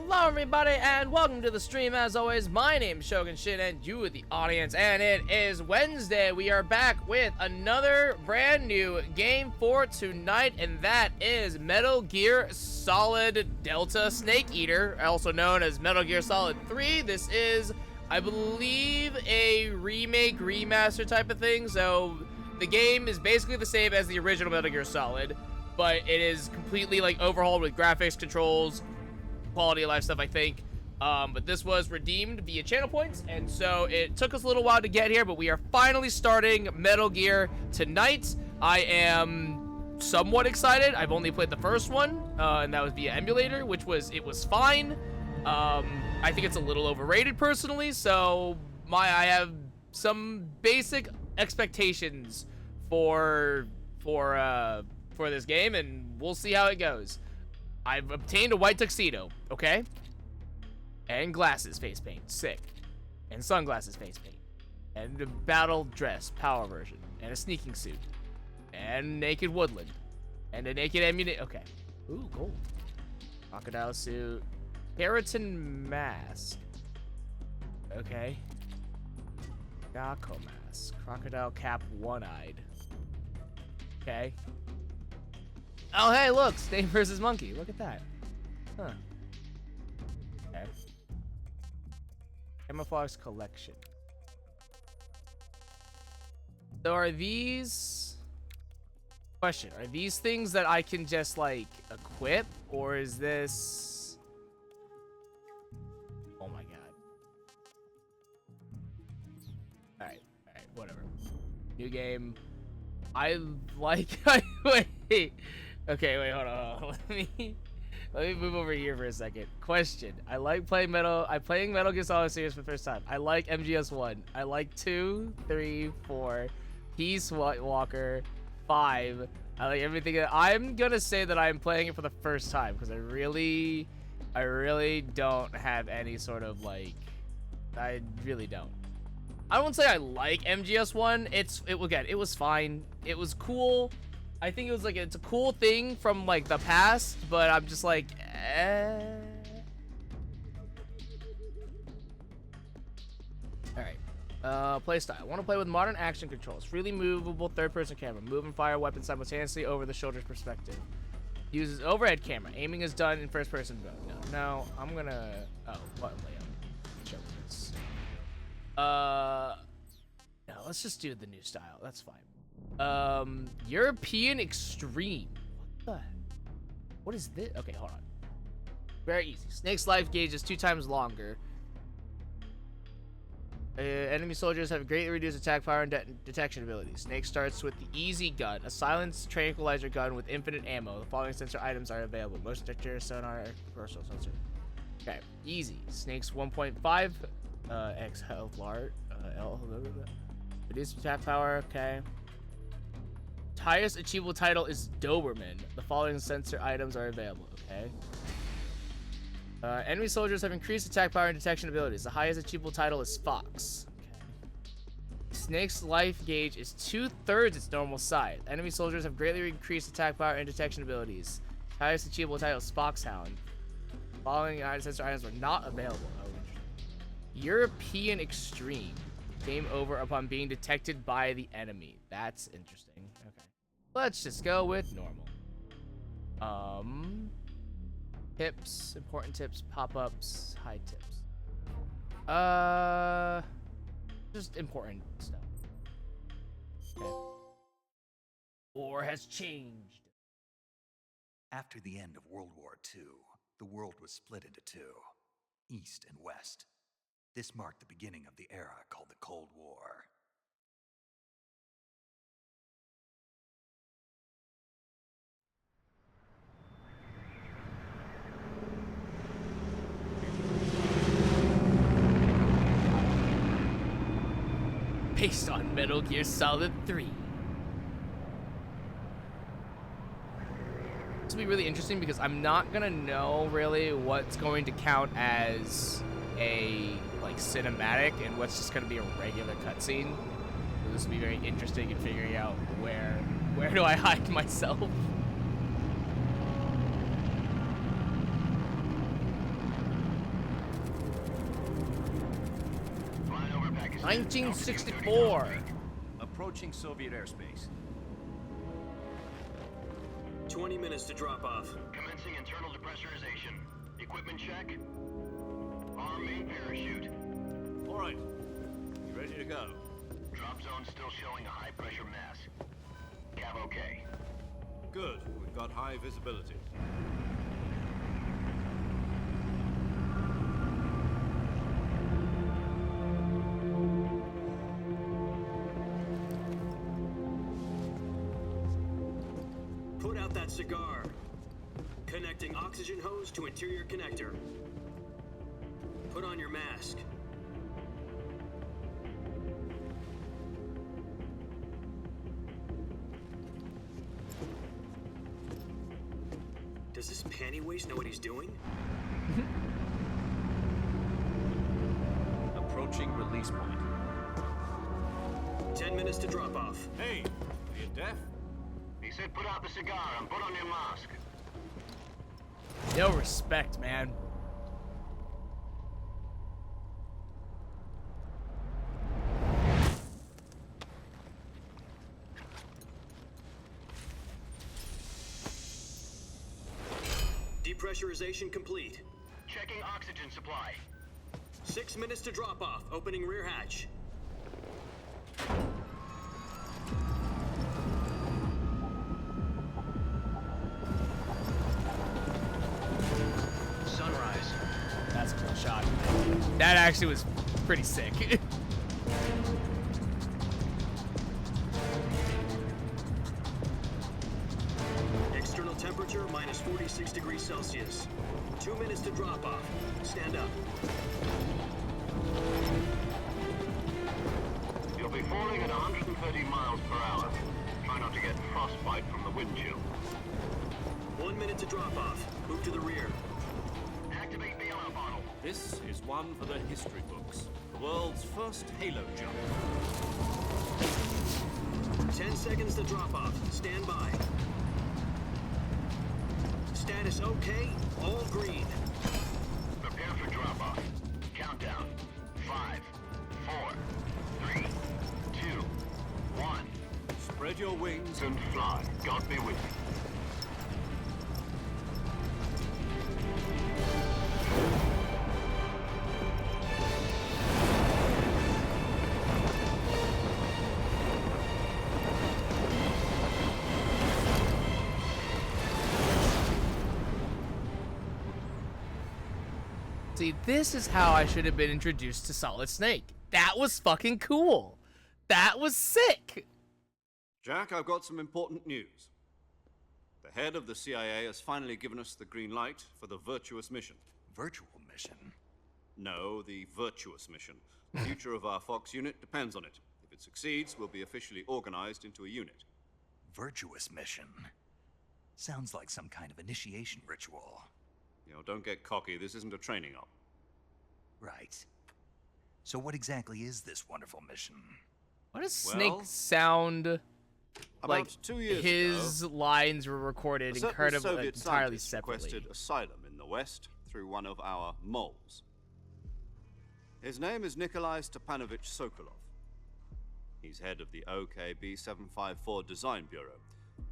Hello everybody and welcome to the stream. As always, my name is Shogun Shin and you are the audience, and it is Wednesday. We are back with another brand new game for tonight, and that is Metal Gear Solid Delta Snake Eater, also known as Metal Gear Solid 3. This is, I believe, a remake, remaster type of thing, so the game is basically the same as the original Metal Gear Solid, but it is completely like overhauled with graphics, controls, quality of life stuff, I think. But this was redeemed via channel points, and so it took us a little while to get here, but we are finally starting Metal Gear tonight. I am somewhat excited. I've only played the first one, and that was via emulator, which was fine. I think it's a little overrated personally, so I have some basic expectations for this game, and we'll see how it goes. I've obtained a white tuxedo, okay? And glasses face paint, sick. And sunglasses face paint. And a battle dress, power version. And a sneaking suit. And naked woodland. And a naked ammunition. Okay. Ooh, gold. Crocodile suit. Keratin mask. Okay. Gakko mask. Crocodile cap, one-eyed. Okay. Oh, hey, look, Snake versus Monkey. Look at that. Huh. Okay. Camouflage collection. So are these... Question, are these things that I can just, like, equip? Or is this... Oh my god. Alright, whatever. New game. I like... Wait. Okay, wait, hold on. Let me move over here for a second. Question. I like playing Metal Gear Solid series for the first time. I like MGS1. I like 2, 3, 4, Peace Walker, 5. I like everything. I'm gonna say that I'm playing it for the first time because I really don't have any sort of like. I really don't. I won't say I like MGS1. It was fine. It was cool. I think it was like, it's a cool thing from like the past, but I'm just like, Alright. Playstyle. I want to play with modern action controls. Freely movable third-person camera. Move and fire weapons simultaneously over the shoulder's perspective. Uses overhead camera. Aiming is done in first-person mode. No, I'm gonna... Oh, button layout. Show this. No, let's just do the new style. That's fine. European Extreme. What is this? Okay, hold on. Very easy. Snake's life gauge is 2 times longer. Enemy soldiers have greatly reduced attack power and detection abilities. Snake starts with the easy gun, a silenced tranquilizer gun with infinite ammo. The following sensor items are available: motion detector, sonar, personal sensor. Okay, easy. Snake's 1.5 x health large. Reduced attack power. Okay. Highest achievable title is Doberman. The following sensor items are available. Okay. Enemy soldiers have increased attack power and detection abilities. The highest achievable title is Fox. Okay. Snake's life gauge is 2/3 its normal size. Enemy soldiers have greatly increased attack power and detection abilities. Highest achievable title is Foxhound. Following sensor items are not available. Oh, European Extreme. Game over upon being detected by the enemy. That's interesting. Okay. Let's just go with normal. Tips, important tips, pop-ups, high tips. Just important stuff. Okay. War has changed. After the end of World War II, the world was split into 2, East and West. This marked the beginning of the era called the Cold War. Based on Metal Gear Solid 3. This will be really interesting because I'm not gonna know really what's going to count as a like cinematic and what's just gonna be a regular cutscene. So this will be very interesting in figuring out where do I hide myself. 1964. Approaching Soviet airspace. 20 minutes to drop off. Commencing internal depressurization. Equipment check. Arm main parachute. All right. You ready to go? Drop zone still showing a high pressure mass. Cav okay. Good. We've got high visibility. Put out that cigar. Connecting oxygen hose to interior connector. Put on your mask. Does this panty waste know what he's doing? Approaching release point. 10 minutes to drop off. Hey, are you deaf? He said put out the cigar and put on your mask. No respect, man. Depressurization complete. Checking oxygen supply. 6 minutes to drop off. Opening rear hatch. Sunrise. That's a cool shot. That actually was pretty sick. External temperature minus 46 degrees Celsius. 2 minutes to drop off. Stand up. You'll be falling at 130 miles per hour. Try not to get frostbite from the wind chill. 1 minute to drop off. Move to the rear. Activate bailout bottle. This is one for the history books. The world's first halo jump. 10 seconds to drop off. Stand by. Status okay. All green. Prepare for drop off. Countdown. 5, 4, 3, 2, 1. Spread your wings And fly. God be with you. See, this is how I should have been introduced to Solid Snake. That was fucking cool. That was sick. Jack, I've got some important news. The head of the CIA has finally given us the green light for the virtuous mission. Virtual mission? No, the virtuous mission. The future of our Fox unit depends on it. If it succeeds, we'll be officially organized into a unit. Virtuous mission? Sounds like some kind of initiation ritual. You know, don't get cocky. This isn't a training op. Right. So what exactly is this wonderful mission? Why does Well, Snake sound About like 2 years his ago, lines were recorded a certain incredibly Soviet entirely scientist separately? requested asylum in the West through one of our moles. His name is Nikolai Stepanovich Sokolov. He's head of the OKB 754 Design Bureau,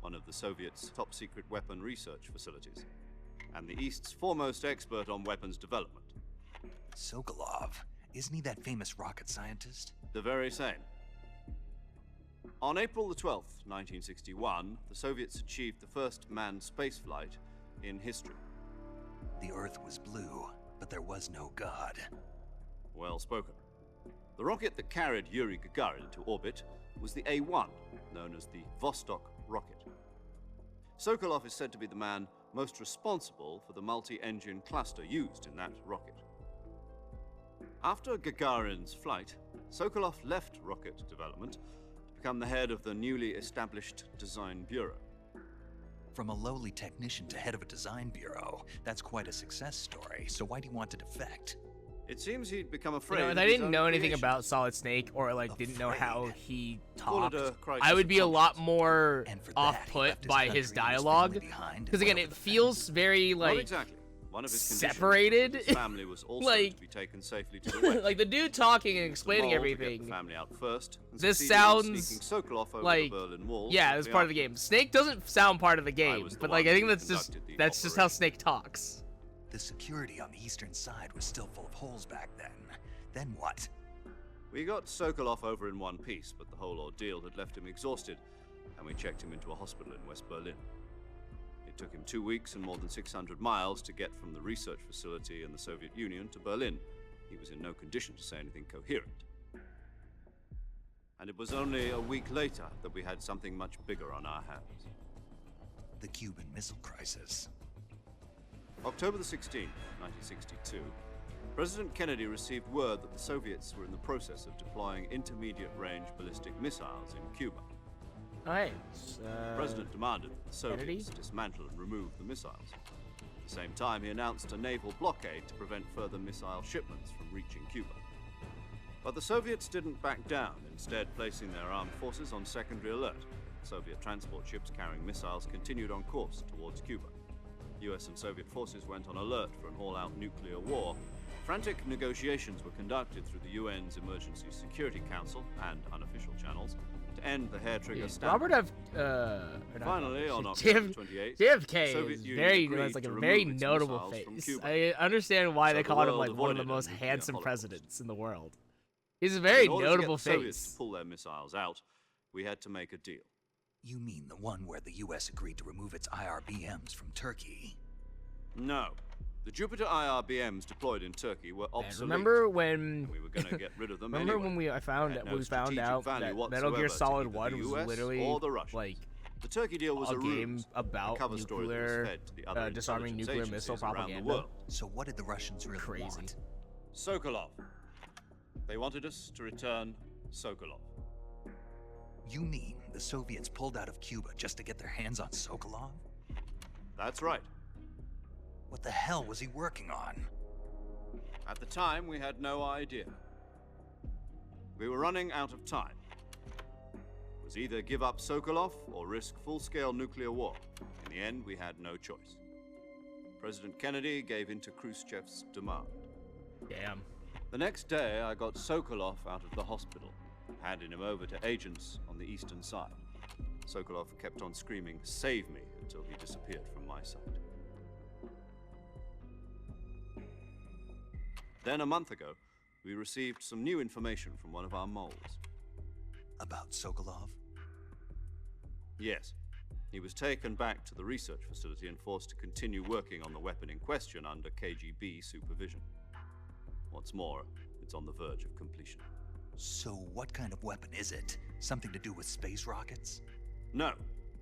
one of the Soviets' top-secret weapon research facilities, and the East's foremost expert on weapons development. Sokolov? Isn't he that famous rocket scientist? The very same. On April the 12th, 1961, the Soviets achieved the first manned spaceflight in history. The Earth was blue, but there was no God. Well spoken. The rocket that carried Yuri Gagarin into orbit was the A-1, known as the Vostok rocket. Sokolov is said to be the man most responsible for the multi-engine cluster used in that rocket. After Gagarin's flight, Sokolov left rocket development to become the head of the newly established Design Bureau. From a lowly technician to head of a design bureau, that's quite a success story. So why do you want to defect? It seems he'd become afraid. You know, if of I his didn't own know anything creations. about Solid Snake or like didn't know how Afraid. he Call it talked, a crisis I would of be a lot conscience. more And for that, he off-put left his by country his and his dialogue. family behind and Because went again, over it the feels very Not like exactly. One of his conditions separated? was that his family was also Like- to be taken safely to the west. Like the dude talking and The explaining mole to get everything. the family out first, and This succeeded in sounds sneaking Sokolov over like, the Berlin Wall yeah, that's shortly part of the after. game. Snake doesn't sound part of the game, was the but like I one think who that's just conducted the how operation. Snake talks. The security on the eastern side was still full of holes back then. Then what? We got Sokolov over in one piece, but the whole ordeal had left him exhausted, and we checked him into a hospital in West Berlin. It took him 2 weeks and more than 600 miles to get from the research facility in the Soviet Union to Berlin. He was in no condition to say anything coherent. And it was only a week later that we had something much bigger on our hands. The Cuban Missile Crisis. October the 16th, 1962, President Kennedy received word that the Soviets were in the process of deploying intermediate-range ballistic missiles in Cuba. Alright. The President demanded that the Kennedy? Soviets dismantle and remove the missiles. At the same time, he announced a naval blockade to prevent further missile shipments from reaching Cuba. But the Soviets didn't back down, instead placing their armed forces on secondary alert. Soviet transport ships carrying missiles continued on course towards Cuba. US and Soviet forces went on alert for an all-out nuclear war. Frantic negotiations were conducted through the UN's Emergency Security Council and unofficial channels to end the hair-trigger standoff. Robert Finally, on JF October 28th, JFK Soviet is Union very agreed has like a to very remove its notable missiles from face. Cuba. I understand why So they the call him world like one of the avoided a most nuclear handsome holocaust. presidents in the world. He's a very In order notable to get the Soviets face. to pull their missiles out, we had to make a deal. You mean the one where the US agreed to remove its IRBMs from Turkey? No. The Jupiter IRBMs deployed in Turkey were Man, obsolete. remember when and we were going to get rid of them remember anyway. when we found Had no out strategic that value Metal Gear whatsoever to Solid either the 1 was US literally or the Russians. like The Turkey deal was a a game ruse, about a cover story that was nuclear, fed to the other disarming intelligence nuclear missile agencies around the propaganda. world. So what did the Russians really Crazy. want? Sokolov. They wanted us to return Sokolov. You mean the Soviets pulled out of Cuba just to get their hands on Sokolov? That's right. What the hell was he working on? At the time, we had no idea. We were running out of time. It was either give up Sokolov or risk full-scale nuclear war. In the end, we had no choice. President Kennedy gave in to Khrushchev's demand. damn. The next day, I got Sokolov out of the hospital, handing him over to agents on the eastern side. Sokolov kept on screaming, "Save me," until he disappeared from my sight. Then, a month ago, we received some new information from one of our moles. About Sokolov? Yes. He was taken back to the research facility and forced to continue working on the weapon in question under KGB supervision. What's more, it's on the verge of completion. So what kind of weapon is it? Something to do with space rockets? No.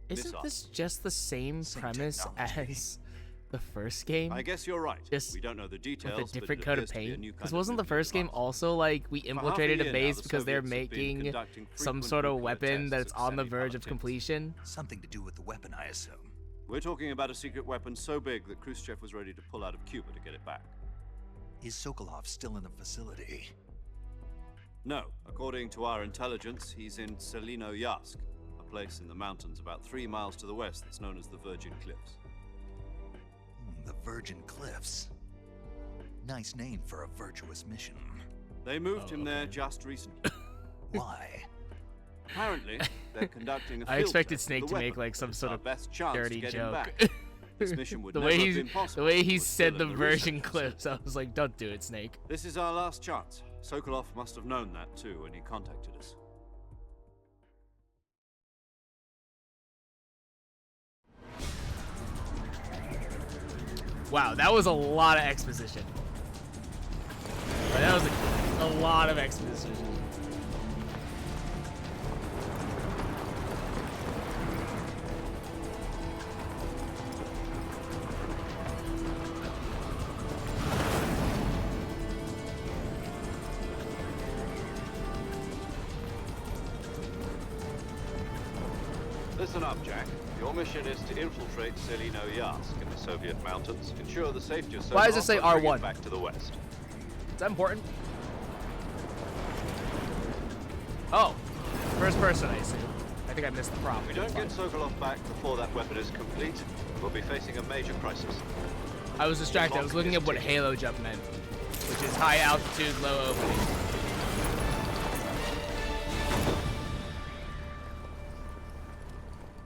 Isn't missile. this just the same Same premise technology. as the first game? I guess you're right. Just we don't know the details, with a but different it coat of appears to be a paint? new Because kind of wasn't the nuclear first game device. also like we For half a infiltrated a year now, base the because they're Soviets have been making conducting some frequent sort of nuclear weapon that's tests of on the verge of semi-piloted completion? Something to do with the weapon, I assume. We're talking about a secret weapon so big that Khrushchev was ready to pull out of Cuba to get it back. Is Sokolov still in the facility? No, according to our intelligence, he's in Selino-Yarsk, a place in the mountains about 3 miles to the west that's known as the Virgin Cliffs. The Virgin Cliffs. Nice name for a virtuous mission. They moved him there okay. just recently. Why? Apparently, they're conducting a I field expected test Snake of the to make weapon. like some It's sort our of best chance dirty to get him joke. back. This mission would the never way have he's been possible the way if it he was said still the in Virgin research Cliffs, I was like, don't do it, Snake. This is our last chance. Sokolov must have known that too when he contacted us. Wow, that was a lot of exposition. That was a lot of exposition. Listen up, Jack. Your mission is to infiltrate Selino-Yarsk in the Soviet mountains, ensure the safety of Sokolov, Why does it say and bring R1? it back to the west. Is that important? Oh, first person, I assume. I think I missed the prompt. If we don't get Sokolov back before that weapon is complete, we'll be facing a major crisis. I was distracted. I was looking at what Halo jump meant, which is high altitude, low opening.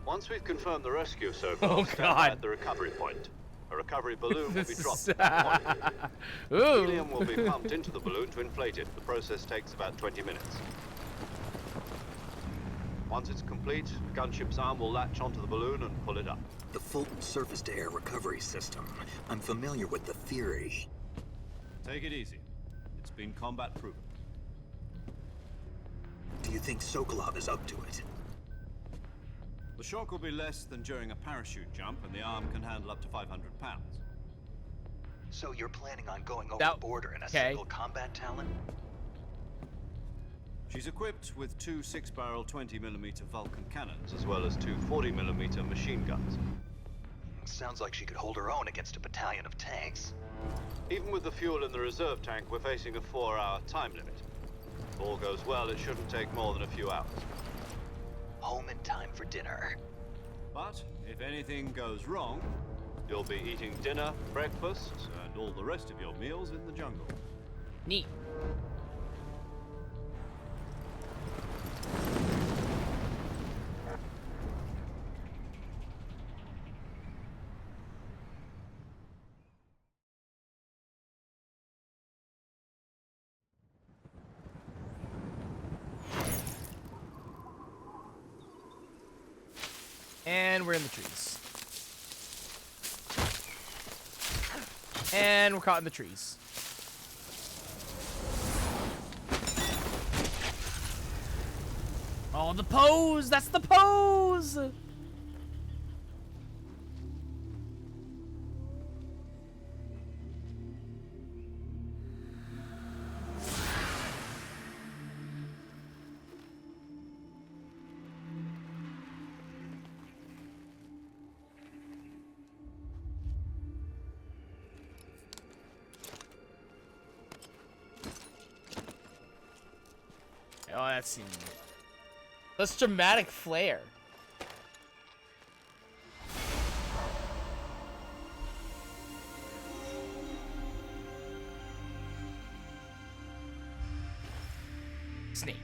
Once we've confirmed the rescue circle, Oh, stand God. by at the recovery point. A recovery balloon will be This dropped is- at that point. Ooh. Helium will be pumped into the balloon to inflate it. The process takes about 20 minutes. Once it's complete, the gunship's arm will latch onto the balloon and pull it up. The Fulton surface-to-air recovery system. I'm familiar with the theory. Take it easy. It's been combat proven. Do you think Sokolov is up to it? The shock will be less than during a parachute jump, and the arm can handle up to 500 pounds. So you're planning on going over That- the border in a okay. single combat Talon? She's equipped with two 6-barrel 20mm Vulcan cannons, as well as two 40mm machine guns. Sounds like she could hold her own against a battalion of tanks. Even with the fuel in the reserve tank, we're facing a 4-hour time limit. If all goes well, it shouldn't take more than a few hours. Home in time for dinner. But if anything goes wrong, you'll be eating dinner, breakfast, and all the rest of your meals in the jungle. Neat. And we're in the trees. And we're caught in the trees. Oh, the pose! That's the pose! Oh, that's dramatic flair. Snake,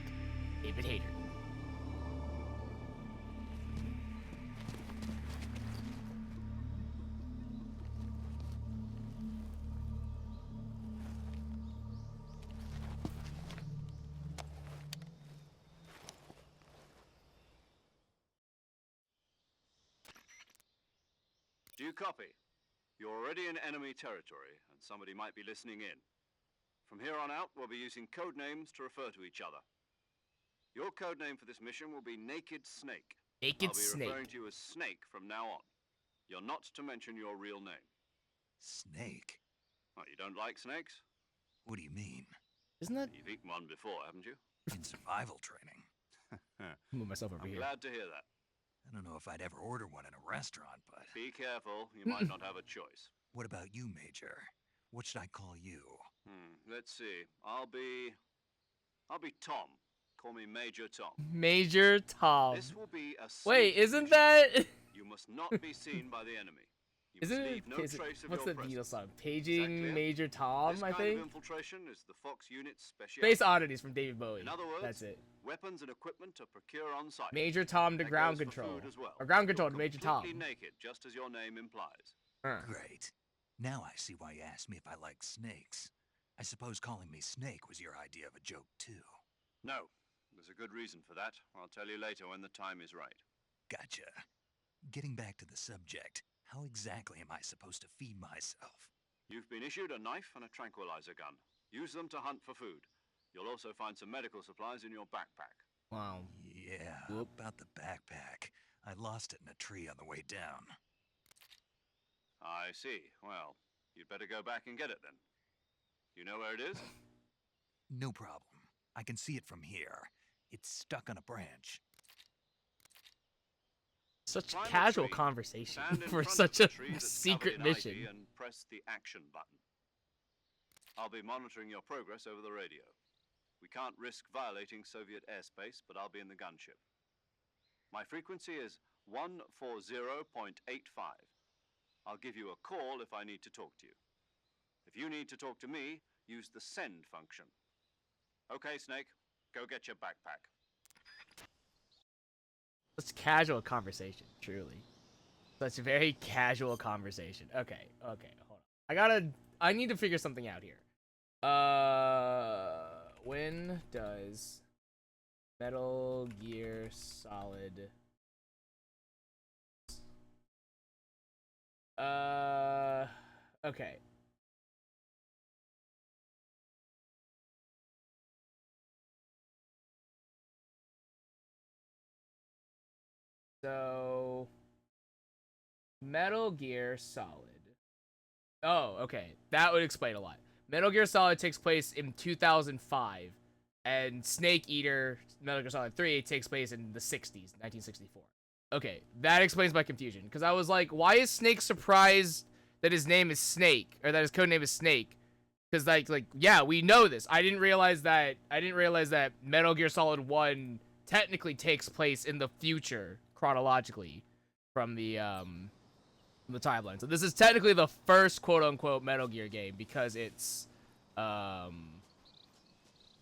David Hayter. Do you copy? You're already in enemy territory, and somebody might be listening in. From here on out, we'll be using code names to refer to each other. Your code name for this mission will be Naked Snake. Naked I'll be Snake. referring to you as Snake from now on. You're not to mention your real name. Snake? Oh, you don't like snakes? What do you mean? Isn't that? You've eaten one before, haven't you? In survival training? Move myself over I'm here. glad to hear that. I don't know if I'd ever order one in a restaurant, but... Be careful, you might not have a choice. What about you, Major? What should I call you? Let's see. I'll be Tom. Call me Major Tom. Major Tom. This will be a Wait, sneaky isn't mission. that? You must not be seen by the enemy. You Isn't must it? leave no is it- trace of what's your the Beatles presence. song? Is that Paging clear? Major Tom, This I kind think. of infiltration is the Fox unit's specialty. Space Oddities from David Bowie. In other words, That's it. weapons and equipment to procure on site. Major Tom to That ground goes for control. food as well. Or ground You're control to Major Tom. completely naked, just as your name implies. Huh. Great. Now I see why you asked me if I like snakes. I suppose calling me Snake was your idea of a joke, too. No, there's a good reason for that. I'll tell you later when the time is right. Gotcha. Getting back to the subject, how exactly am I supposed to feed myself? You've been issued a knife and a tranquilizer gun. Use them to hunt for food. You'll also find some medical supplies in your backpack. Wow. Yeah, Whoop. about the backpack. I lost it in a tree on the way down. I see. Well, you'd better go back and get it then. You know where it is? No problem. I can see it from here. It's stuck on a branch. Such Climb a casual tree, conversation Stand in for front of such the a tree that's secret covered in mission. ivy and press the action button. I'll be monitoring your progress over the radio. We can't risk violating Soviet airspace, but I'll be in the gunship. My frequency is 140.85. I'll give you a call if I need to talk to you. If you need to talk to me, use the send function. Okay, Snake, go get your backpack. It's casual conversation, truly. Such a very casual conversation. Okay, hold on. I need to figure something out here. When does Metal Gear Solid okay. So Metal Gear Solid. Oh, okay. That would explain a lot. Metal Gear Solid takes place in 2005, and Snake Eater, Metal Gear Solid 3, takes place in the 60s, 1964. Okay, that explains my confusion, because I was like, why is Snake surprised that his name is Snake, or that his code name is Snake? Because, like, yeah, we know this. I didn't realize that Metal Gear Solid 1 technically takes place in the future, chronologically, from the timeline. So this is technically the first quote-unquote Metal Gear game, because it's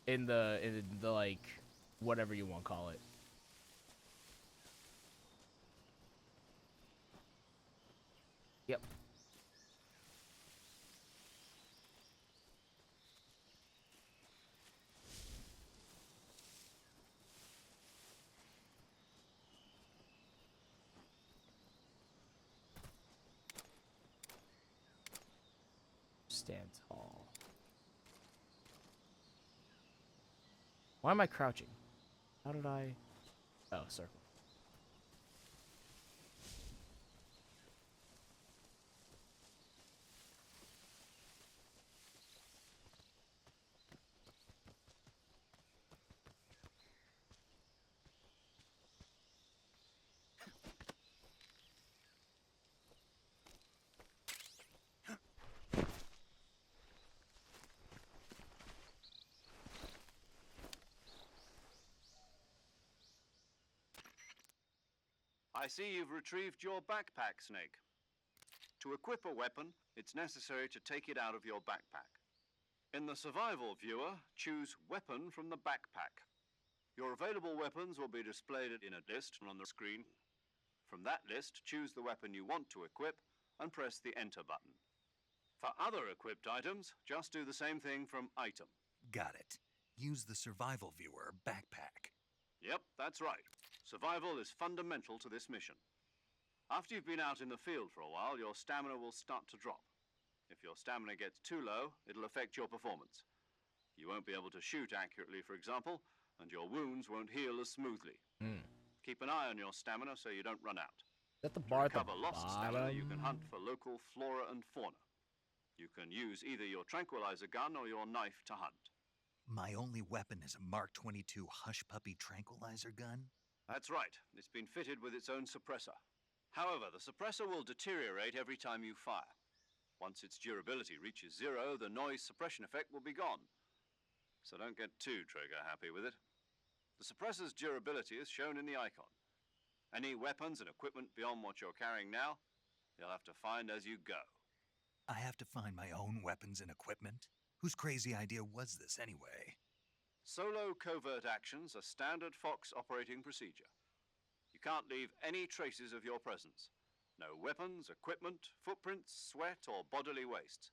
in the like whatever you want to call it. Yep. Stand tall. Why am I crouching? How did I... Oh, circle. I see you've retrieved your backpack, Snake. To equip a weapon, it's necessary to take it out of your backpack. In the survival viewer, choose Weapon from the backpack. Your available weapons will be displayed in a list on the screen. From that list, choose the weapon you want to equip and press the Enter button. For other equipped items, just do the same thing from Item. Got it. Use the survival viewer backpack. Yep, that's right. Survival is fundamental to this mission. After you've been out in the field for a while, your stamina will start to drop. If your stamina gets too low, it'll affect your performance. You won't be able to shoot accurately, for example, and your wounds won't heal as smoothly. Keep an eye on your stamina so you don't run out. Is that the To bar at the recover lost stamina, you can bottom? hunt for local flora and fauna. You can use either your tranquilizer gun or your knife to hunt. My only weapon is a Mark 22 Hush Puppy tranquilizer gun? That's right. It's been fitted with its own suppressor. However, the suppressor will deteriorate every time you fire. Once its durability reaches 0, the noise suppression effect will be gone. So don't get too trigger happy with it. The suppressor's durability is shown in the icon. Any weapons and equipment beyond what you're carrying now, you'll have to find as you go. I have to find my own weapons and equipment? Whose crazy idea was this anyway? Solo covert actions are standard Fox operating procedure. You can't leave any traces of your presence. No weapons, equipment, footprints, sweat, or bodily waste.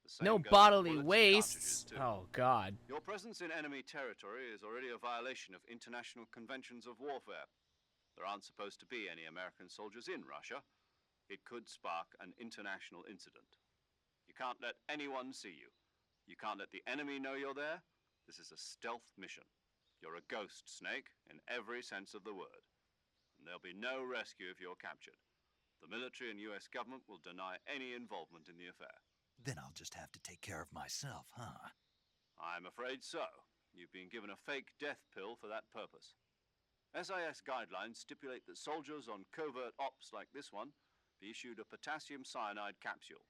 The same No goes for bodily bullets and wastes. cartridges, too. Oh god. Your presence in enemy territory is already a violation of international conventions of warfare. There aren't supposed to be any American soldiers in Russia. It could spark an international incident. You can't let anyone see you. You can't let the enemy know you're there. This is a stealth mission. You're a ghost, Snake, in every sense of the word. And there'll be no rescue if you're captured. The military and US government will deny any involvement in the affair. Then I'll just have to take care of myself, huh? I'm afraid so. You've been given a fake death pill for that purpose. SIS guidelines stipulate that soldiers on covert ops like this one be issued a potassium cyanide capsule.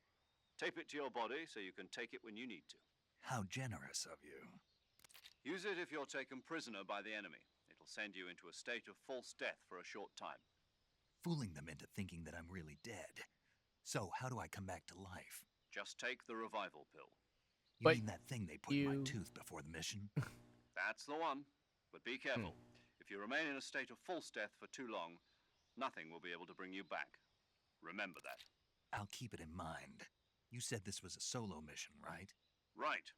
Tape it to your body so you can take it when you need to. How generous of you. Use it if you're taken prisoner by the enemy. It'll send you into a state of false death for a short time. Fooling them into thinking that I'm really dead. So, how do I come back to life? Just take the revival pill. You But mean that thing they put in my you- tooth before the mission? That's the one. But be careful. If you remain in a state of false death for too long, nothing will be able to bring you back. Remember that. I'll keep it in mind. You said this was a solo mission, right? Right.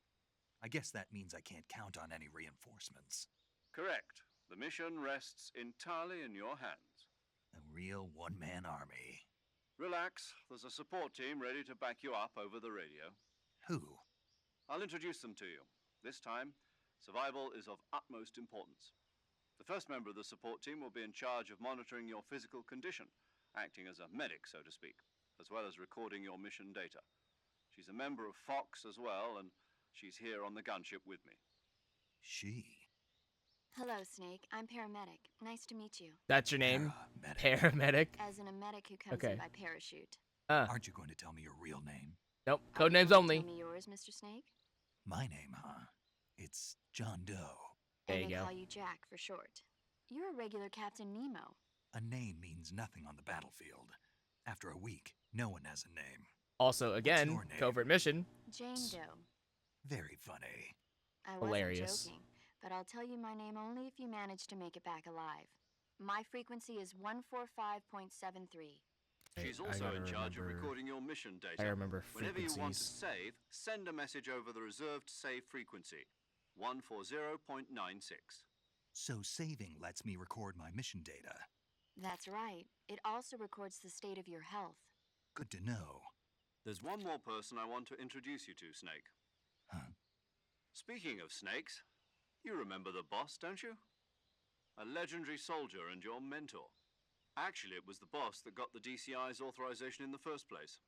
I guess that means I can't count on any reinforcements. Correct. The mission rests entirely in your hands. A real one-man army. Relax. There's a support team ready to back you up over the radio. Who? I'll introduce them to you. This time, survival is of utmost importance. The first member of the support team will be in charge of monitoring your physical condition, acting as a medic, so to speak, as well as recording your mission data. She's a member of Fox as well, and she's here on the gunship with me. She. Hello, Snake. I'm paramedic. Nice to meet you. That's your name? Paramedic. Paramedic? As in a medic who comes Okay. in by parachute. Aren't you going to tell me your real name? Nope. Are you Code names going to only. Tell me yours, Mr. Snake. My name, huh? It's John Doe. There And you they go. call you Jack for short. You're a regular Captain Nemo. A name means nothing on the battlefield. After a week, no one has a name. Also, again, your name? covert mission. Jane Doe. Very funny. I wasn't Hilarious. joking, but I'll tell you my name only if you manage to make it back alive. My frequency is 145.73. She's I also gotta in charge of remember- recording your mission data. I remember Whenever you want to frequencies. save, send a message over the reserved save frequency, 140.96. So saving lets me record my mission data. That's right. It also records the state of your health. Good to know. There's one more person I want to introduce you to, Snake. Huh? Speaking of snakes, you remember the boss, don't you? A legendary soldier and your mentor. Actually, it was the boss that got the DCI's authorization in the first place.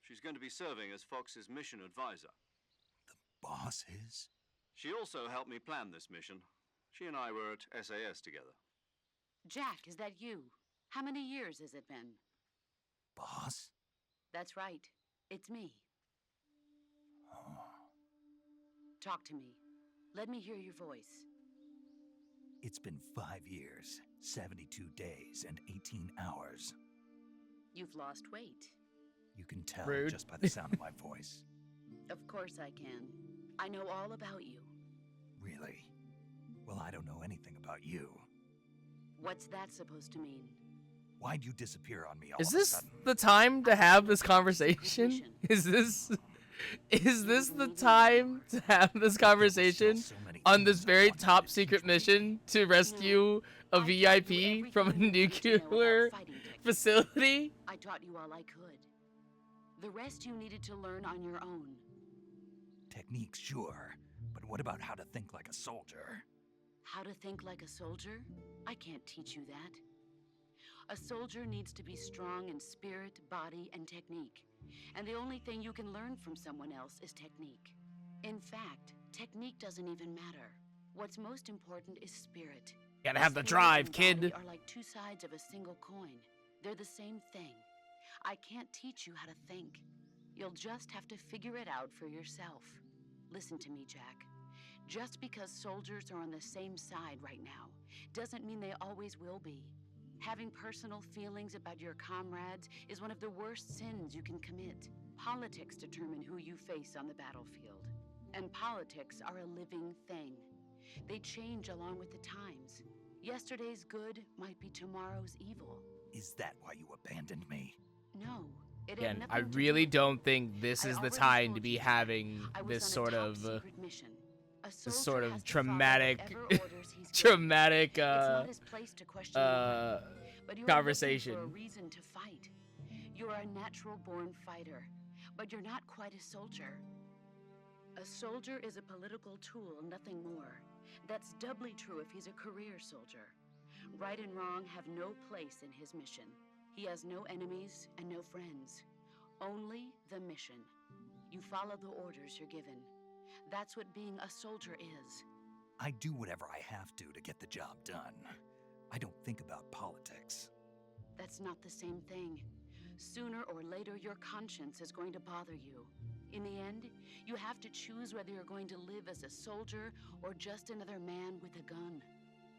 She's going to be serving as Fox's mission advisor. Boss is? She also helped me plan this mission. She and I were at SAS together. Jack, is that you? How many years has it been? Boss? That's right. It's me. Oh. Talk to me. Let me hear your voice. It's been 5 years, 72 days, and 18 hours. You've lost weight. You can tell Rude. just by the sound of my voice. Of course I can. I know all about you. Really? Well, I don't know anything about you. What's that supposed to mean? Why'd you disappear on me all Is of a this sudden? the time to have this conversation? Is this the time to have this conversation so many on this things I very wanted you top to secret teach me. mission to rescue a I taught you VIP from a everything you need to know about nuclear fighting techniques. facility? I taught you all I could. The rest you needed to learn on your own. Techniques, sure. But what about how to think like a soldier? How to think like a soldier? I can't teach you that. A soldier needs to be strong in spirit, body, and technique. And the only thing you can learn from someone else is technique. In fact, technique doesn't even matter. What's most important is spirit. Gotta have the Spirit drive, and kid. body are like two sides of a single coin. They're the same thing. I can't teach you how to think. You'll just have to figure it out for yourself. Listen to me, Jack. Just because soldiers are on the same side right now doesn't mean they always will be. Having personal feelings about your comrades is one of the worst sins you can commit. Politics determine who you face on the battlefield. And politics are a living thing. They change along with the times. Yesterday's good might be tomorrow's evil. Is that why you abandoned me? No, it had Again, nothing I to do really with don't think this I is the already time told to be you, Jack. having I was this on a sort top of secret mission. A this soldier sort of has to follow traumatic whatever orders he's given. traumatic It's not his place to question but you're conversation. looking for a reason to fight. You're a natural-born fighter, but you're not quite a soldier. A soldier is a political tool, nothing more. That's doubly true if he's a career soldier. Right and wrong have no place in his mission. He has no enemies and no friends. Only the mission. You follow the orders you're given. That's what being a soldier is. I do whatever I have to get the job done. I don't think about politics. That's not the same thing. Sooner or later, your conscience is going to bother you. In the end, you have to choose whether you're going to live as a soldier or just another man with a gun.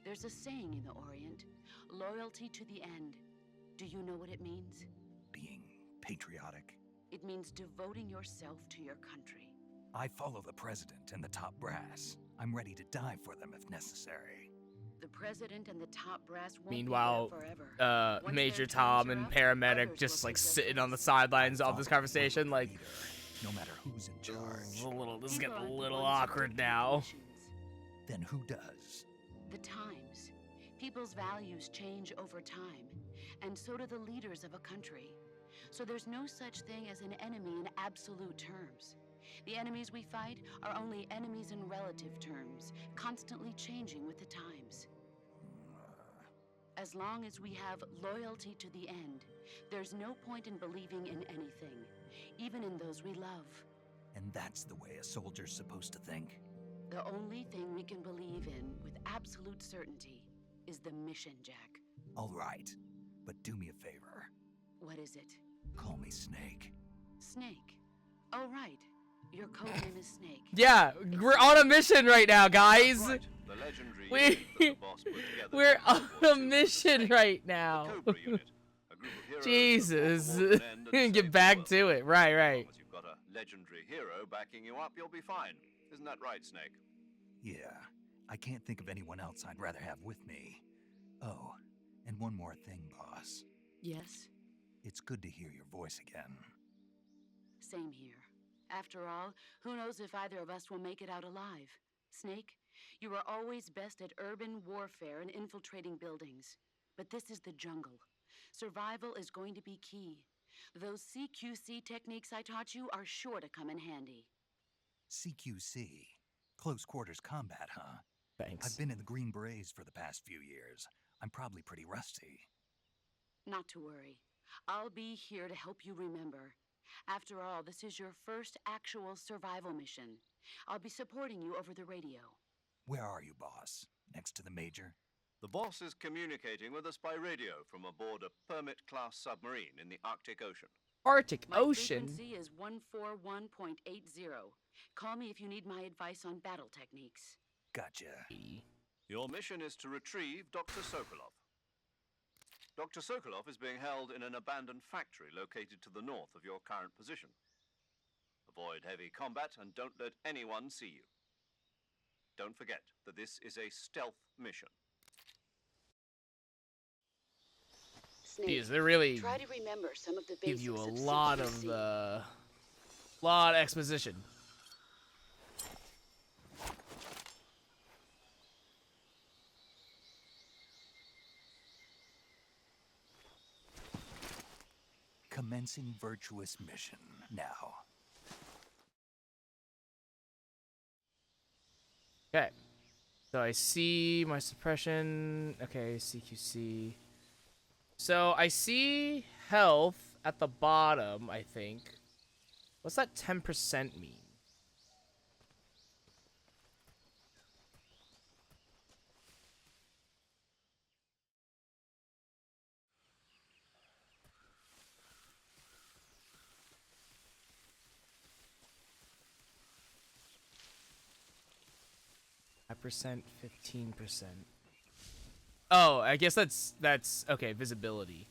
There's a saying in the Orient, loyalty to the end. Do you know what it means? Being patriotic? It means devoting yourself to your country. I follow the president and the top brass. I'm ready to die for them if necessary. The president and the top brass won't Meanwhile, be there forever. Once Major their Tom terms are and up, paramedic others just will like take their sitting on the place. sidelines of Follow this the conversation. leader, Like, no matter who's in this charge. is getting People a aren't the little ones who awkward make now. decisions. Then who does? The times. People's values change over time, and so do the leaders of a country. So there's no such thing as an enemy in absolute terms. The enemies we fight are only enemies in relative terms, constantly changing with the times. As long as we have loyalty to the end, there's no point in believing in anything, even in those we love. And that's the way a soldier's supposed to think? The only thing we can believe in with absolute certainty is the mission, Jack. All right, but do me a favor. What is it? Call me Snake. Snake. Oh, right. Your code name is Snake. Yeah, we're on a mission right now, guys. Right. The legendary We- unit that the boss put together We're during on World a War II mission was right the now. Cobra unit, a group of heroes that Jesus. fought the war to an end and saved Get the back world. to it. Right, As right. long as you've got a legendary hero backing you up, you'll be fine. Isn't that right, Snake? Yeah, I can't think of anyone else I'd rather have with me. Oh, and one more thing, boss. Yes, It's good to hear your voice again. same here. After all, who knows if either of us will make it out alive? Snake, you were always best at urban warfare and infiltrating buildings. But this is the jungle. Survival is going to be key. Those CQC techniques I taught you are sure to come in handy. CQC. Close quarters combat, huh? Thanks. I've been in the Green Berets for the past few years. I'm probably pretty rusty. Not to worry. I'll be here to help you remember. After all, this is your first actual survival mission. I'll be supporting you over the radio. Where are you, boss? Next to the Major? The boss is communicating with us by radio from aboard a Permit-class submarine in the Arctic Ocean. Arctic My Ocean. frequency is 141.80. Call me if you need my advice on battle techniques. Gotcha. Your mission is to retrieve Dr. Sokolov. Dr. Sokolov is being held in an abandoned factory located to the north of your current position. Avoid heavy combat and don't let anyone see you. Don't forget that this is a stealth mission. Snake, Jeez, they really try to remember some of the give basics you a of lot CQC. of lot of exposition. Commencing virtuous mission now. Okay. So I see my suppression. Okay, CQC. So I see health at the bottom, I think. What's that 10% mean? Percent, 15%. Oh, I guess that's okay. Visibility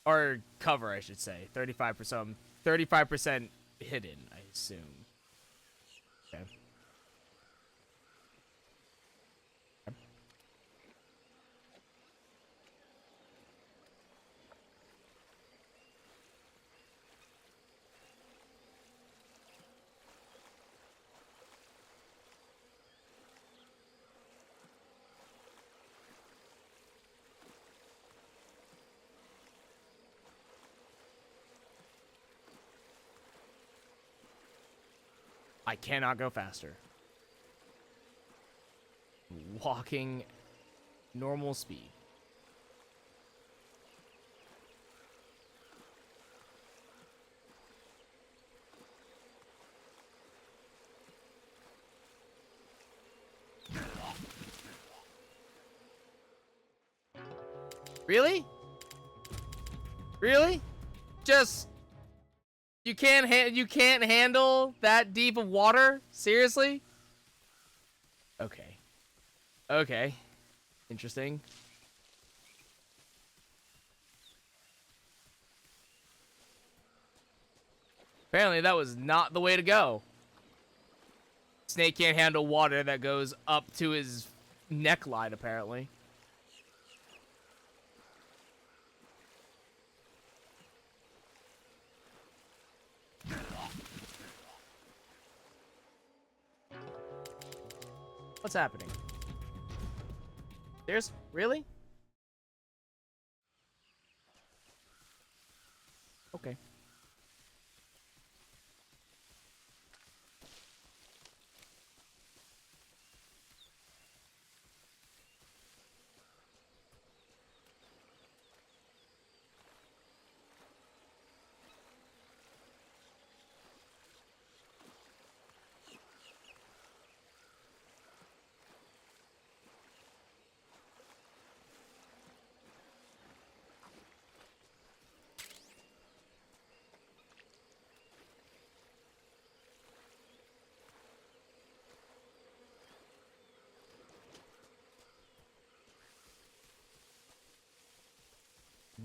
or cover, I should say. 35%. 35% hidden, I assume. Okay. I cannot go faster. Walking normal speed. Really? Really? Just you can't handle that deep of water? Seriously? Okay. Okay. Interesting. Apparently that was not the way to go. Snake can't handle water that goes up to his neckline, apparently. What's happening? There's... Really? Okay.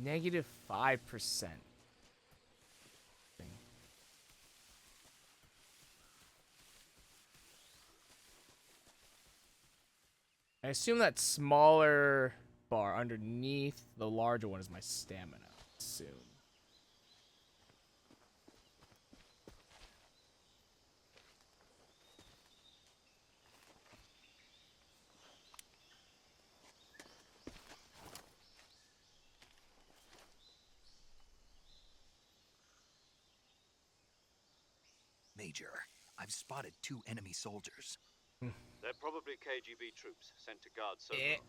-5%. I assume that smaller bar underneath the larger one is my stamina. I assume. Major, I've spotted 2 enemy soldiers. They're probably KGB troops sent to guard Eh. Sokolov.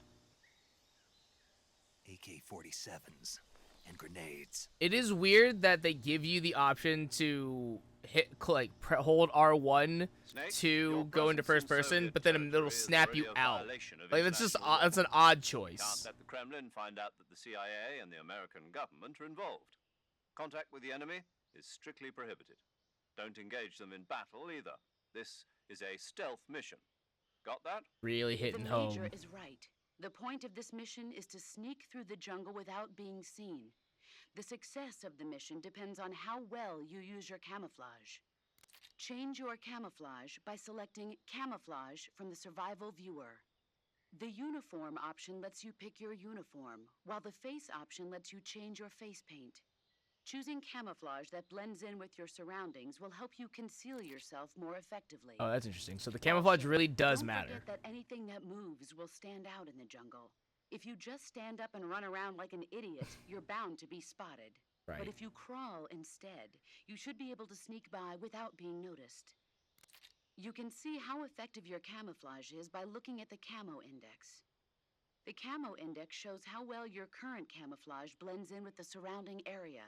AK-47s and grenades. It is weird that they give you the option to hit, like, hold R1 Snake, to your go into presence first in person, Soviet but then territory it'll is snap already you a out. violation of Like, that's just international that's an law. odd Can't choice. let the Kremlin find out that the CIA and the American government are involved. Contact with the enemy is strictly prohibited. Don't engage them in battle either. This is a stealth mission. Got that? Really hitting The home. Major is right. The point of this mission is to sneak through the jungle without being seen. The success of the mission depends on how well you use your camouflage. Change your camouflage by selecting Camouflage from the Survival Viewer. The Uniform option lets you pick your uniform, while the Face option lets you change your face paint. Choosing camouflage that blends in with your surroundings will help you conceal yourself more effectively. Oh, that's interesting. So the camouflage really does Don't matter. forget that anything that moves will stand out in the jungle. If you just stand up and run around like an idiot, you're bound to be spotted. Right. But if you crawl instead, you should be able to sneak by without being noticed. You can see how effective your camouflage is by looking at the Camo Index. The Camo Index shows how well your current camouflage blends in with the surrounding area.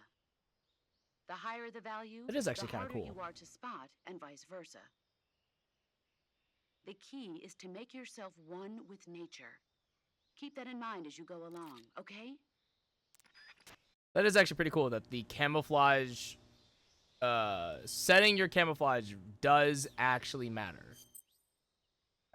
The higher the value, That is actually the kinda harder cool. you are to spot, and vice versa. The key is to make yourself one with nature. Keep that in mind as you go along, okay? That is actually pretty cool that the camouflage, setting your camouflage does actually matter.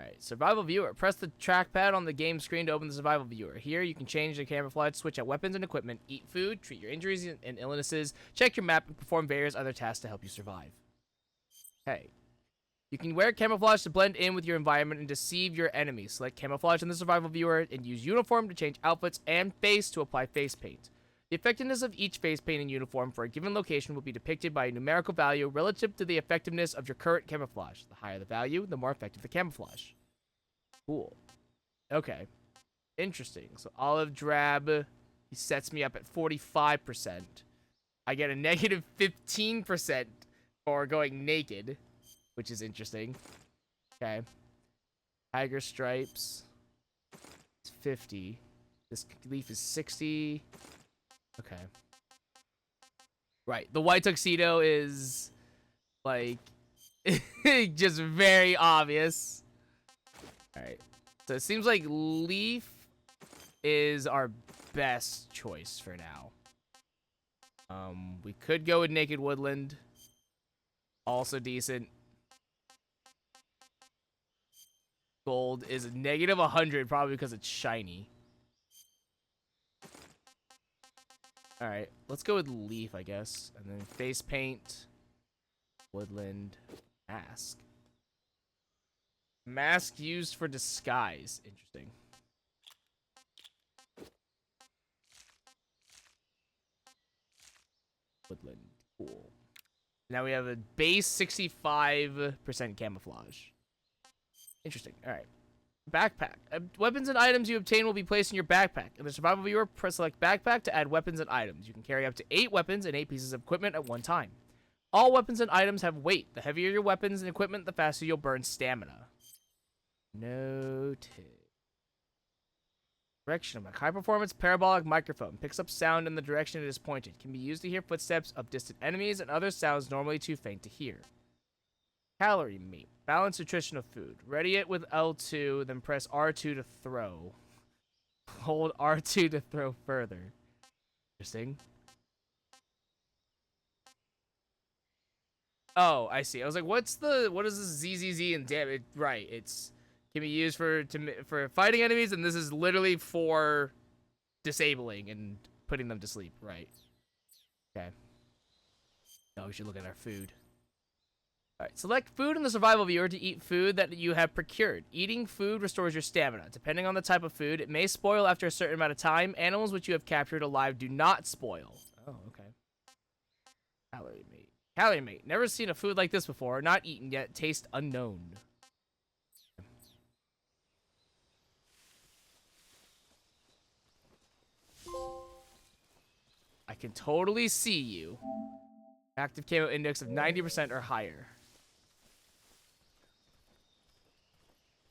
Alright, Survival Viewer. Press the trackpad on the game screen to open the Survival Viewer. Here, you can change the camouflage, switch out weapons and equipment, eat food, treat your injuries and illnesses, check your map, and perform various other tasks to help you survive. Okay. You can wear camouflage to blend in with your environment and deceive your enemies. Select camouflage in the Survival Viewer and use uniform to change outfits and face to apply face paint. The effectiveness of each face paint and uniform for a given location will be depicted by a numerical value relative to the effectiveness of your current camouflage. The higher the value, the more effective the camouflage. Cool. Okay. Interesting. So Olive Drab, he sets me up at 45%. I get a negative 15% for going naked, which is interesting. Okay. Tiger Stripes. It's 50. This leaf is 60. Okay. Right. The white tuxedo is, like, just very obvious. Alright. So it seems like Leaf is our best choice for now. We could go with Naked Woodland. Also decent. Gold is negative 100, probably because it's shiny. Alright, let's go with Leaf, I guess. And then face paint. Woodland mask. Mask used for disguise. Interesting. Woodland. Cool. Now we have a base 65% camouflage. Interesting. All right. Backpack. Weapons and items you obtain will be placed in your backpack. In the survival viewer, press select backpack to add weapons and items. You can carry up to 8 weapons and 8 pieces of equipment at one time. All weapons and items have weight. The heavier your weapons and equipment, the faster you'll burn stamina. Noted. Direction of a high-performance parabolic microphone picks up sound in the direction it is pointed. Can be used to hear footsteps of distant enemies and other sounds normally too faint to hear. Calorie meat. Balanced nutrition of food. Ready it with L2, then press R2 to throw. Hold R2 to throw further. Interesting. Oh, I see. I was like, what is this ZZZ and damn it? Right, it's can be used for fighting enemies, and this is literally for disabling and putting them to sleep. Right. Okay. Now we should look at our food. Alright, select food in the survival viewer to eat food that you have procured. Eating food restores your stamina. Depending on the type of food, it may spoil after a certain amount of time. Animals which you have captured alive do not spoil. Oh, okay. Calorie meat. Calorie meat. Never seen a food like this before. Not eaten yet. Taste unknown. I can totally see you. Active camo index of 90% or higher.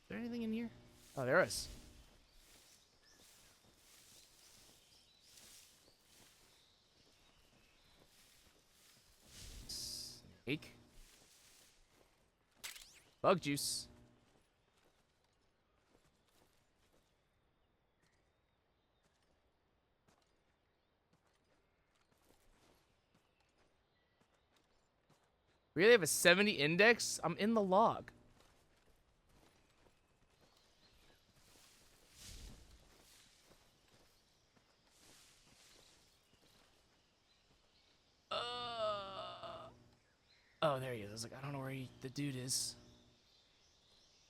Is there anything in here? Oh, there is. Snake. Bug juice. Really have a 70 index? I'm in the log. Oh, there he is. I was like, I don't know where the dude is.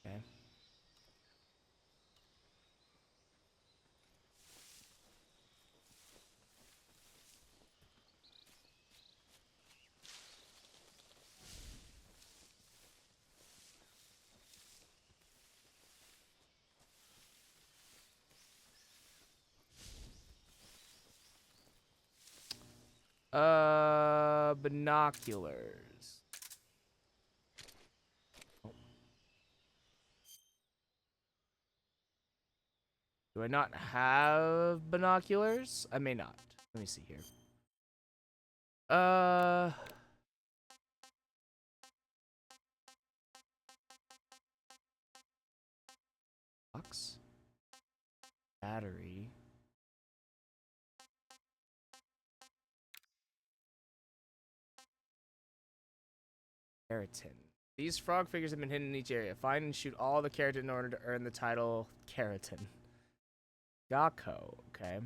Okay. Binoculars. Oh. Do I not have binoculars? I may not. Let me see here. Box. Battery. Keratin. These frog figures have been hidden in each area. Find and shoot all the keratin in order to earn the title Keratin. Gakko. Okay.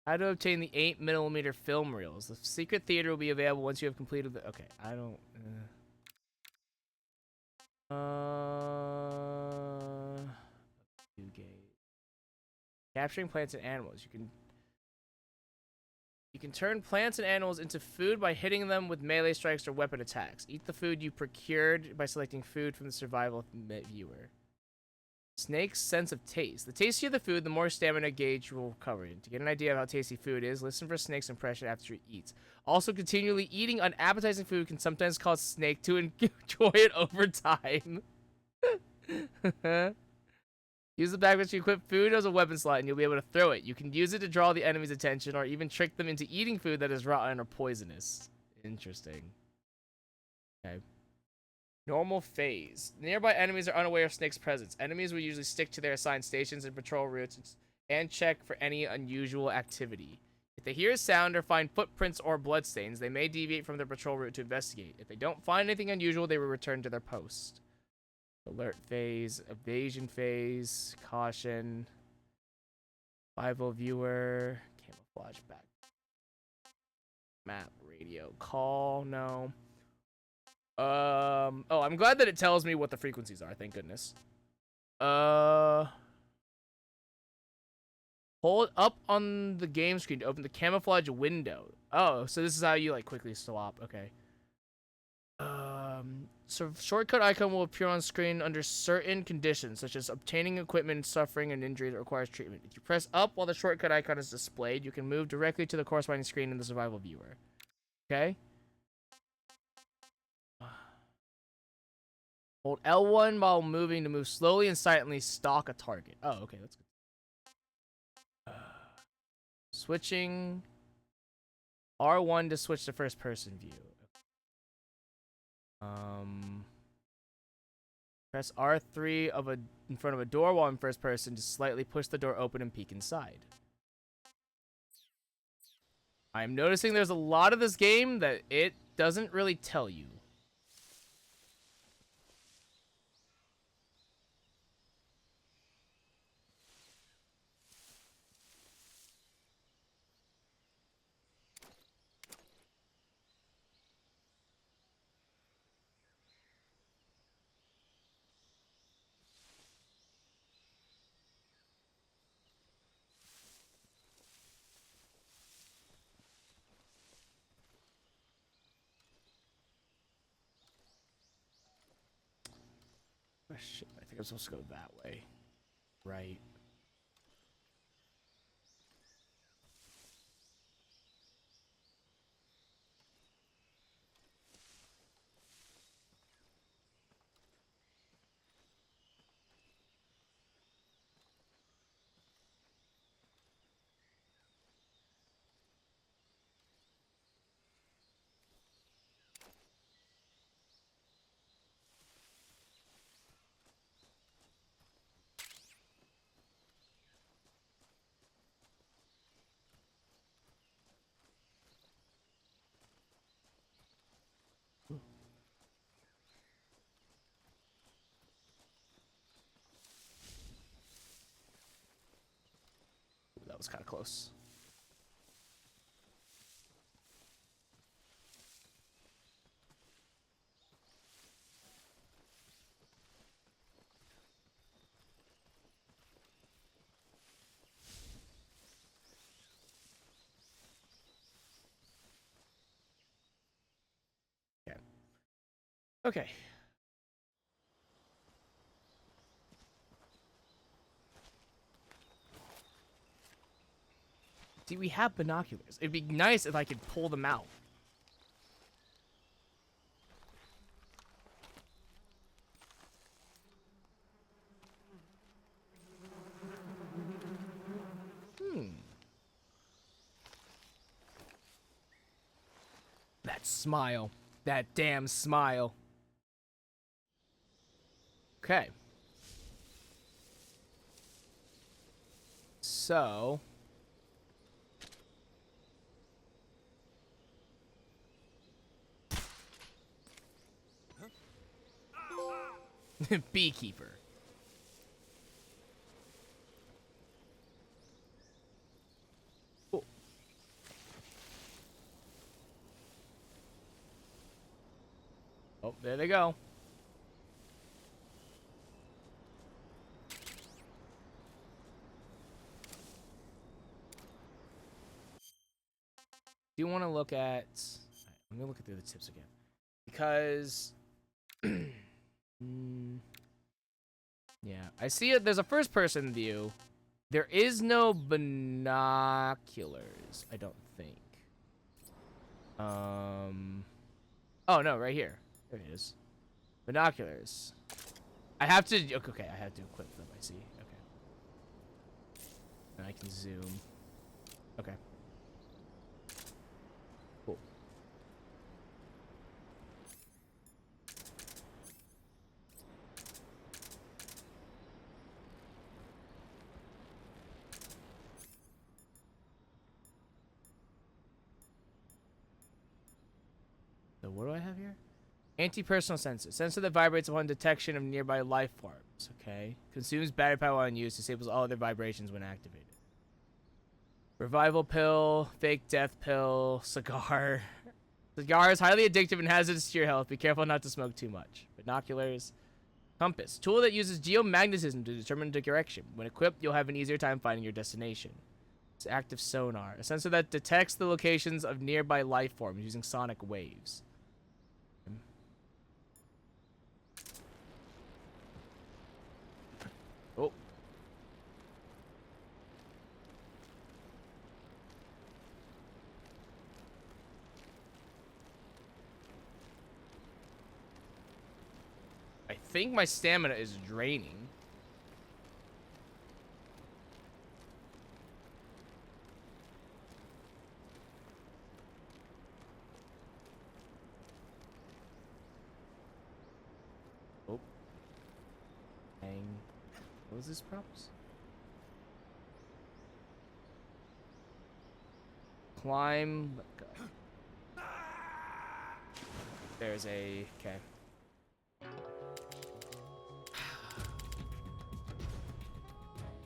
How to obtain the 8mm film reels. The secret theater will be available once you have completed the... Okay, I don't... Capturing plants and animals. You can turn plants and animals into food by hitting them with melee strikes or weapon attacks. Eat the food you procured by selecting food from the survival viewer. Snake's sense of taste. The tastier the food, the more stamina gauge you will recover. To get an idea of how tasty food is, listen for Snake's impression after it eats. Also, continually eating unappetizing food can sometimes cause Snake to enjoy it over time. Use the backpack to equip food as a weapon slot and you'll be able to throw it. You can use it to draw the enemy's attention or even trick them into eating food that is rotten or poisonous. Interesting. Okay. Normal phase. Nearby enemies are unaware of Snake's presence. Enemies will usually stick to their assigned stations and patrol routes and check for any unusual activity. If they hear a sound or find footprints or bloodstains, they may deviate from their patrol route to investigate. If they don't find anything unusual, they will return to their post. Alert phase, evasion phase, caution, survival viewer, camouflage back, map, radio, call, no. Oh, I'm glad that it tells me what the frequencies are. Thank goodness. Hold up on the game screen to open the camouflage window. Oh, so this is how you like quickly swap. Okay. So shortcut icon will appear on screen under certain conditions, such as obtaining equipment, suffering an injury that requires treatment. If you press up while the shortcut icon is displayed, you can move directly to the corresponding screen in the survival viewer. Okay. Hold L1 while moving to move slowly and silently stalk a target. Oh, okay, that's good. Switching R1 to switch to first person view. Press R3 in front of a door while in first person to slightly push the door open and peek inside. I'm noticing there's a lot of this game that it doesn't really tell you. Oh, shit, I think I'm supposed to go that way. Right. That was kind of close. Okay. Okay. See, we have binoculars. It'd be nice if I could pull them out. That smile. That damn smile. Okay. So... Beekeeper. Cool. Oh, there they go. Do you want to look at... I'm going to look at the other tips again. Because... yeah, I see it. There's a first-person view. There is no binoculars, I don't think. Oh, no, right here. There it is. Binoculars. I have to... Okay, I have to equip them, I see. Okay. And I can zoom. Okay. Cool. So what do I have here? Anti-personal sensor. Sensor that vibrates upon detection of nearby life forms. Okay. Consumes battery power while in use. Disables all other vibrations when activated. Revival pill. Fake death pill. Cigar. Cigar is highly addictive and hazardous to your health. Be careful not to smoke too much. Binoculars. Compass. Tool that uses geomagnetism to determine the direction. When equipped, you'll have an easier time finding your destination. It's active sonar. A sensor that detects the locations of nearby life forms using sonic waves. Oh. I think my stamina is draining. Oh. Dang. What was this props? Climb. Let go. There's a. Okay.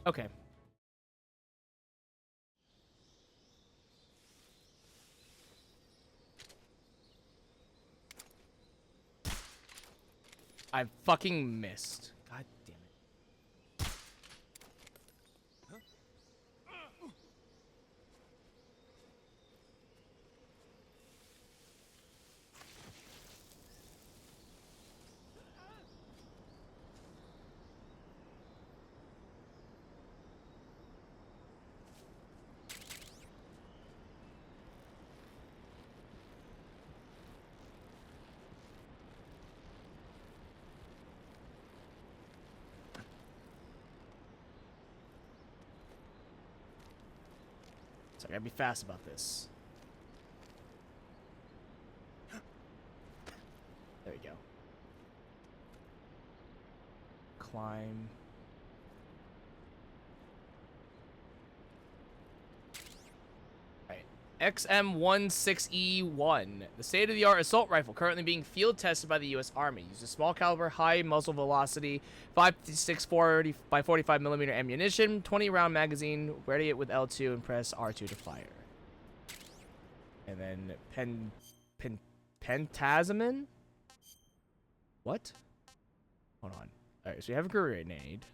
Okay. I fucking missed. God damn it. So I gotta be fast about this. There we go. Climb. Alright. XM16E1. The state-of-the-art assault rifle currently being field tested by the U.S. Army. Uses small caliber, high muzzle velocity, 5.56 40 by 45 millimeter ammunition, 20 round magazine. Ready it with L2 and press R2 to fire. And then Pentazamin? What? Hold on. Alright, so we have a grenade.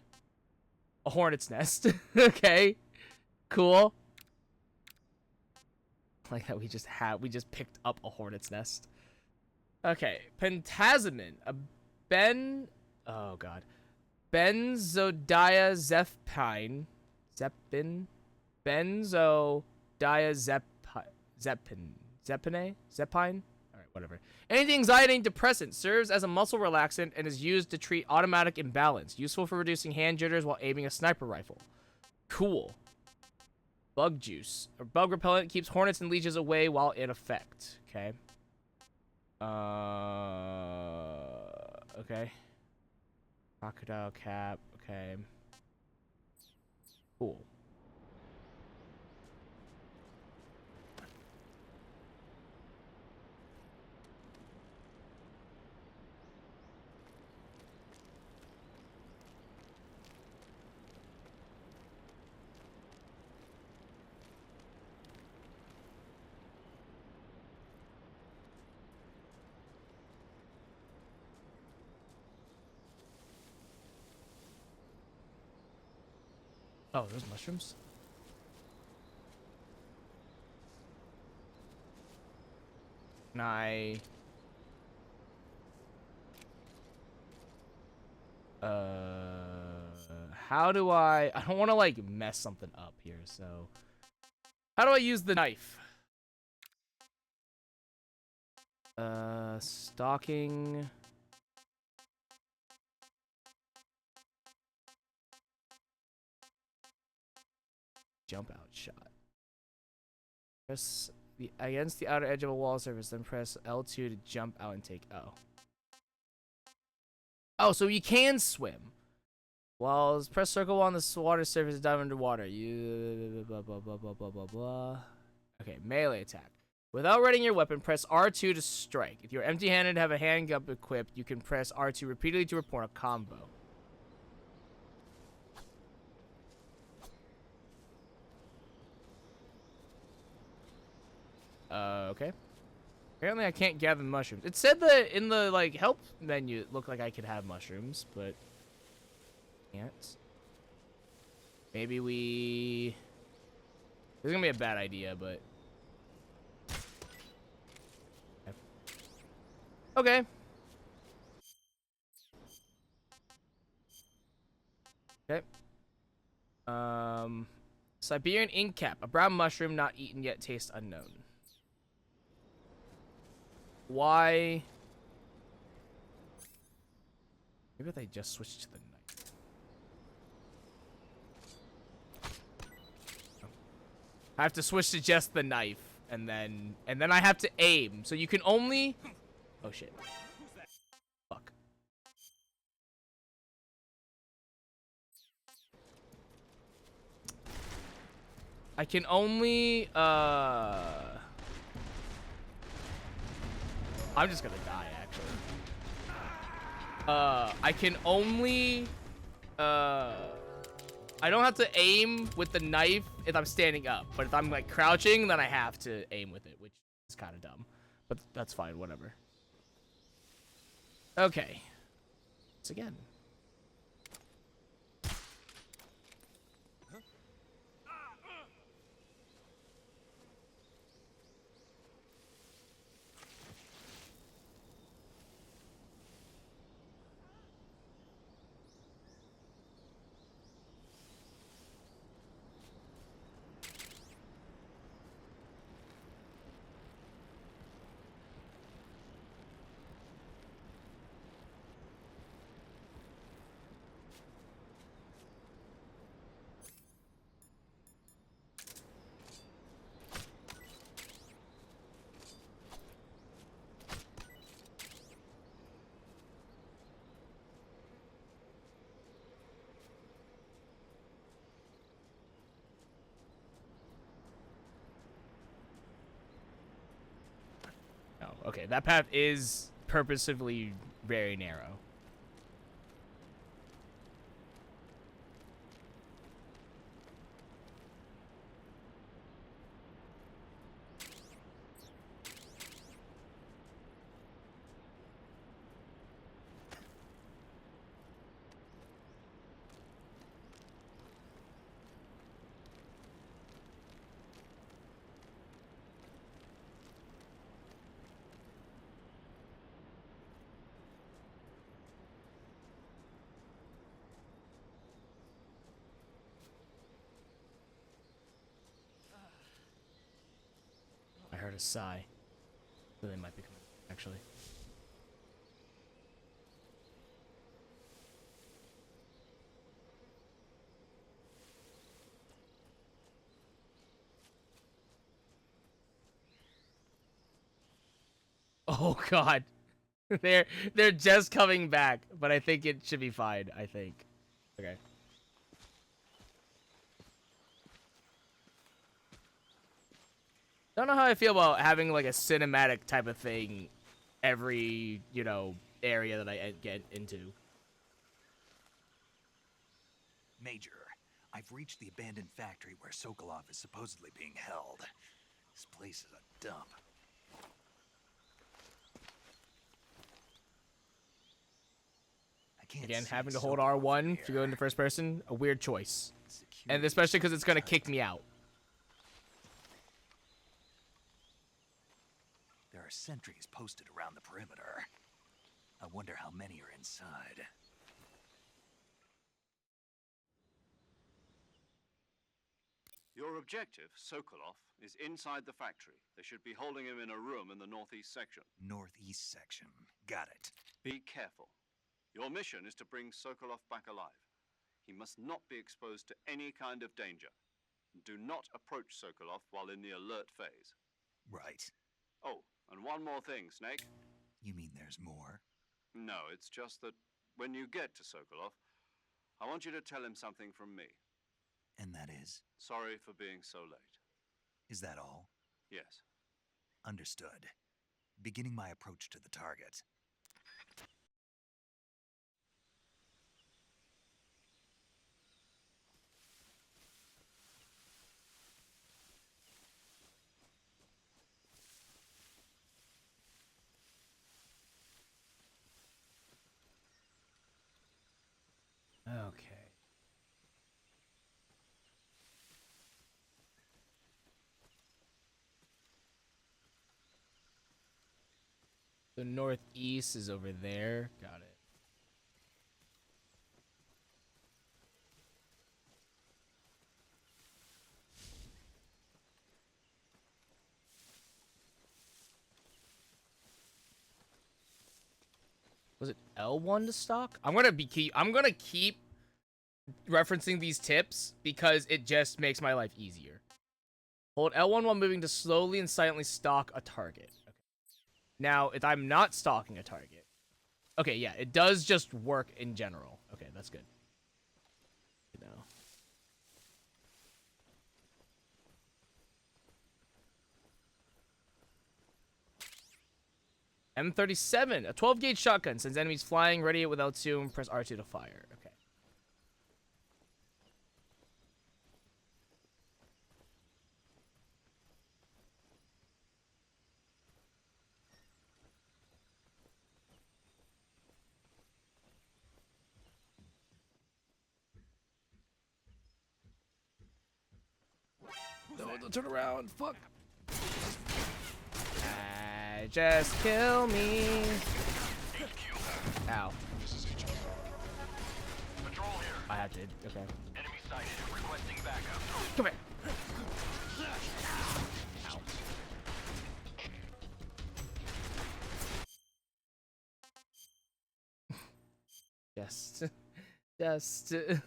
A hornet's nest. Okay. Cool. Like that we just picked up a hornet's nest. Okay. Pentazamin. Oh god. Benzodiazepine. Benzodiazepine. Alright, whatever. Anti-anxiety and depressant. Serves as a muscle relaxant and is used to treat automatic imbalance. Useful for reducing hand jitters while aiming a sniper rifle. Cool. Bug juice. A bug repellent keeps hornets and leeches away while in effect. Okay. Okay. Crocodile cap. Okay. Cool. Oh, there's mushrooms? Can I... How do I don't want to, like, mess something up here, so... How do I use the knife? Stalking... Jump out shot. Press against the outer edge of a wall surface, then press L2 to jump out and take Oh, so you can swim. Well, press circle on the water surface to dive underwater. You blah blah blah blah blah blah blah. Okay, melee attack. Without readying your weapon, press R2 to strike. If you're empty-handed and have a handgun equipped, you can press R2 repeatedly to report a combo. Okay. Apparently I can't gather mushrooms. It said that in the, like, help menu, it looked like I could have mushrooms, but can't. Maybe we... This is gonna be a bad idea, but... Okay. Okay. Siberian ink cap. A brown mushroom not eaten yet, taste unknown. Why? Maybe if they just switched to the knife. Oh. I have to switch to just the knife, and then I have to aim. So you can only... Oh shit. Fuck. I can only, I'm just gonna die, actually. I can only, I don't have to aim with the knife if I'm standing up, but if I'm, like, crouching, then I have to aim with it, which is kind of dumb. But that's fine, whatever. Okay. Once again. Oh, okay. That path is purposefully very narrow. I heard a sigh. So they might be coming, actually. Oh god. They're just coming back, but I think it should be fine, I think. Okay. Don't know how I feel about having like a cinematic type of thing every, you know, area that I get into. Major, I've reached the abandoned factory where Sokolov is supposedly being held. This place is a dump. I can't Again, see having to hold Sokolov R1 from to go into here. first person, a weird choice. And Security especially because it's going to is kick me out. There are sentries posted around the perimeter. I wonder how many are inside. Your objective, Sokolov, is inside the factory. They should be holding him in a room in the northeast section. Northeast section. Got it. Be careful. Your mission is to bring Sokolov back alive. He must not be exposed to any kind of danger. Do not approach Sokolov while in the alert phase. Right. Oh, and one more thing, Snake. You mean there's more? No, it's just that when you get to Sokolov, I want you to tell him something from me. And that is? Sorry for being so late. Is that all? Yes. Understood. Beginning my approach to the target. The northeast is over there. Got it. Was it L1 to stock? I'm gonna keep referencing these tips because it just makes my life easier. Hold L1 while moving to slowly and silently stalk a target. Okay. Now, if I'm not stalking a target. Okay, yeah, it does just work in general. Okay, that's good. You know. M37, a 12-gauge shotgun. Sends enemies flying, ready it with L2, and press R2 to fire. Okay. No, don't turn around. Fuck. Just kill me. Ow. I had to. Okay. Enemy sighted. Requesting backup. Come here. Ow. Just. Okay.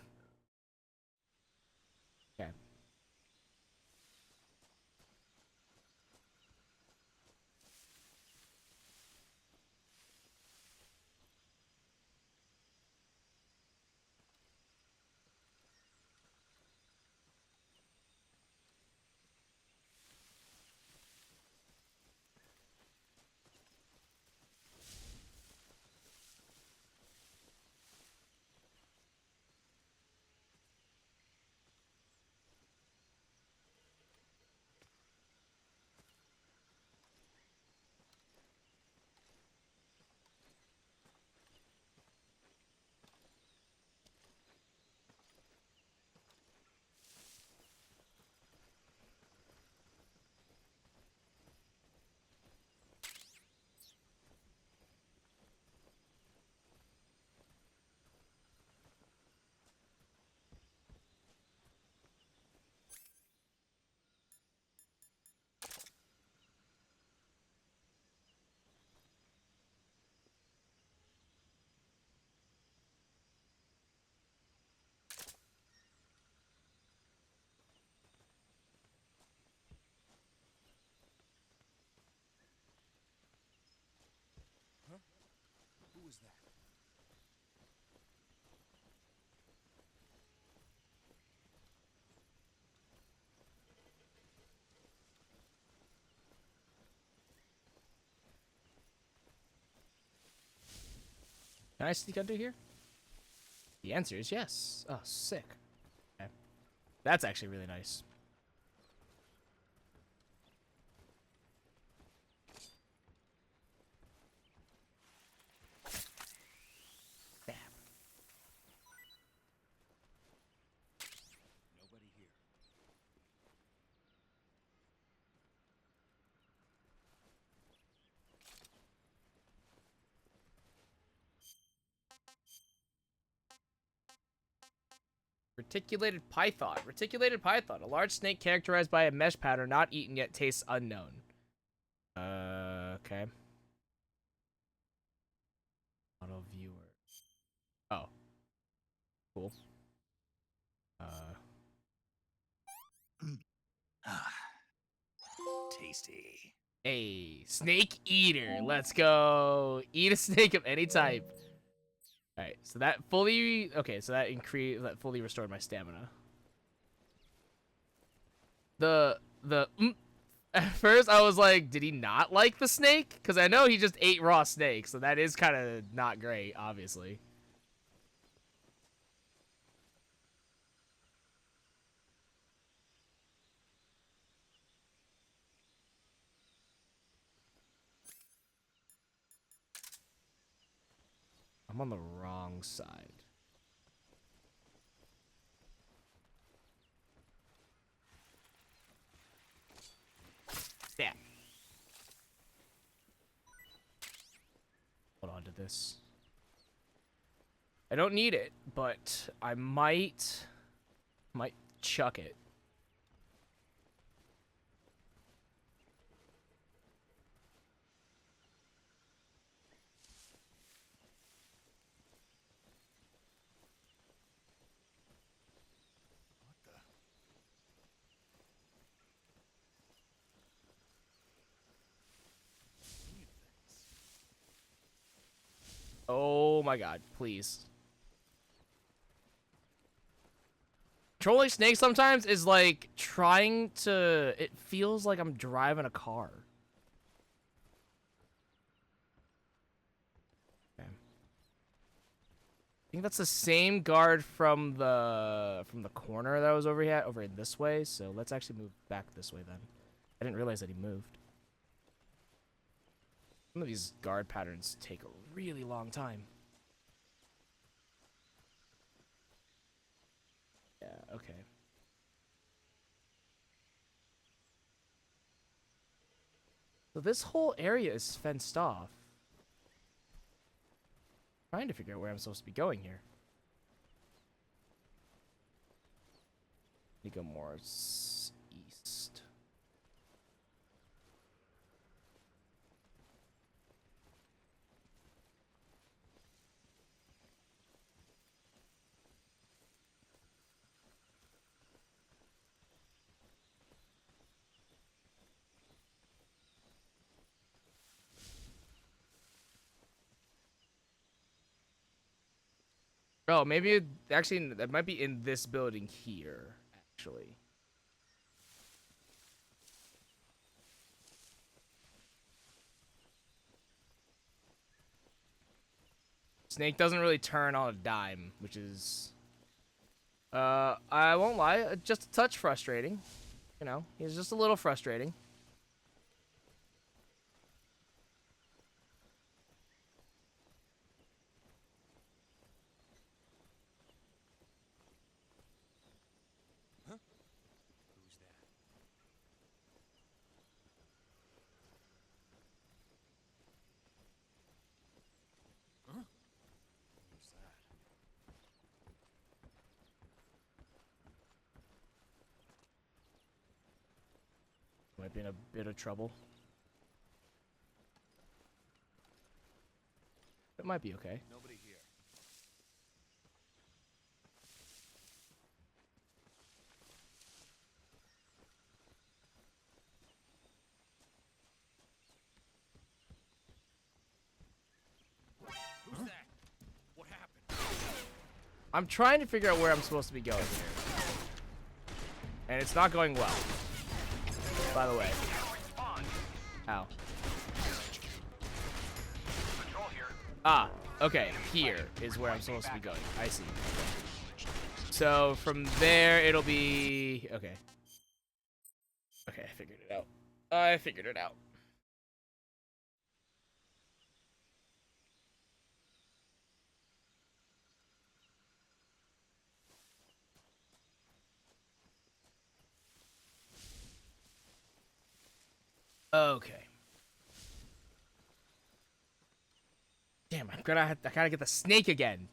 Can I sneak under here? The answer is yes. Oh, sick. Okay. That's actually really nice. Damn. Nobody here. Reticulated python. Reticulated python. A large snake characterized by a mesh pattern, not eaten yet, tastes unknown. Okay. Auto viewer. Oh. Cool. Tasty. Hey, snake eater. Let's go. Eat a snake of any type. All right, so that fully that fully restored my stamina. At first I was like, did he not like the snake? Because I know he just ate raw snake, so that is kind of not great, obviously. I'm on the wrong side. Yeah. with this. I don't need it, but I might chuck it. Oh my god, please. Controlling Snake sometimes is like trying to... It feels like I'm driving a car. Okay. I think that's the same guard from the corner that I was over here, over in this way. So let's actually move back this way then. I didn't realize that he moved. Some of these guard patterns take a really long time. Yeah, okay. So this whole area is fenced off. Trying to figure out where I'm supposed to be going here. Need to go more east. Oh, maybe it, actually that might be in this building here, actually. Snake doesn't really turn on a dime, which is I won't lie, just a touch frustrating. You know, he's just a little frustrating. Might be in a bit of trouble. It might be okay. Nobody here. Who's that? What happened? I'm trying to figure out where I'm supposed to be going here. And it's not going well. By the way. Ow. Ah, okay. Here is where I'm supposed to be going. I see. So from there, it'll be... Okay. Okay, I figured it out. I figured it out. Okay. Damn, I gotta get the snake again.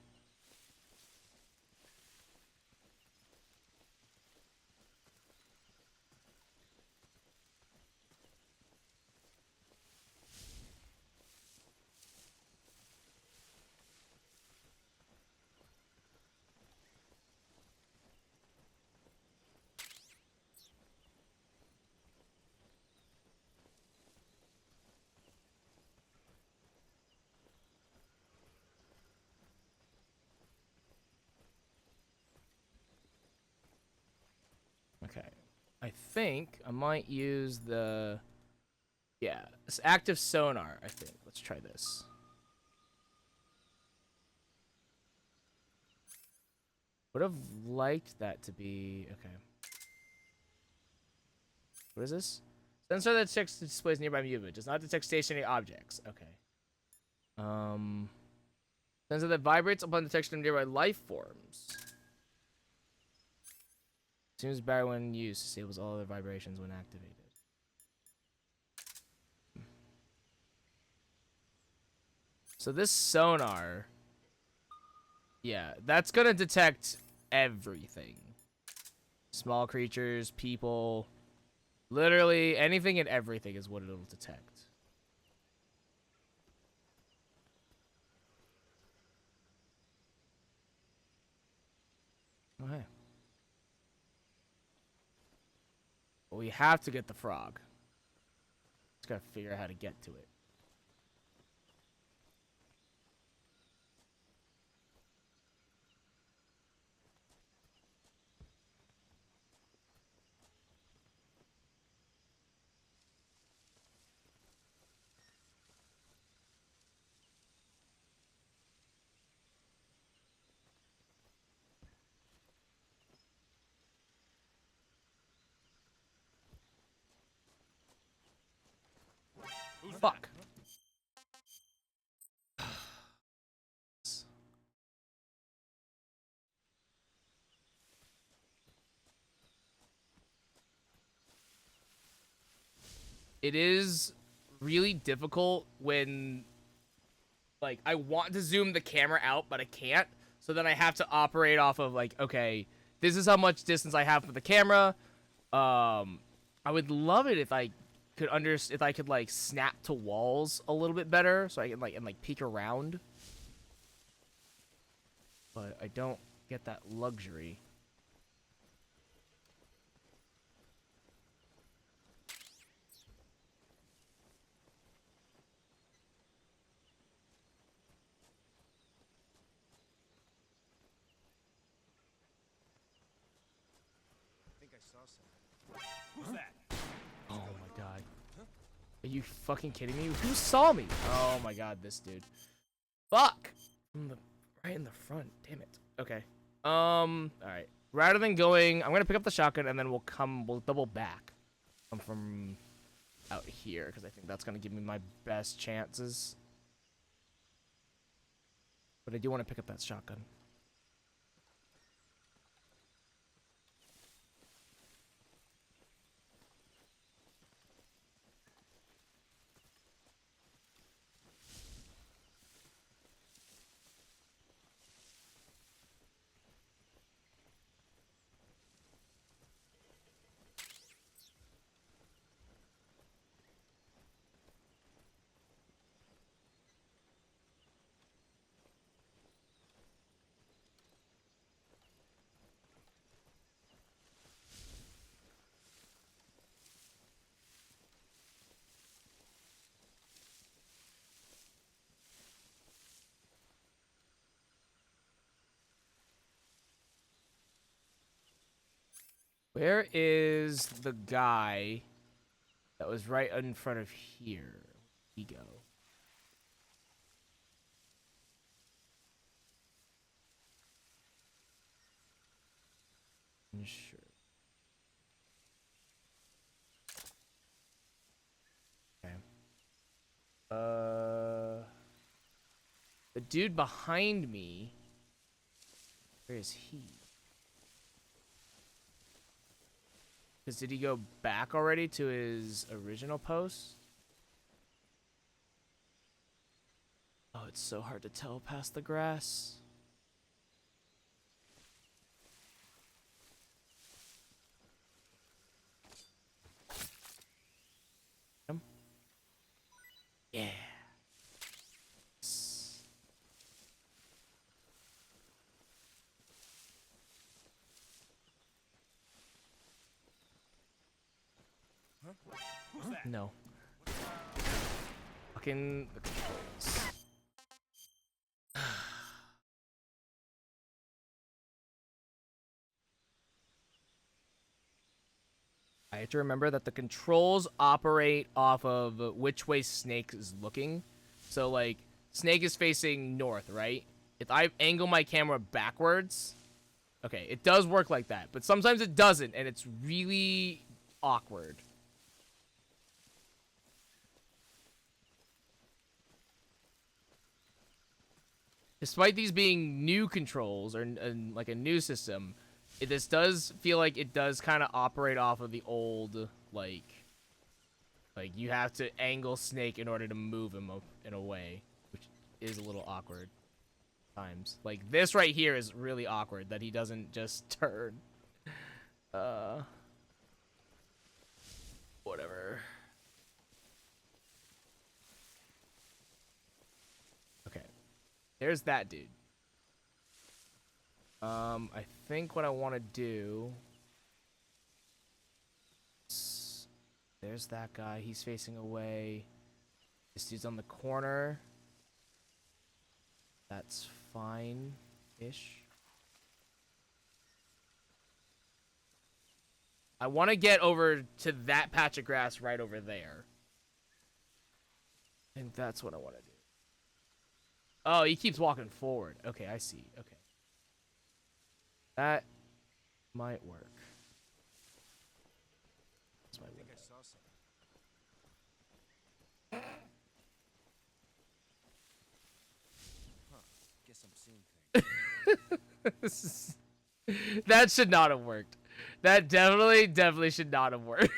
Okay. I think I might use the... Yeah, it's active sonar, I think. Let's try this. Would have liked that to be... Okay. What is this? Sensor that detects displays nearby movement. Does not detect stationary objects. Okay. Sensor that vibrates upon detection of nearby life forms. Seems better when used. Disables all other vibrations when activated. So this sonar, yeah, that's gonna detect everything. Small creatures, people, literally anything and everything is what it'll detect. Okay. Well, we have to get the frog. Just gotta figure out how to get to it. Fuck. It is really difficult when, like, I want to zoom the camera out, but I can't. So then I have to operate off of, like, okay, this is how much distance I have for the camera. I would love it if I could like snap to walls a little bit better, so I can like peek around. But I don't get that luxury. Who's that? Oh my god. Are you fucking kidding me? Who saw me? Oh my god, this dude. Fuck! Right in the front. Damn it. Okay. Alright. Rather than going, I'm gonna pick up the shotgun and then we'll double back. Come from out here, because I think that's gonna give me my best chances. But I do want to pick up that shotgun. Where is the guy that was right in front of here? Where'd he go? Sure. Okay. The dude behind me. Where is he? Because did he go back already to his original post? Oh, it's so hard to tell past the grass. Yeah. Who's that? No. Fucking the controls. I have to remember that the controls operate off of which way Snake is looking. So, like, Snake is facing north, right? If I angle my camera backwards, okay, it does work like that. But sometimes it doesn't, and it's really awkward. Despite these being new controls or like a new system, this does feel like it does kind of operate off of the old, like you have to angle Snake in order to move him up in a way, which is a little awkward times. Like, this right here is really awkward that he doesn't just turn. Whatever. Okay. There's that dude. I think what I want to do... There's that guy. He's facing away. This dude's on the corner. That's fine-ish. I want to get over to that patch of grass right over there. I think that's what I want to do. Oh, he keeps walking forward. Okay, I see. Okay. That might work. This might work. I saw something. Huh. Guess I'm seeing things. That should not have worked. That definitely should not have worked.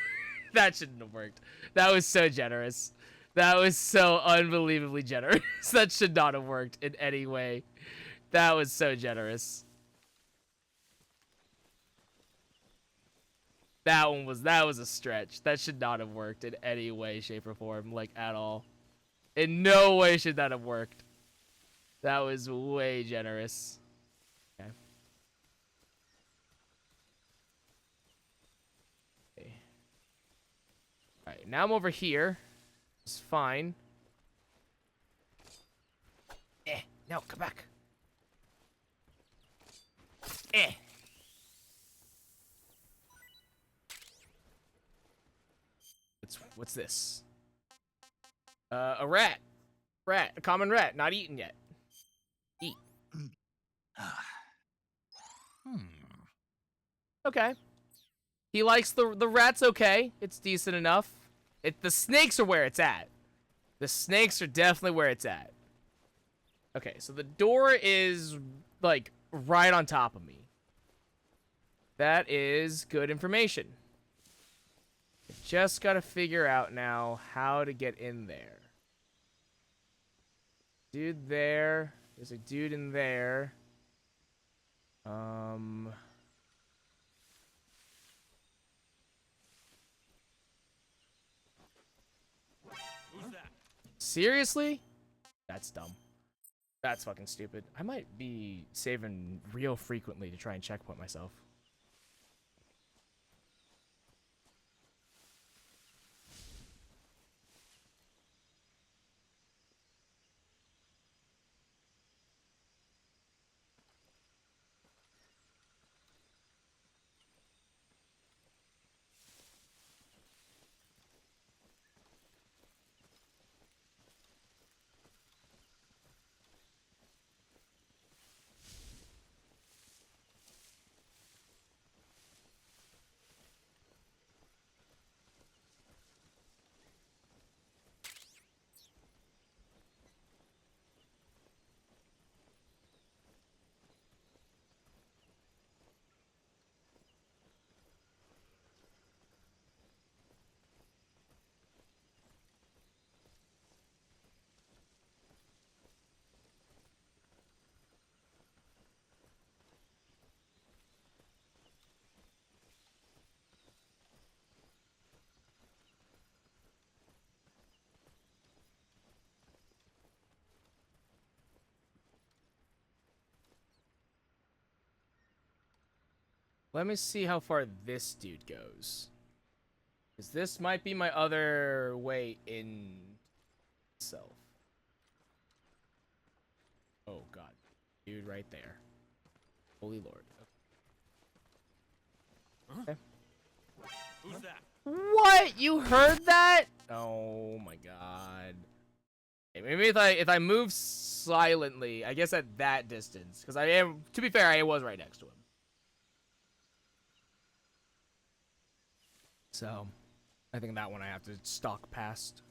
That shouldn't have worked. That was so generous. That was so unbelievably generous. That should not have worked in any way. That was so generous. That was a stretch. That should not have worked in any way, shape, or form, like, at all. In no way should that have worked. That was way generous. Okay. Okay. Alright, now I'm over here. It's fine. No, come back. What's this? A rat. Rat. A common rat. Not eaten yet. Eat. Okay. He likes the rat's okay. It's decent enough. The snakes are where it's at. The snakes are definitely where it's at. Okay, so the door is, like, right on top of me. That is good information. I just gotta figure out now how to get in there. Dude there. There's a dude in there. Who's that? Seriously? That's dumb. That's fucking stupid. I might be saving real frequently to try and checkpoint myself. Let me see how far this dude goes. Because this might be my other way in itself. Oh, God. Dude right there. Holy Lord. Okay. Who's that? What? You heard that? Oh, my God. Okay, maybe if I move silently, I guess at that distance. Because I am, to be fair, I was right next to him. So, I think that one I have to stalk past.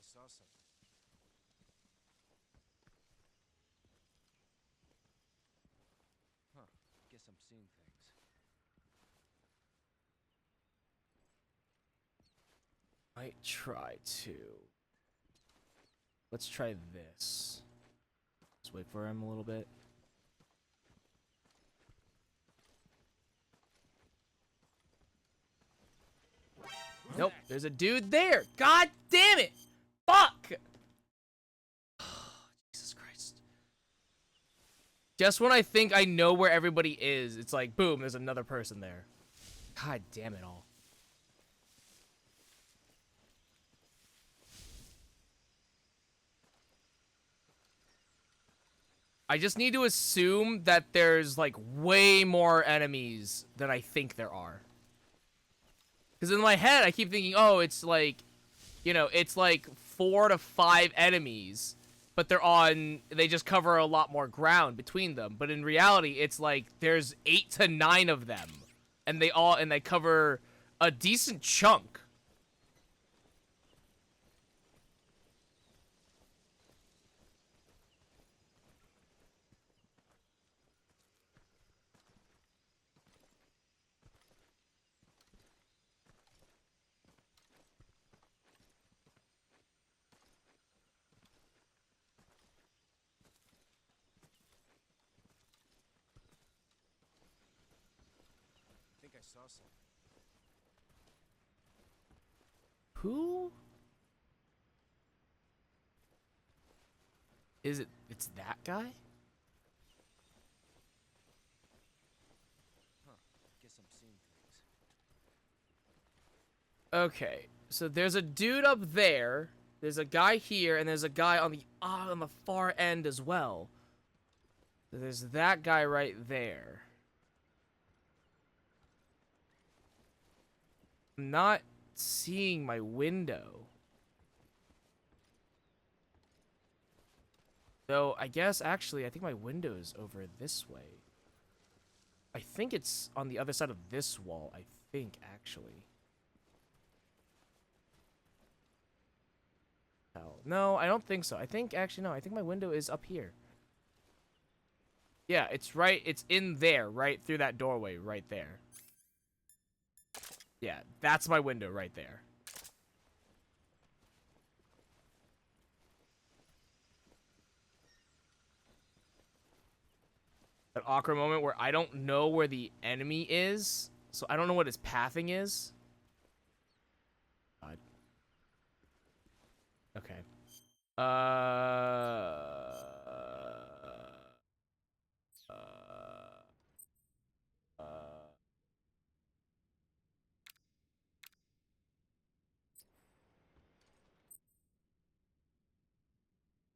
saw something. Huh. Guess I'm seeing things. Might try to. Let's try this. Let's wait for him a little bit. Nope, there's a dude there. God damn it! Fuck! Jesus Christ. Just when I think I know where everybody is, it's like, boom, there's another person there. God damn it all. I just need to assume that there's, like, way more enemies than I think there are. Because in my head, I keep thinking, oh, it's like, you know, it's like 4 to 5 enemies, but they just cover a lot more ground between them. But in reality, it's like there's 8 to 9 of them, and they cover a decent chunk. I think I saw something. Who? Is it? It's that guy? Huh. Guess I'm seeing things. Okay, so there's a dude up there. There's a guy here, and there's a guy on the far end as well. So there's that guy right there. I'm not seeing my window. Though, I guess, actually, I think my window is over this way. I think it's on the other side of this wall, I think, actually. Oh, no, I don't think so. I think, actually, no, I think my window is up here. Yeah, it's in there, right through that doorway, right there. Yeah, that's my window right there. That awkward moment where I don't know where the enemy is, so I don't know what his pathing is. God. Okay.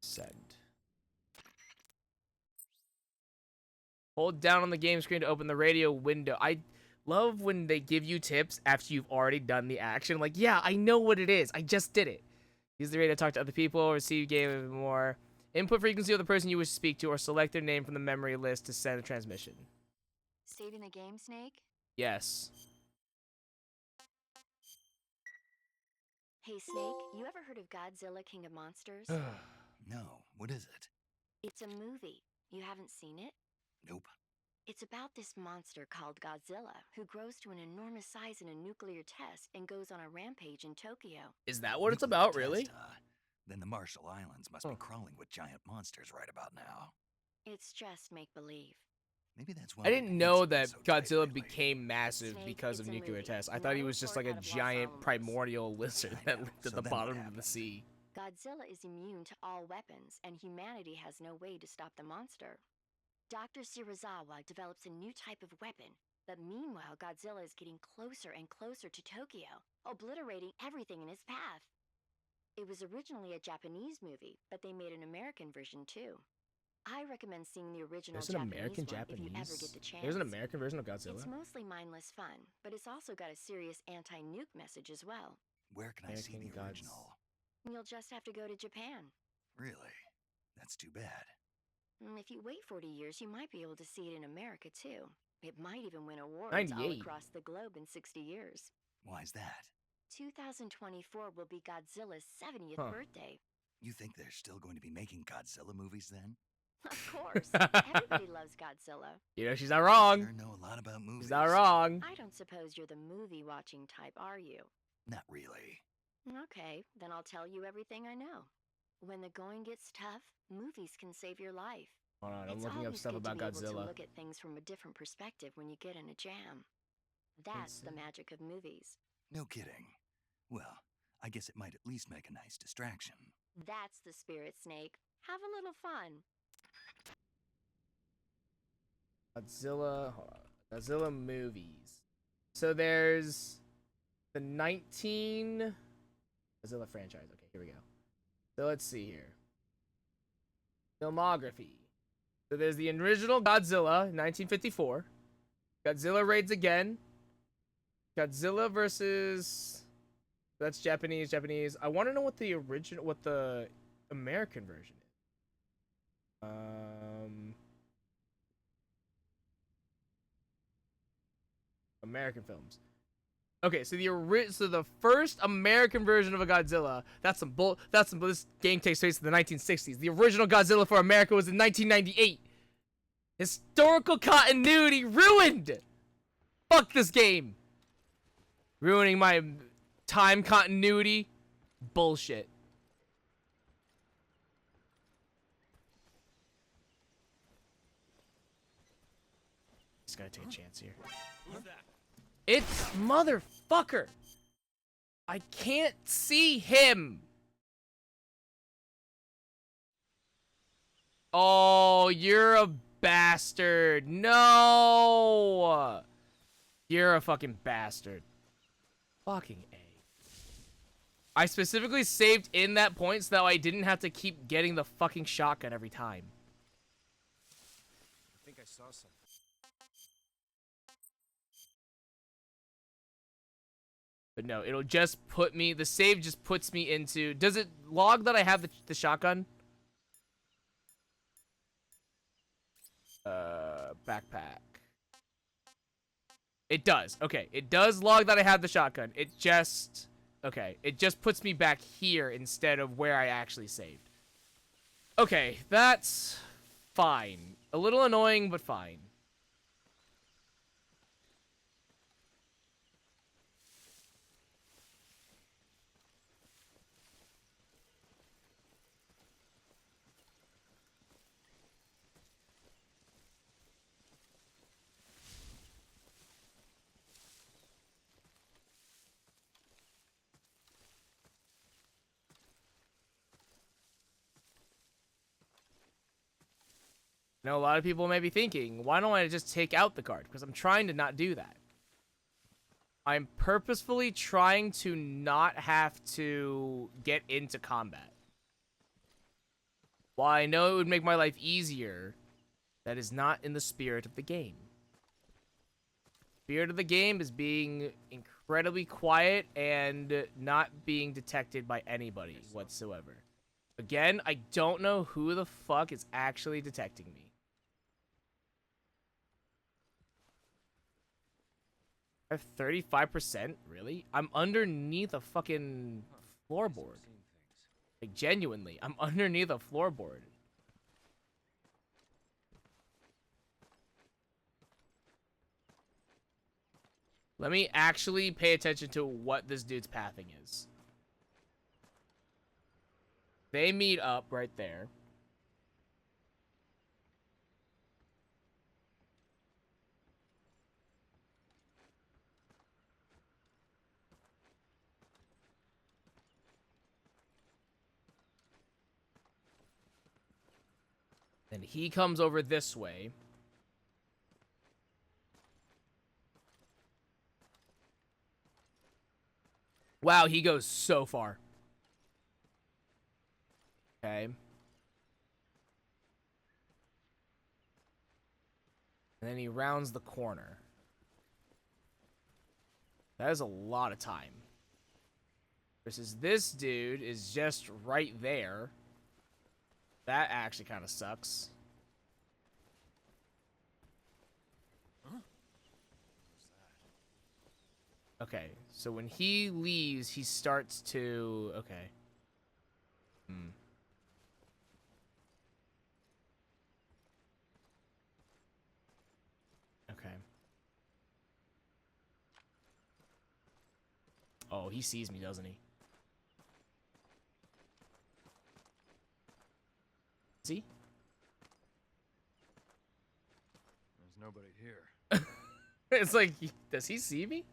Send. Hold down on the game screen to open the radio window. I love when they give you tips after you've already done the action. Like, yeah, I know what it is. I just did it. Use the radio to talk to other people, receive game more. Input frequency of the person you wish to speak to, or select their name from the memory list to send a transmission. Saving the game, Snake? Yes. Hey, Snake, you ever heard of Godzilla King of Monsters? No, what is it? It's a movie. You haven't seen it? Nope. It's about this monster called Godzilla, who grows to an enormous size in a nuclear test and goes on a rampage in Tokyo. Is that what it's Nuclear about, test, really? huh? Then the Marshall Islands must be crawling with giant monsters right about now. It's just make-believe. Maybe that's why I my didn't pants know have been that so tight Godzilla lately. became massive Snake, because of it's a nuclear movie. tests. I You thought he might was just report like a out of Los giant Alamos. primordial lizard I that know. lived at So the then what bottom of the happened? sea. Godzilla is immune to all weapons, and humanity has no way to stop the monster. Dr. Shirazawa develops a new type of weapon, but meanwhile, Godzilla is getting closer and closer to Tokyo, obliterating everything in his path. It was originally a Japanese movie, but they made an American version too. I recommend seeing the original There's an American one if you ever Japanese. get the chance. There's an American version of Godzilla. It's mostly mindless fun, but it's also got a serious anti-nuke message as well. Where can I see American the Gods. original? You'll just have to go to Japan. Really? That's too bad. If you wait 40 years, you might be able to see it in America too. It might even win awards all 98. across the globe in 60 years. Why's that? 2024 will be Godzilla's 70th Huh. birthday. You think they're still going to be making Godzilla movies then? Of course. Everybody loves Godzilla. You know, she's not wrong. Sure know a lot about movies. She's not wrong. I don't suppose you're the movie watching type, are you? Not really. Okay, then I'll tell you everything I know. When the going gets tough, movies can save your life. Hold on, I'm It's looking up always stuff good to about be able to Godzilla. look at things from a different perspective when you get in a jam. That's the magic of movies. No kidding. Well, I guess it might at least make a nice distraction. That's the spirit, Snake. Have a little fun. Godzilla, hold on. Godzilla movies. So there's the 19 Godzilla franchise. Okay, here we go. So let's see here. Filmography. So there's the original Godzilla, 1954. Godzilla Raids Again. Godzilla versus... That's Japanese. I want to know what the original, what the American version is. American films. Okay, so the first American version of a Godzilla, this game takes place in the 1960s. The original Godzilla for America was in 1998. Historical continuity ruined. Fuck this game. Ruining my time continuity. Bullshit. Just gotta take a chance here. It's motherfucker. I can't see him. Oh, you're a bastard. No. You're a fucking bastard. Fucking A. I specifically saved in that point so that I didn't have to keep getting the fucking shotgun every time. I think I saw something. But no, it'll just put me... The save just puts me into... Does it log that I have the shotgun? Backpack. It does. Okay, it does log that I have the shotgun. It just... Okay, it just puts me back here instead of where I actually saved. Okay, that's fine. A little annoying, but fine. I know a lot of people may be thinking, why don't I just take out the card? Because I'm trying to not do that. I'm purposefully trying to not have to get into combat. While I know it would make my life easier, that is not in the spirit of the game. Spirit of the game is being incredibly quiet and not being detected by anybody whatsoever. Again, I don't know who the fuck is actually detecting me. I have 35%? Really? I'm underneath a fucking floorboard. Like, genuinely, I'm underneath a floorboard. Let me actually pay attention to what this dude's pathing is. They meet up right there. Then he comes over this way. Wow, he goes so far. Okay. And then he rounds the corner. That is a lot of time. Versus this dude is just right there. That actually kind of sucks. Huh? Okay, so when he leaves, he starts to... Okay. Okay. Oh, he sees me, doesn't he? See? There's nobody here. It's like, does he see me?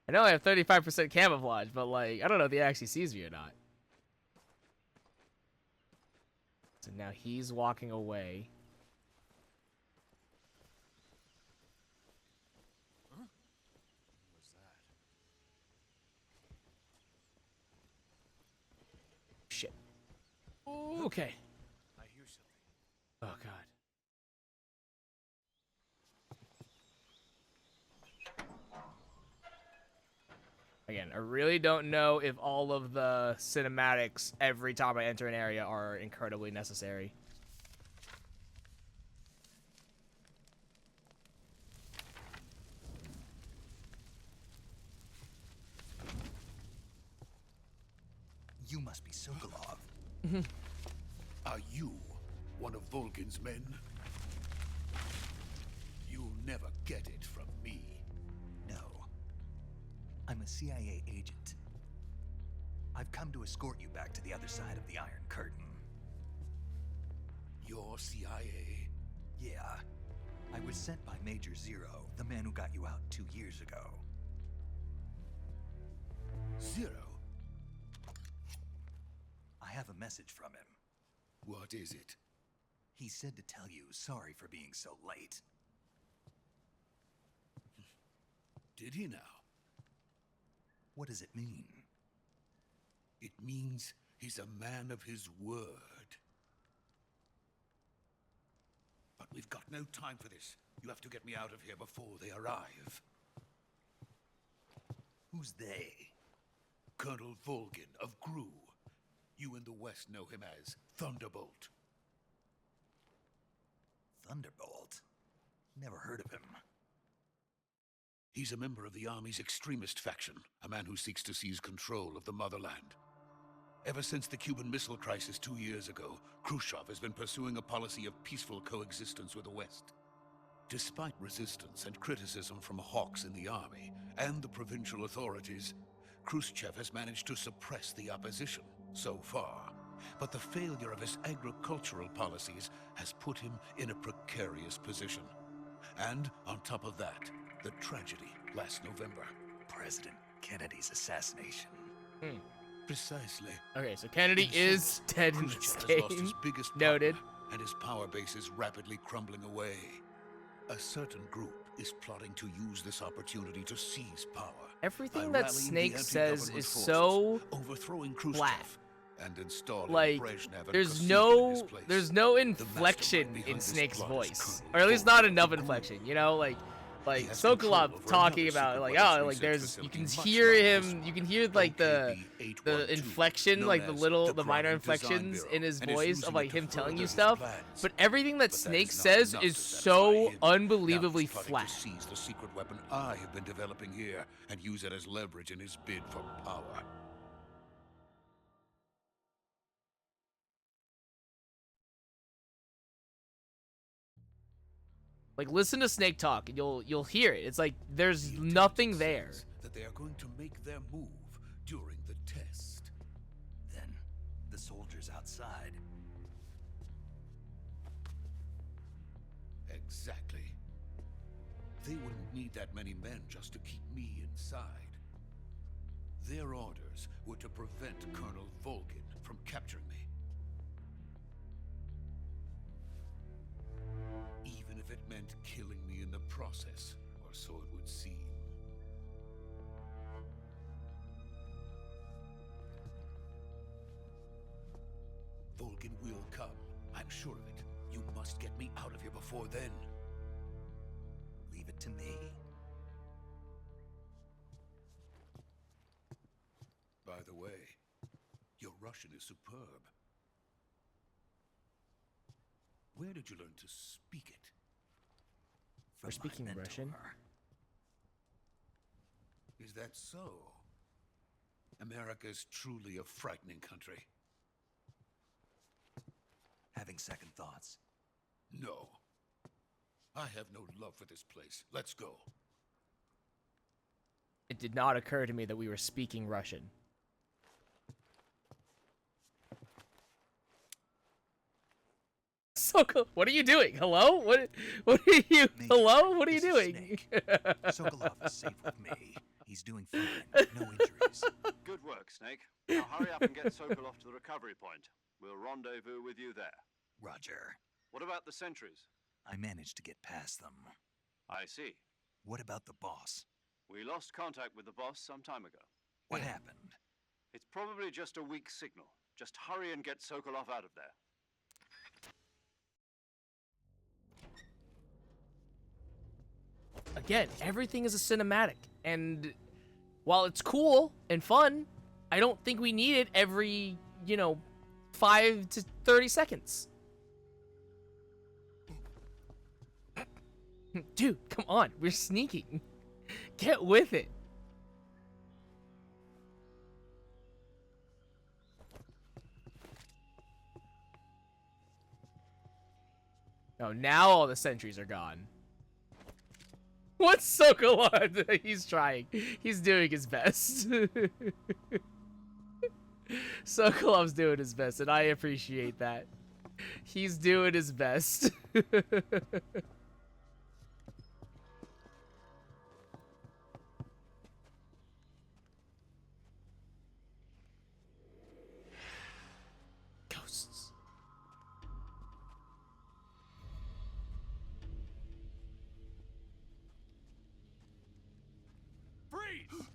I know I have 35% camouflage, but like, I don't know if he actually sees me or not. So now he's walking away. Huh? What was that? Shit. Okay. I hear something. Oh, God. Again, I really don't know if all of the cinematics every time I enter an area are incredibly necessary. You must be Sokolov. Are you one of Volgin's men? You'll never get it from me. No. I'm a CIA agent. I've come to escort you back to the other side of the Iron Curtain. You're CIA? Yeah. I was sent by Major Zero, the man who got you out 2 years ago. Zero? I have a message from him. What is it? He said to tell you sorry for being so late. Did he now? What does it mean? It means he's a man of his word. But we've got no time for this. You have to get me out of here before they arrive. Who's they? Colonel Volgin of Gru. You in the West know him as Thunderbolt. Thunderbolt? Never heard of him. He's a member of the Army's extremist faction, a man who seeks to seize control of the motherland. Ever since the Cuban Missile Crisis 2 years ago, Khrushchev has been pursuing a policy of peaceful coexistence with the West. Despite resistance and criticism from hawks in the army and the provincial authorities, Khrushchev has managed to suppress the opposition so far. But the failure of his agricultural policies has put him in a precarious position. And on top of that, the tragedy last November. President Kennedy's assassination. Precisely. Okay, so Kennedy In is short, dead in this Khrushchev has lost game. his biggest Noted. partner, and his power base is rapidly crumbling away. A certain group is plotting to use this opportunity to seize power. Everything by that rallying Snake the says anti-government is forces, so overthrowing Khrushchev flat. and installing Like, Brezhnev and there's Kosygin in his place. no The inflection mastermind in behind this Snake's plot is voice, Colonel or at least Volgin not of enough Gru. inflection. You know, like He has control Sokolov over talking another about secret like, weapons oh, like research there's facility you can much hear like him, this you can hear like the OKB-812, inflection, known like the as little, the the minor Private Design inflections Bureau, in his and is voice using of like it to him telling you further his stuff. plans. But everything that But Snake is not says enough is to satisfy so him. Now unbelievably he's plotting flat. to seize the secret weapon I have been developing here and use it as leverage in his bid for power. Like, listen to Snake talk, and you'll hear it. It's like there's The nothing intelligence there. says that they are going to make their move during the test. Then, the soldiers outside. Exactly. They wouldn't need that many men just to keep me inside. Their orders were to prevent Colonel Volgin from capturing me. Even if it meant killing me in the process, or so it would seem. Volgin will come. I'm sure of it. You must get me out of here before then. Leave it to me. By the way, your Russian is superb. Where did you learn to speak it? From We're speaking my mentor. Russian? Is that so? America's truly a frightening country. Having second thoughts. No. I have no love for this place. Let's go. It did not occur to me that we were speaking Russian. Sokol, what are you doing? Hello? What are you? Hello? What are you This is doing? Snake. Sokolov is safe with me. He's doing fine. No injuries. Good work, Snake. Now hurry up and get Sokolov to the recovery point. We'll rendezvous with you there. Roger. What about the sentries? I managed to get past them. I see. What about the boss? We lost contact with the boss some time ago. What happened? It's probably just a weak signal. Just hurry and get Sokolov out of there. Again, everything is a cinematic, and while it's cool and fun, I don't think we need it every, 5 to 30 seconds. Dude, come on, we're sneaking. Get with it. Oh, now all the sentries are gone. What's Sokolov? He's trying. He's doing his best. Sokolov's doing his best, and I appreciate that. He's doing his best. Ghosts. Freeze!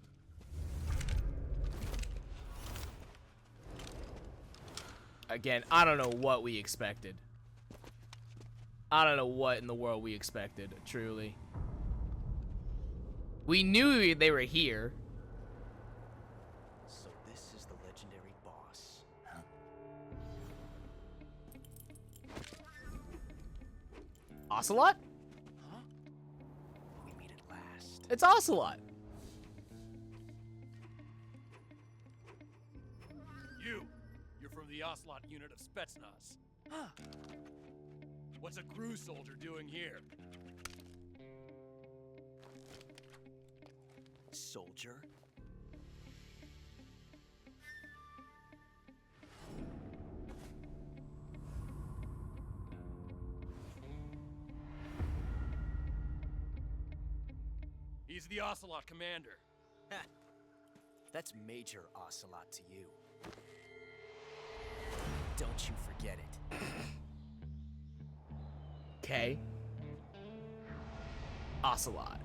Again, I don't know what we expected. I don't know what in the world we expected, truly. We knew they were here. So this is the legendary boss. Huh? Ocelot? Huh? We meet at last. It's Ocelot. You're from the Ocelot unit of Spetsnaz. Huh. What's a crew soldier doing here? Soldier? He's the Ocelot commander. Ha! That's Major Ocelot to you. Don't you forget it. Okay. Ocelot.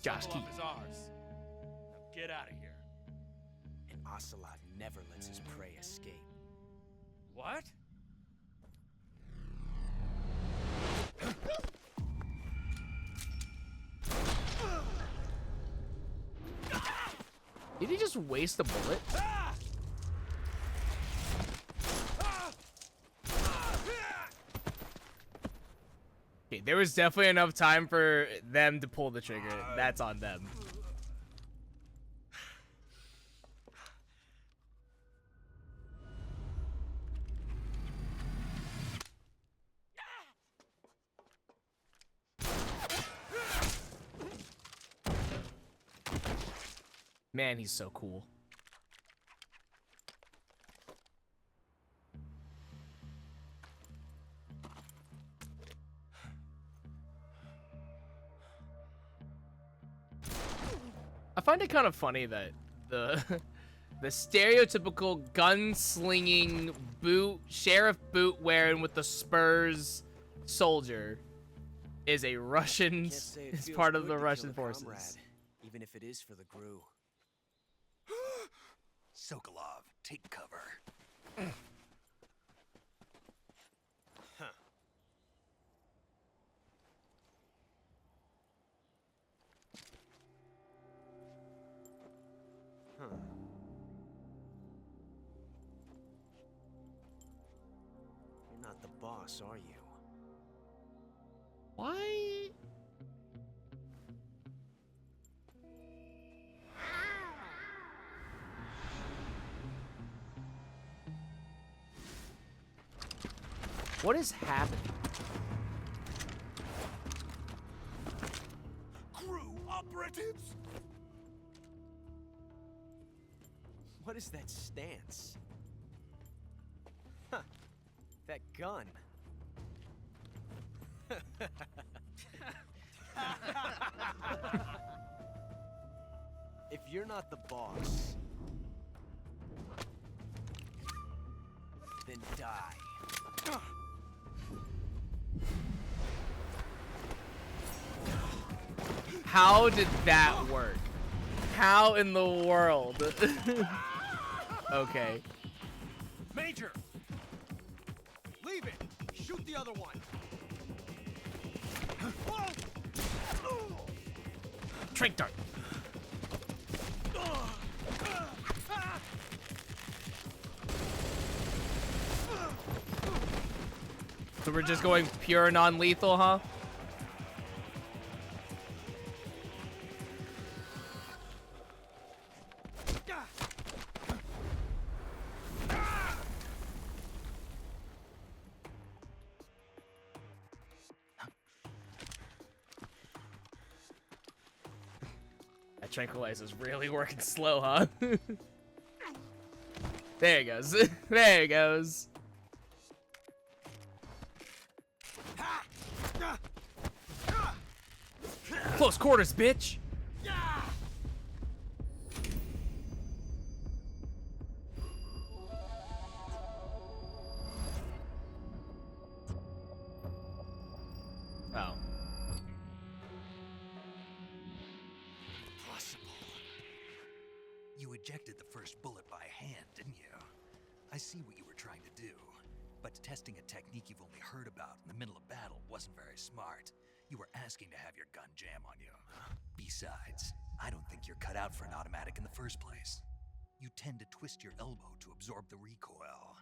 Josh Sokolov Keaton. is ours. Now get out of here. And Ocelot never lets his prey escape. What? Did he just waste a bullet? Okay, there was definitely enough time for them to pull the trigger. That's on them. Man, he's so cool. I find it kind of funny that the the stereotypical gunslinging sheriff boot wearing with the spurs soldier is a Russian, Can't say it is feels part of good the to Russian kill a forces. comrade, even if it is for the GRU. Sokolov, take cover. Huh. Huh. You're not the boss, are you? Why? What is happening? Crew operatives! What is that stance? Huh. That gun. If you're not the boss, then die. How did that work? How in the world? Okay. Major! Leave it! Shoot the other one! Trank dart. So we're just going pure non-lethal, huh? That tranquilizer's really working slow, huh? There it goes. There it goes. Close quarters, bitch. Oh. Impossible. You ejected the first bullet by hand, didn't you? I see what you were trying to do, but testing a technique you've only heard about in the middle of battle wasn't very smart. You were asking to have your gun jam on you. Besides, I don't think you're cut out for an automatic in the first place. You tend to twist your elbow to absorb the recoil.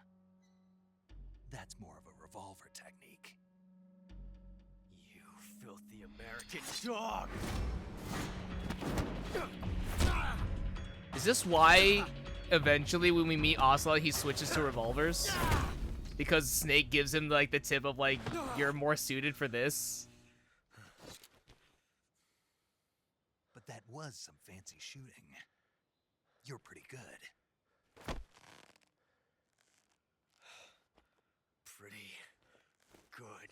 That's more of a revolver technique. You filthy American dog! Is this why eventually when we meet Ocelot he switches to revolvers? Because Snake gives him like the tip of like, you're more suited for this? But that was some fancy shooting. You're pretty good. Pretty good.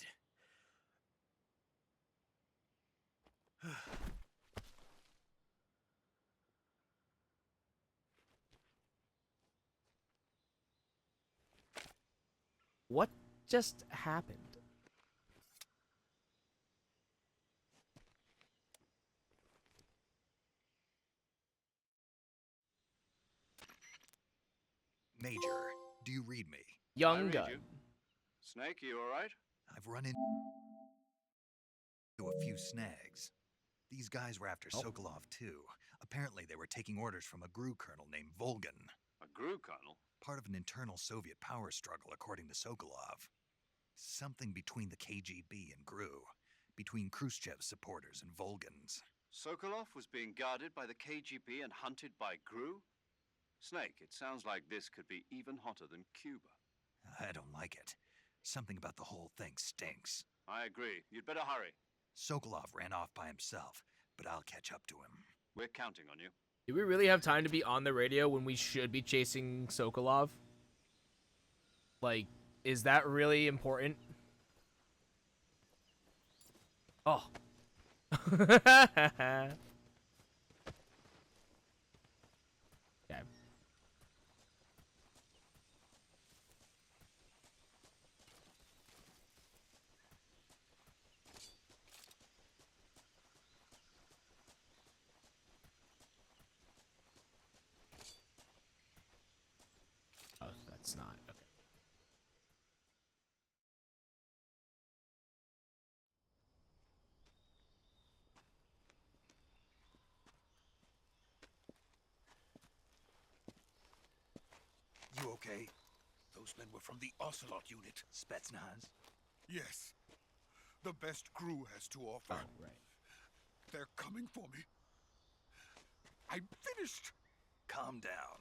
What just happened? Major, do you read me? Young I read gun. you. Snake, you all right? I've run into a few snags. These guys were after Sokolov too. Apparently they were taking orders from a GRU colonel named Volgan. A GRU colonel? Part of an internal Soviet power struggle, according to Sokolov. Something between the KGB and GRU. Between Khrushchev's supporters and Volgan's. Sokolov was being guarded by the KGB and hunted by GRU? Snake, it sounds like this could be even hotter than Cuba. I don't like it. Something about the whole thing stinks. I agree. You'd better hurry. Sokolov ran off by himself, but I'll catch up to him. We're counting on you. Do we really have time to be on the radio when we should be chasing Sokolov? Like, is that really important? Oh. Okay. Oh, that's not. Okay. You okay? Those men were from the Ocelot unit. Spetsnaz? Yes. The best crew has to offer. Oh, right. They're coming for me. I'm finished. Calm down.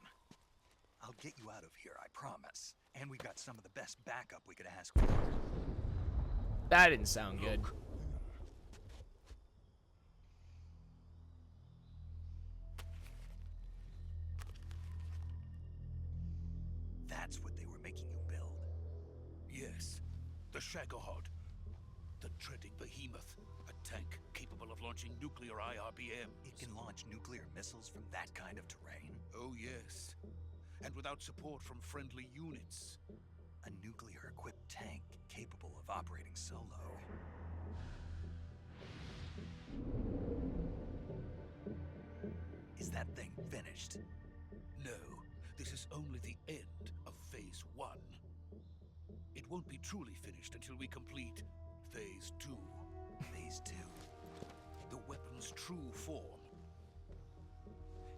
I'll get you out of here, I promise. And we've got some of the best backup we could ask for. That didn't sound good. That's what they were making you build. Yes, the Shagohod. The dreaded behemoth. A tank capable of launching nuclear IRBM. It can launch nuclear missiles from that kind of terrain? Oh yes. And without support from friendly units. A nuclear-equipped tank capable of operating solo. Is that thing finished? No, this is only the end of Phase 1. It won't be truly finished until we complete Phase 2. Phase 2? The weapon's true form.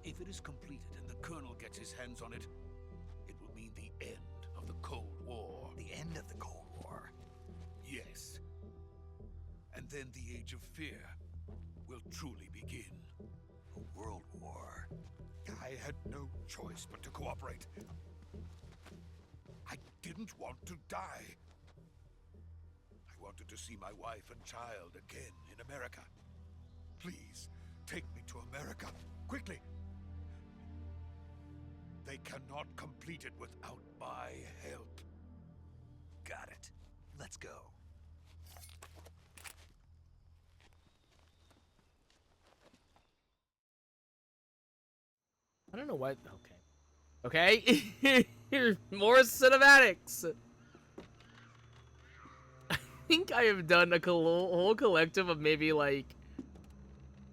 If it is completed and the Colonel gets his hands on it, it will mean the end of the Cold War. The end of the Cold War? Yes. And then the Age of Fear will truly begin. A world war? I had no choice but to cooperate. I didn't want to die. I wanted to see my wife and child again in America. Please, take me to America, quickly. They cannot complete it without my help. Got it. Let's go. I don't know what. Okay. Okay. More cinematics. I think I have done a whole collective of maybe like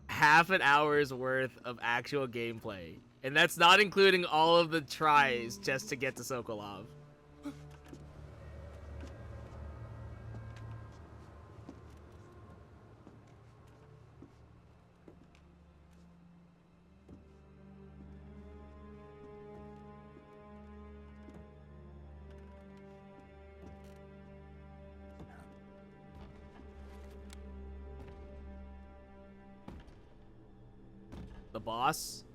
half an hour's worth of actual gameplay. And that's not including all of the tries just to get to Sokolov. The boss?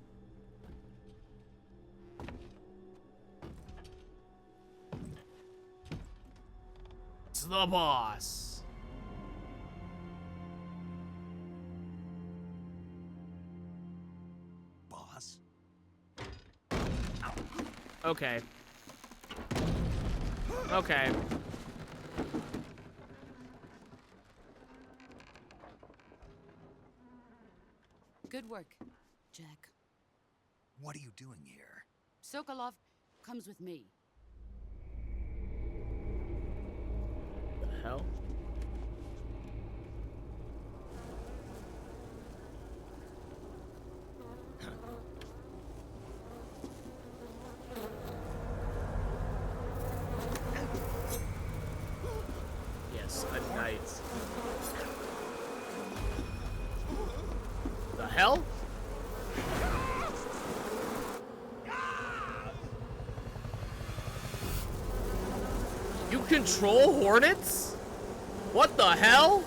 It's the boss. Boss? Okay. Okay. Good work, Jack. What are you doing here? Sokolov comes with me. The hell? Yes, a knight. The hell? You control hornets? What the hell?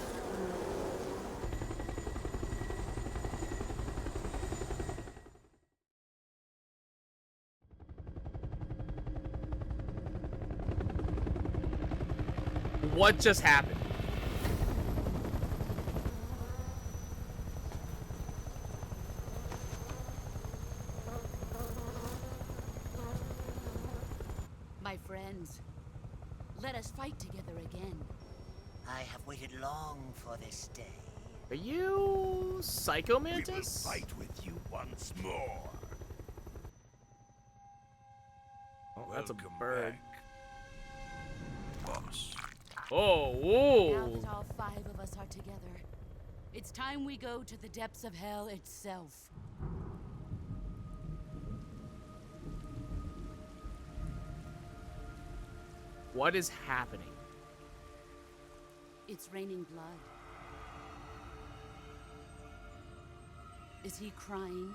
What just happened? My friends, let us fight together again. I have waited long for this day. Are you Psycho Mantis? We will fight with you once more. Oh, that's a Welcome bird. back, boss. Oh, Now whoa. that all 5 of us are together, it's time we go to the depths of hell itself. What is happening? It's raining blood. Is he crying?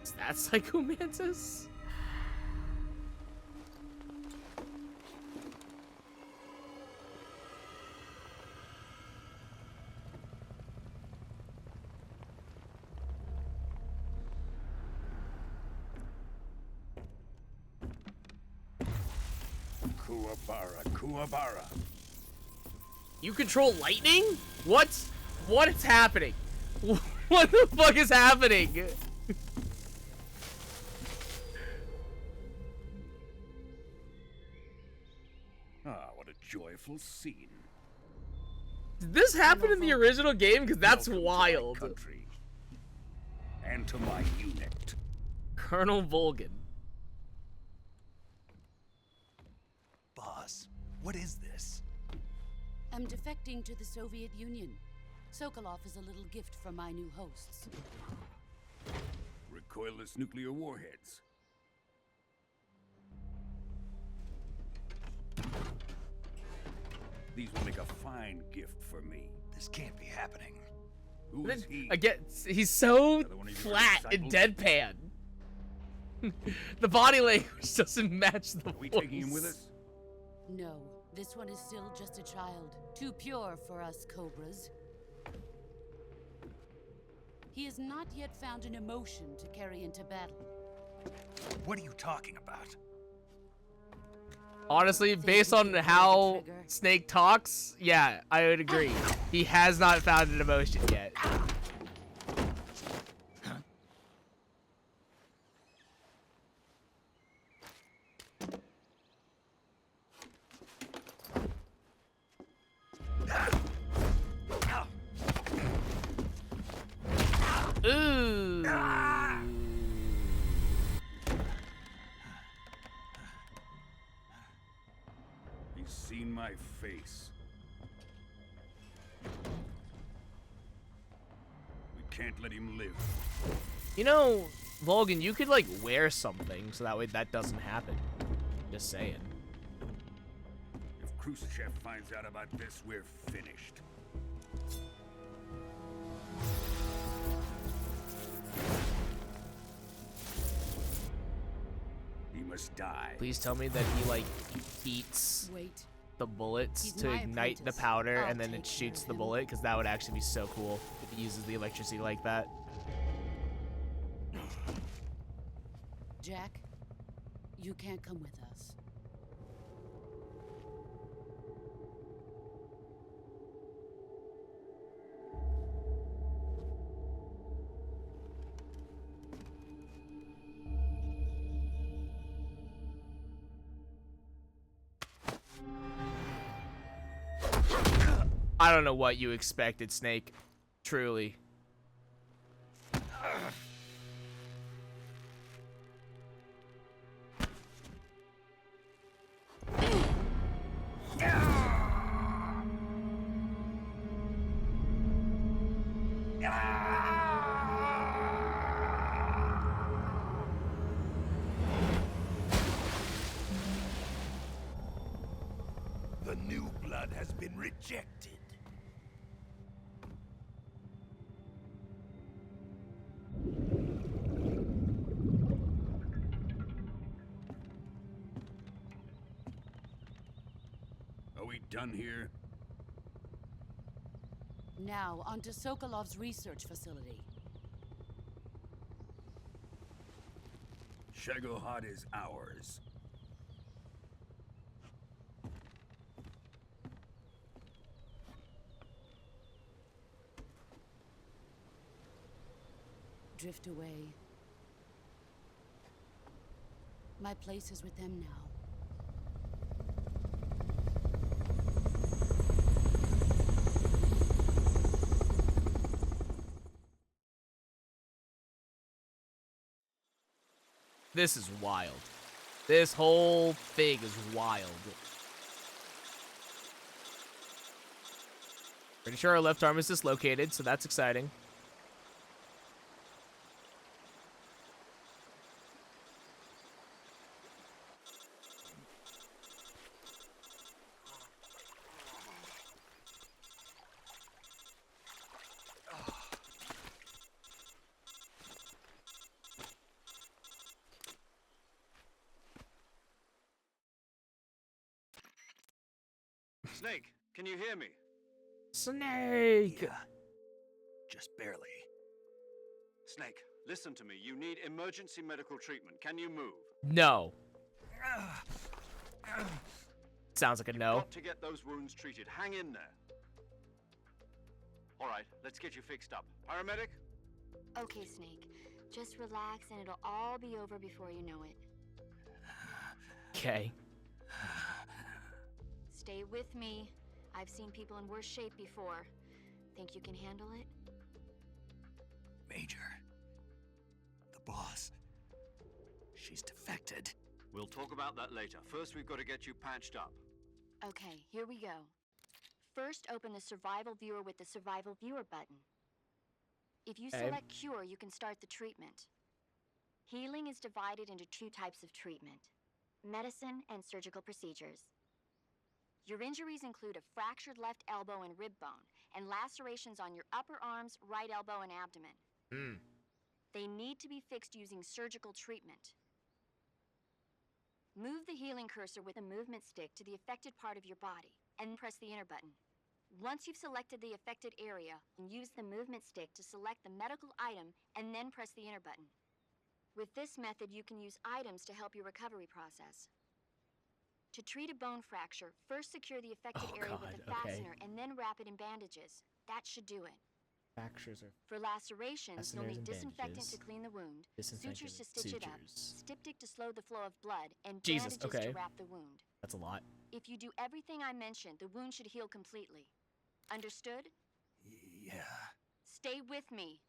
Is that Psycho Mantis? Kuwabara, Kuwabara. You control lightning? What? What is happening? What the fuck is happening? Ah, what a joyful scene. Did this happen in the original game? Because that's Welcome wild. To my country. And to my unit. Colonel Volgin. Boss, what is this? I'm defecting to the Soviet Union. Sokolov is a little gift from my new hosts. Recoilless nuclear warheads. These will make a fine gift for me. This can't be happening. Who is he? Again, he's so Another one of your flat and disciples? deadpan. The body language doesn't match the Are we voice. taking him with us? No, this one is still just a child. Too pure for us Cobras. He has not yet found an emotion to carry into battle. What are you talking about? Honestly, based on how Snake talks, yeah, I would agree. He has not found an emotion yet. Ooh. He's seen my face. We can't let him live. You know, Volgin, you could like wear something so that way that doesn't happen. Just saying. If Khrushchev finds out about this, we're finished. He must die. Please tell me that he like eats Wait. the bullets He's to my ignite the apprentice. powder I'll and then take it care shoots of the him. bullet, because that would actually be so cool if he uses the electricity like that. Jack, you can't come with us. I don't know what you expected, Snake. Truly. The new blood has been rejected. Are we done here? Now, onto Sokolov's research facility. Shagohod is ours. Drift away. My place is with them now. This is wild. This whole thing is wild. Pretty sure our left arm is dislocated, so that's exciting. Snake, can you hear me? Snake! Yeah. Just barely. Snake, listen to me. You need emergency medical treatment. Can you move? No. Sounds like a no. Got to get those wounds treated. Hang in there. All right, let's get you fixed up. Paramedic? Okay, Snake. Just relax and it'll all be over before you know it. Okay. Stay with me. I've seen people in worse shape before. Think you can handle it? Major. The boss. She's defected. We'll talk about that later. First, we've got to get you patched up. Okay, here we go. First, open the survival viewer with the survival viewer button. If you select cure, you can start the treatment. Healing is divided into 2 types of treatment: medicine and surgical procedures. Your injuries include a fractured left elbow and rib bone, and lacerations on your upper arms, right elbow, and abdomen. They need to be fixed using surgical treatment. Move the healing cursor with a movement stick to the affected part of your body, and press the enter button. Once you've selected the affected area, use the movement stick to select the medical item, and then press the enter button. With this method, you can use items to help your recovery process. To treat a bone fracture, first secure the affected area with a fastener and then wrap it in bandages. That should do it. Fractures are For lacerations, you'll need and disinfectant bandages. to clean the wound, Disinfectant sutures to stitch it up, sutures. styptic to slow the flow of blood, and Jesus, bandages okay. to wrap the wound. That's a lot. If you do everything I mentioned, the wound should heal completely. Understood? Yeah. Stay with me.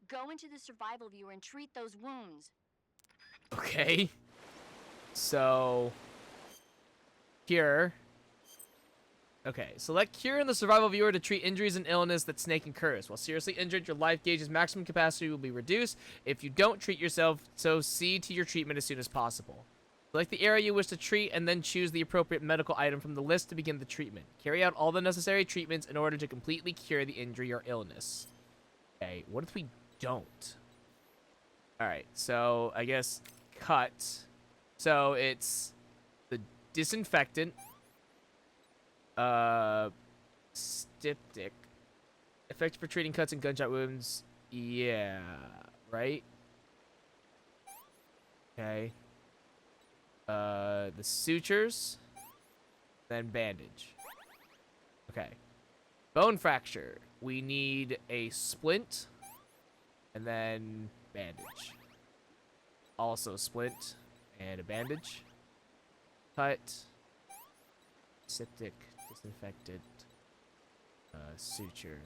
Go into the survival viewer and treat those wounds. Okay. So cure. Okay, select cure in the survival viewer to treat injuries and illness that Snake incurs. While seriously injured, your life gauge's maximum capacity will be reduced. If you don't treat yourself, so see to your treatment as soon as possible. Select the area you wish to treat and then choose the appropriate medical item from the list to begin the treatment. Carry out all the necessary treatments in order to completely cure the injury or illness. Okay, what if we don't? Alright, so I guess cut. So it's the disinfectant. Styptic. Effective for treating cuts and gunshot wounds. Yeah, right? Okay. The sutures. Then bandage. Okay. Bone fracture. We need a splint. And then bandage. Also splint and a bandage. Cut. Septic. Disinfected. Suture.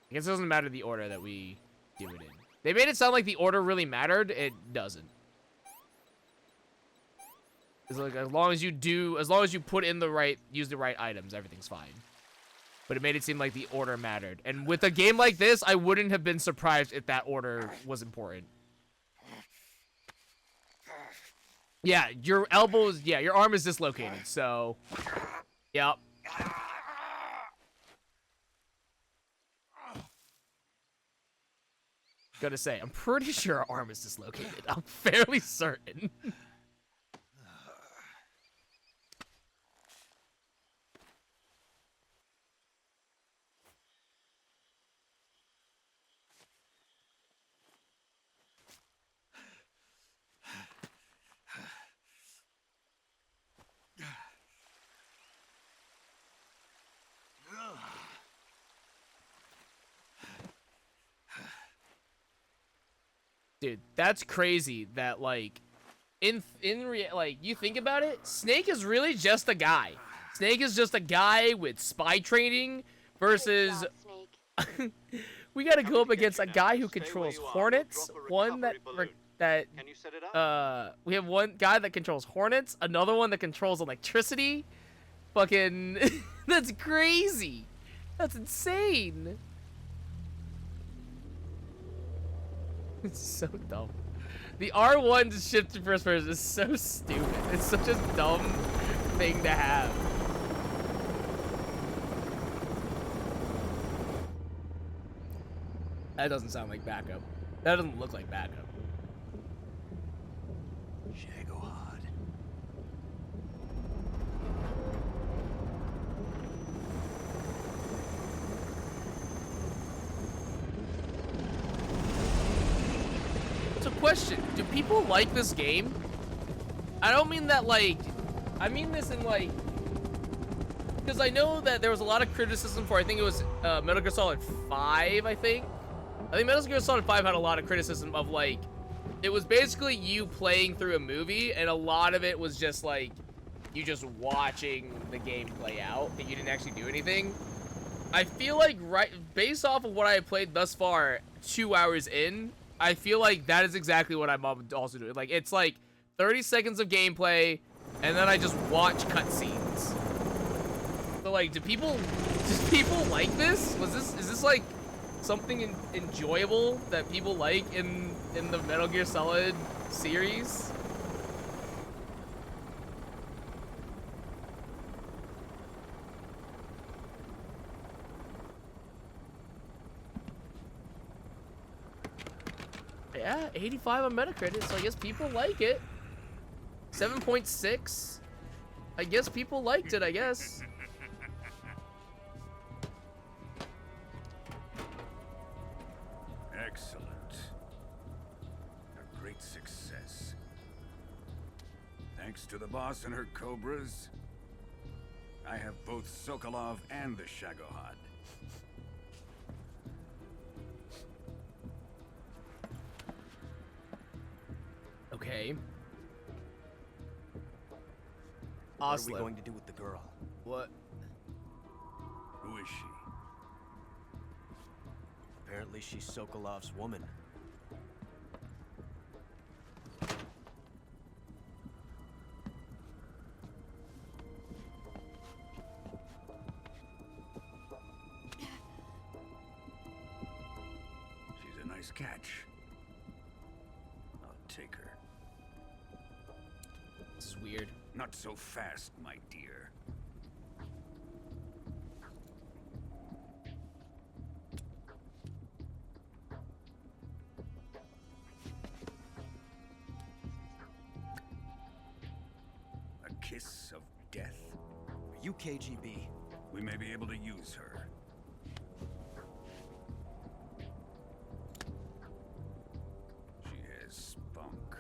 I guess it doesn't matter the order that we do it in. They made it sound like the order really mattered. It doesn't. It's like as long as you put in the right, use the right items, everything's fine. But it made it seem like the order mattered. And with a game like this, I wouldn't have been surprised if that order was important. Yeah, your elbows, yeah, your arm is dislocated, so, yep. Gotta say, I'm pretty sure our arm is dislocated. I'm fairly certain. Dude, that's crazy that, like, like, you think about it, Snake is really just a guy. Snake is just a guy with spy training versus... we gotta go up against a guy who controls hornets, one that... Can you set it up? We have one guy that controls hornets, another one that controls electricity. Fucking... That's crazy. That's insane. It's so dumb. The R1 to shift to first person is so stupid. It's such a dumb thing to have. That doesn't sound like backup. That doesn't look like backup. Shagohod. Question, do people like this game? I don't mean that like, I mean this in like, because I know that there was a lot of criticism for, I think it was Metal Gear Solid 5, I think Metal Gear Solid 5 had a lot of criticism of like, it was basically you playing through a movie, and a lot of it was just like, you just watching the game play out, and you didn't actually do anything. I feel like, based off of what I have played thus far, 2 hours in, I feel like that is exactly what I'm also doing. Like, it's like 30 seconds of gameplay, and then I just watch cutscenes. So like, do people like this? Is this like something enjoyable that people like in the Metal Gear Solid series? Yeah, 85 on Metacritic, so I guess people like it. 7.6. I guess people liked it, I guess. Excellent. A great success. Thanks to the boss and her cobras, I have both Sokolov and the Shagohod. Okay. What are we going to do with the girl? What? Who is she? Apparently she's Sokolov's woman. She's a nice catch. I'll take her. This is weird. Not so fast, my dear. A kiss of death? Are you KGB? We may be able to use her. She has spunk.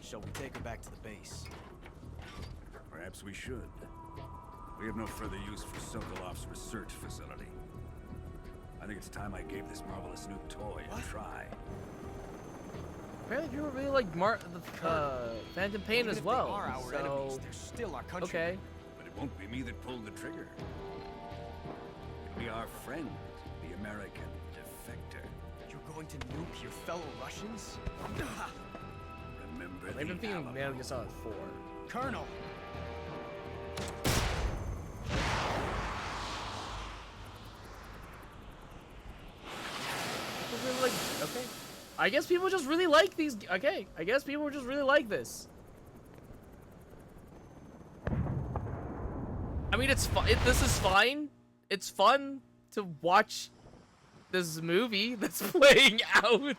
Shall we take her back to the base? Perhaps we should. We have no further use for Sokolov's research facility. I think it's time I gave this marvelous new toy a try. Apparently people really like Phantom Pain as well. They are our enemies. They're still our country. Okay. But it won't be me that pulled the trigger. It'll be our friend, the American defector. You're going to nuke your fellow Russians? Remember I've been thinking Metal Gear Solid 4. Colonel! People really like, okay. I guess people just really like these. Okay, I guess people just really like this. I mean, it's fun. This is fine. It's fun to watch this movie that's playing out.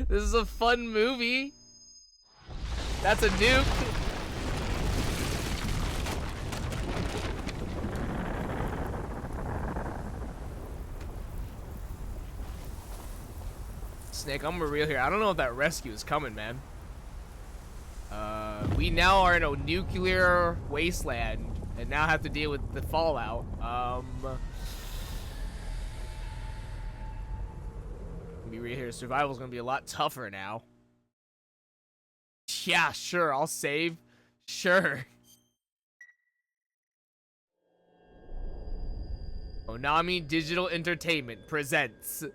This is a fun movie. That's a nuke. Snake, I'm real here. I don't know if that rescue is coming, man. We now are in a nuclear wasteland and now have to deal with the fallout. Be real here. Survival's gonna be a lot tougher now. Yeah, sure. I'll save. Sure. Onami Digital Entertainment presents.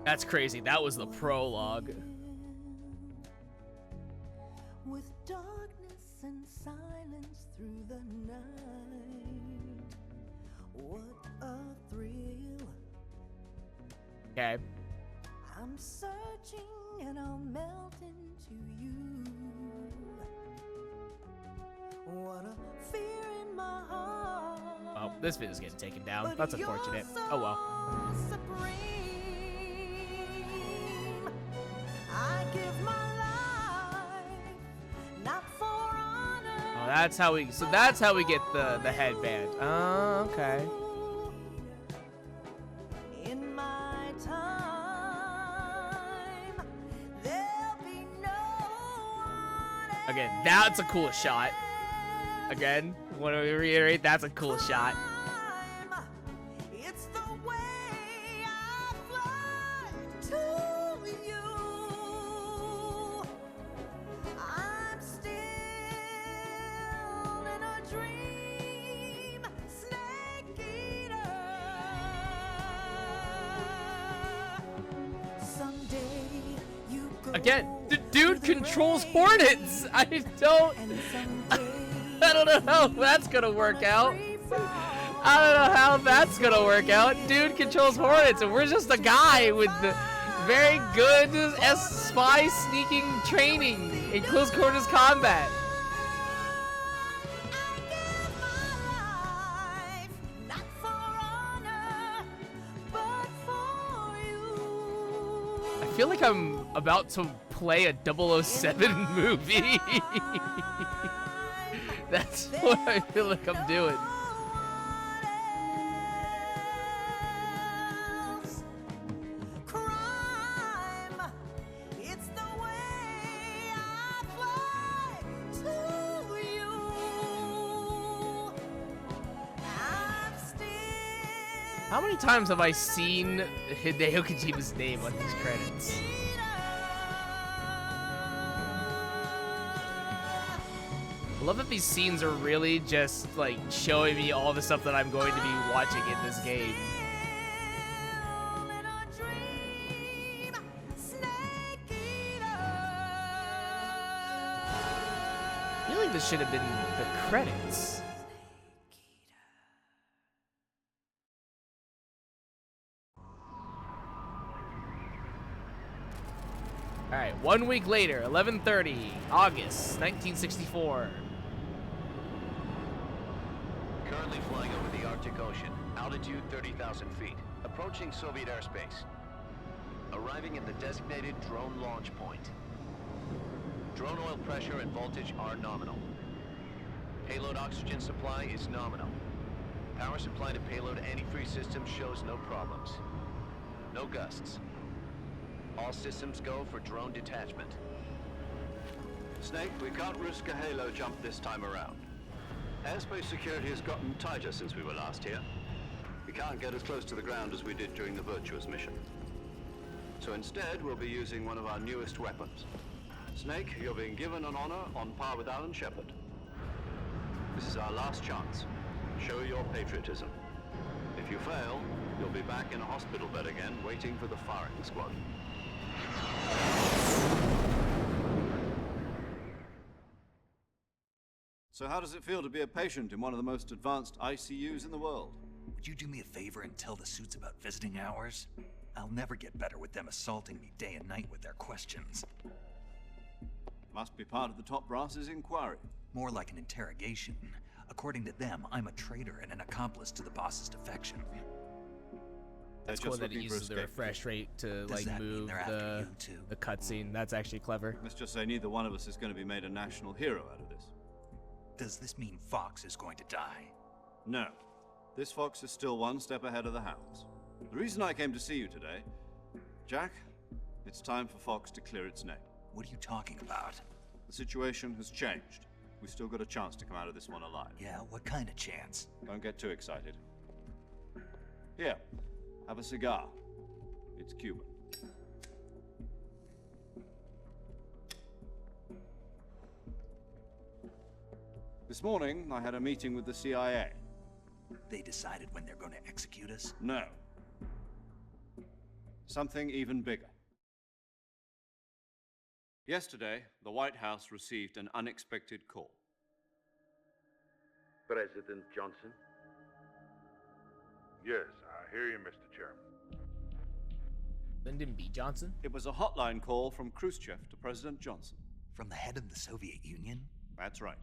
That's crazy. That was the prologue. With darkness and silence through the night. What a thrill. Okay. I'm searching and I'll melt into you. What a fear in my heart. Oh, this video's getting taken down. That's unfortunate. Oh well. Supreme. that's how we get the headband. Oh, okay. In my time, there'll be no one. Again, that's a cool shot. Again, want to reiterate, that's a cool shot. It's the way I fly to you. I'm still in a dream, snake eater. Someday you go. Again, the dude controls hornets. I don't know how that's gonna work out. I don't know how that's gonna work out. Dude controls hornets, and we're just a guy with the very good spy sneaking training in close quarters combat. I feel like I'm about to play a 007 movie. That's what I feel like I'm doing. How many times have I seen Hideo Kojima's name on these credits? I love that these scenes are really just like showing me all the stuff that I'm going to be watching in this game. I feel like this should have been the credits. All right, 1 week later, 11:30, August 1964. Currently flying over the Arctic Ocean, altitude 30,000 feet, approaching Soviet airspace. Arriving at the designated drone launch point. Drone oil pressure and voltage are nominal. Payload oxygen supply is nominal. Power supply to payload antifreeze system shows no problems. No gusts. All systems go for drone detachment. Snake, we can't risk a halo jump this time around. Airspace security has gotten tighter since we were last here. We can't get as close to the ground as we did during the Virtuous mission. So instead, we'll be using one of our newest weapons. Snake, you're being given an honor on par with Alan Shepard. This is our last chance. Show your patriotism. If you fail, you'll be back in a hospital bed again, waiting for the firing squad. So how does it feel to be a patient in one of the most advanced ICUs in the world? Would you do me a favor and tell the suits about visiting hours? I'll never get better with them assaulting me day and night with their questions. Must be part of the top brass's inquiry. More like an interrogation. According to them, I'm a traitor and an accomplice to the boss's defection. That's cool that it uses the refresh rate to like move the cutscene. That's actually clever. Let's just say neither one of us is going to be made a national hero out of this. Does this mean Fox is going to die? No. This Fox is still one step ahead of the Hounds. The reason I came to see you today, Jack, it's time for Fox to clear its name. What are you talking about? The situation has changed. We've still got a chance to come out of this one alive. Yeah, what kind of chance? Don't get too excited. Here, have a cigar. It's Cuban. This morning, I had a meeting with the CIA. They decided when they're going to execute us? No. Something even bigger. Yesterday, the White House received an unexpected call. President Johnson? Yes, I hear you, Mr. Chairman. Lyndon B. Johnson? It was a hotline call from Khrushchev to President Johnson. From the head of the Soviet Union? That's right.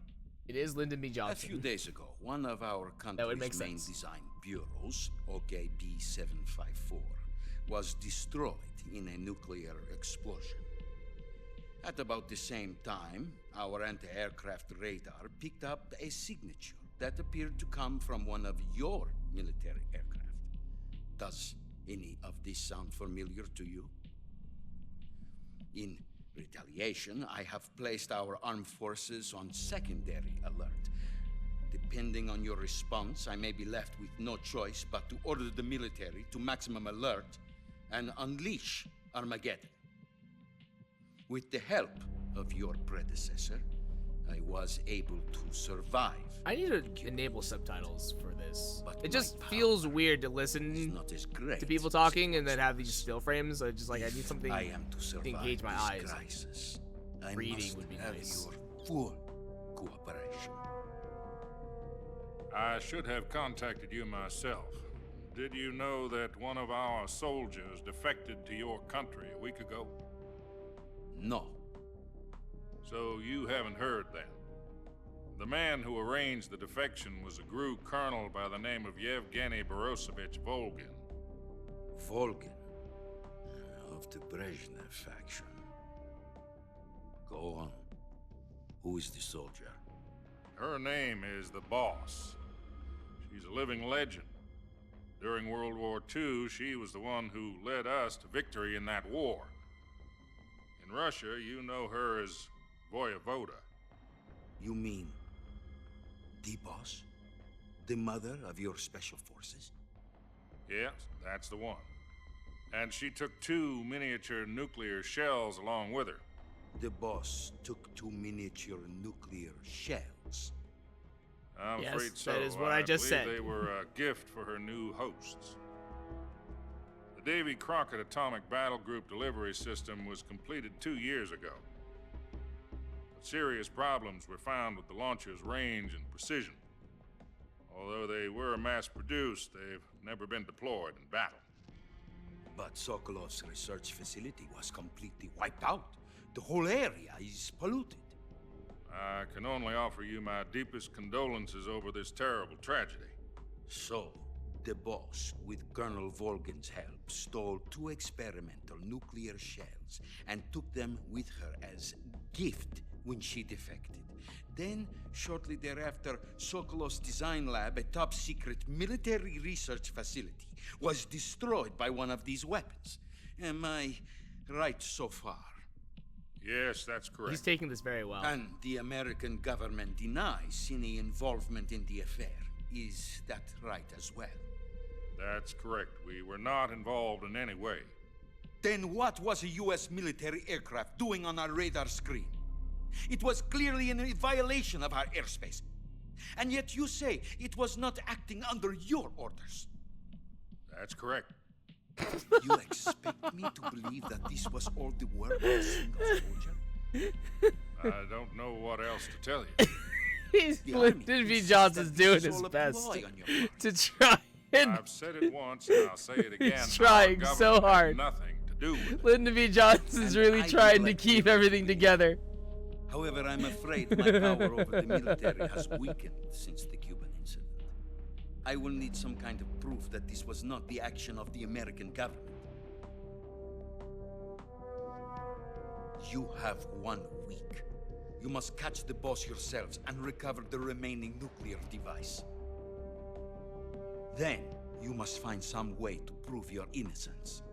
It is Lyndon B. Johnson. A few days ago, one of our country's main design bureaus, OKB-754, was destroyed in a nuclear explosion. At about the same time, our anti-aircraft radar picked up a signature that appeared to come from one of your military aircraft. Does any of this sound familiar to you? In retaliation, I have placed our armed forces on secondary alert. Depending on your response, I may be left with no choice but to order the military to maximum alert and unleash Armageddon. With the help of your predecessor, I was able to survive. I need to enable subtitles for this. But it just feels weird to listen to people talking and then have these still frames. I just like I need something to engage my eyes. Crisis. Reading would be nice. Your full cooperation. I should have contacted you myself. Did you know that one of our soldiers defected to your country a week ago? No. So you haven't heard then. The man who arranged the defection was a GRU colonel by the name of Yevgeny Borosovich Volgin. Volgin? Of the Brezhnev faction. Go on. Who is the soldier? Her name is the Boss. She's a living legend. During World War II, she was the one who led us to victory in that war. In Russia, you know her as Voyevoda. You mean the Boss? The mother of your special forces? Yes, that's the one. And she took 2 miniature nuclear shells along with her. The Boss took 2 miniature nuclear shells. I'm afraid so. That is what I just said. They were a gift for her new hosts. The Davy Crockett Atomic Battle Group delivery system was completed 2 years ago. But serious problems were found with the launcher's range and precision. Although they were mass-produced, they've never been deployed in battle. But Sokolov's research facility was completely wiped out. The whole area is polluted. I can only offer you my deepest condolences over this terrible tragedy. So, the Boss, with Colonel Volgin's help, stole 2 experimental nuclear shells and took them with her as gift when she defected. Then, shortly thereafter, Sokolov's design lab, a top-secret military research facility, was destroyed by one of these weapons. Am I right so far? Yes, that's correct. He's taking this very well. And the American government denies any involvement in the affair. Is that right as well? That's correct. We were not involved in any way. Then what was a U.S. military aircraft doing on our radar screen? It was clearly in violation of our airspace. And yet you say it was not acting under your orders. That's correct. You expect me to believe that this was all the work of a single soldier? I don't know what else to tell you. Lyndon B. Johnson's doing his best to try and... I've said it once and I'll say it again. He's trying so hard. Nothing to do with it. Lyndon B. Johnson's really trying to keep everything together. However, I'm afraid my power over the military has weakened since the Cuban incident. I will need some kind of proof that this was not the action of the American government. You have 1 week. You must catch the Boss yourselves and recover the remaining nuclear device. Then, you must find some way to prove your innocence.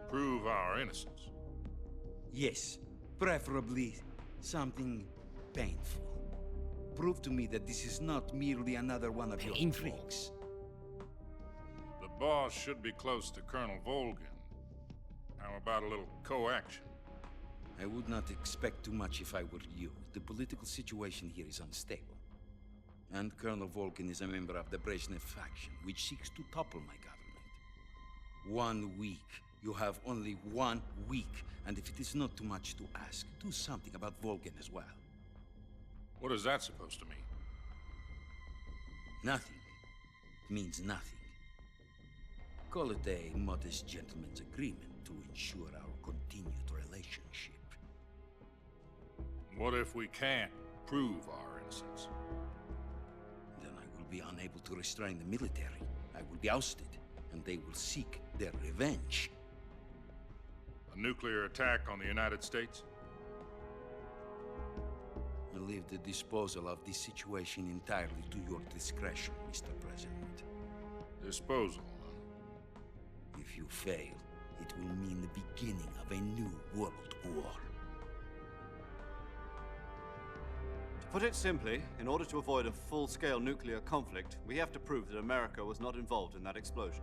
Prove our innocence? Yes, preferably something painful. Prove to me that this is not merely another one of your tricks. The Boss should be close to Colonel Volgin. How about a little co-action? I would not expect too much if I were you. The political situation here is unstable. And Colonel Volgin is a member of the Brezhnev faction, which seeks to topple my government. 1 week. You have only 1 week. And if it is not too much to ask, do something about Volgin as well. What is that supposed to mean? Nothing. It means nothing. Call it a modest gentleman's agreement to ensure our continued relationship. What if we can't prove our innocence? Then I will be unable to restrain the military. I will be ousted, and they will seek their revenge. A nuclear attack on the United States? I leave the disposal of this situation entirely to your discretion, Mr. President. Disposal, If you fail, it will mean the beginning of a new world war. To put it simply, in order to avoid a full-scale nuclear conflict, we have to prove that America was not involved in that explosion.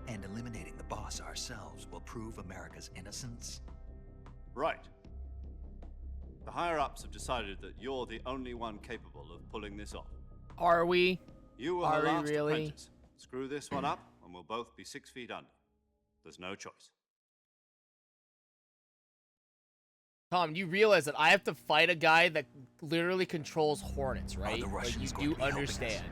And eliminating the boss ourselves will prove America's innocence? Right. The higher-ups have decided that you're the only one capable of pulling this off. Are we? You were Are her we last really? apprentice. Screw this one up, and we'll both be 6 feet under. There's no choice. Tom, you realize that I have to fight a guy that literally controls hornets, right? the Like, Russians you going do to be helping us? understand.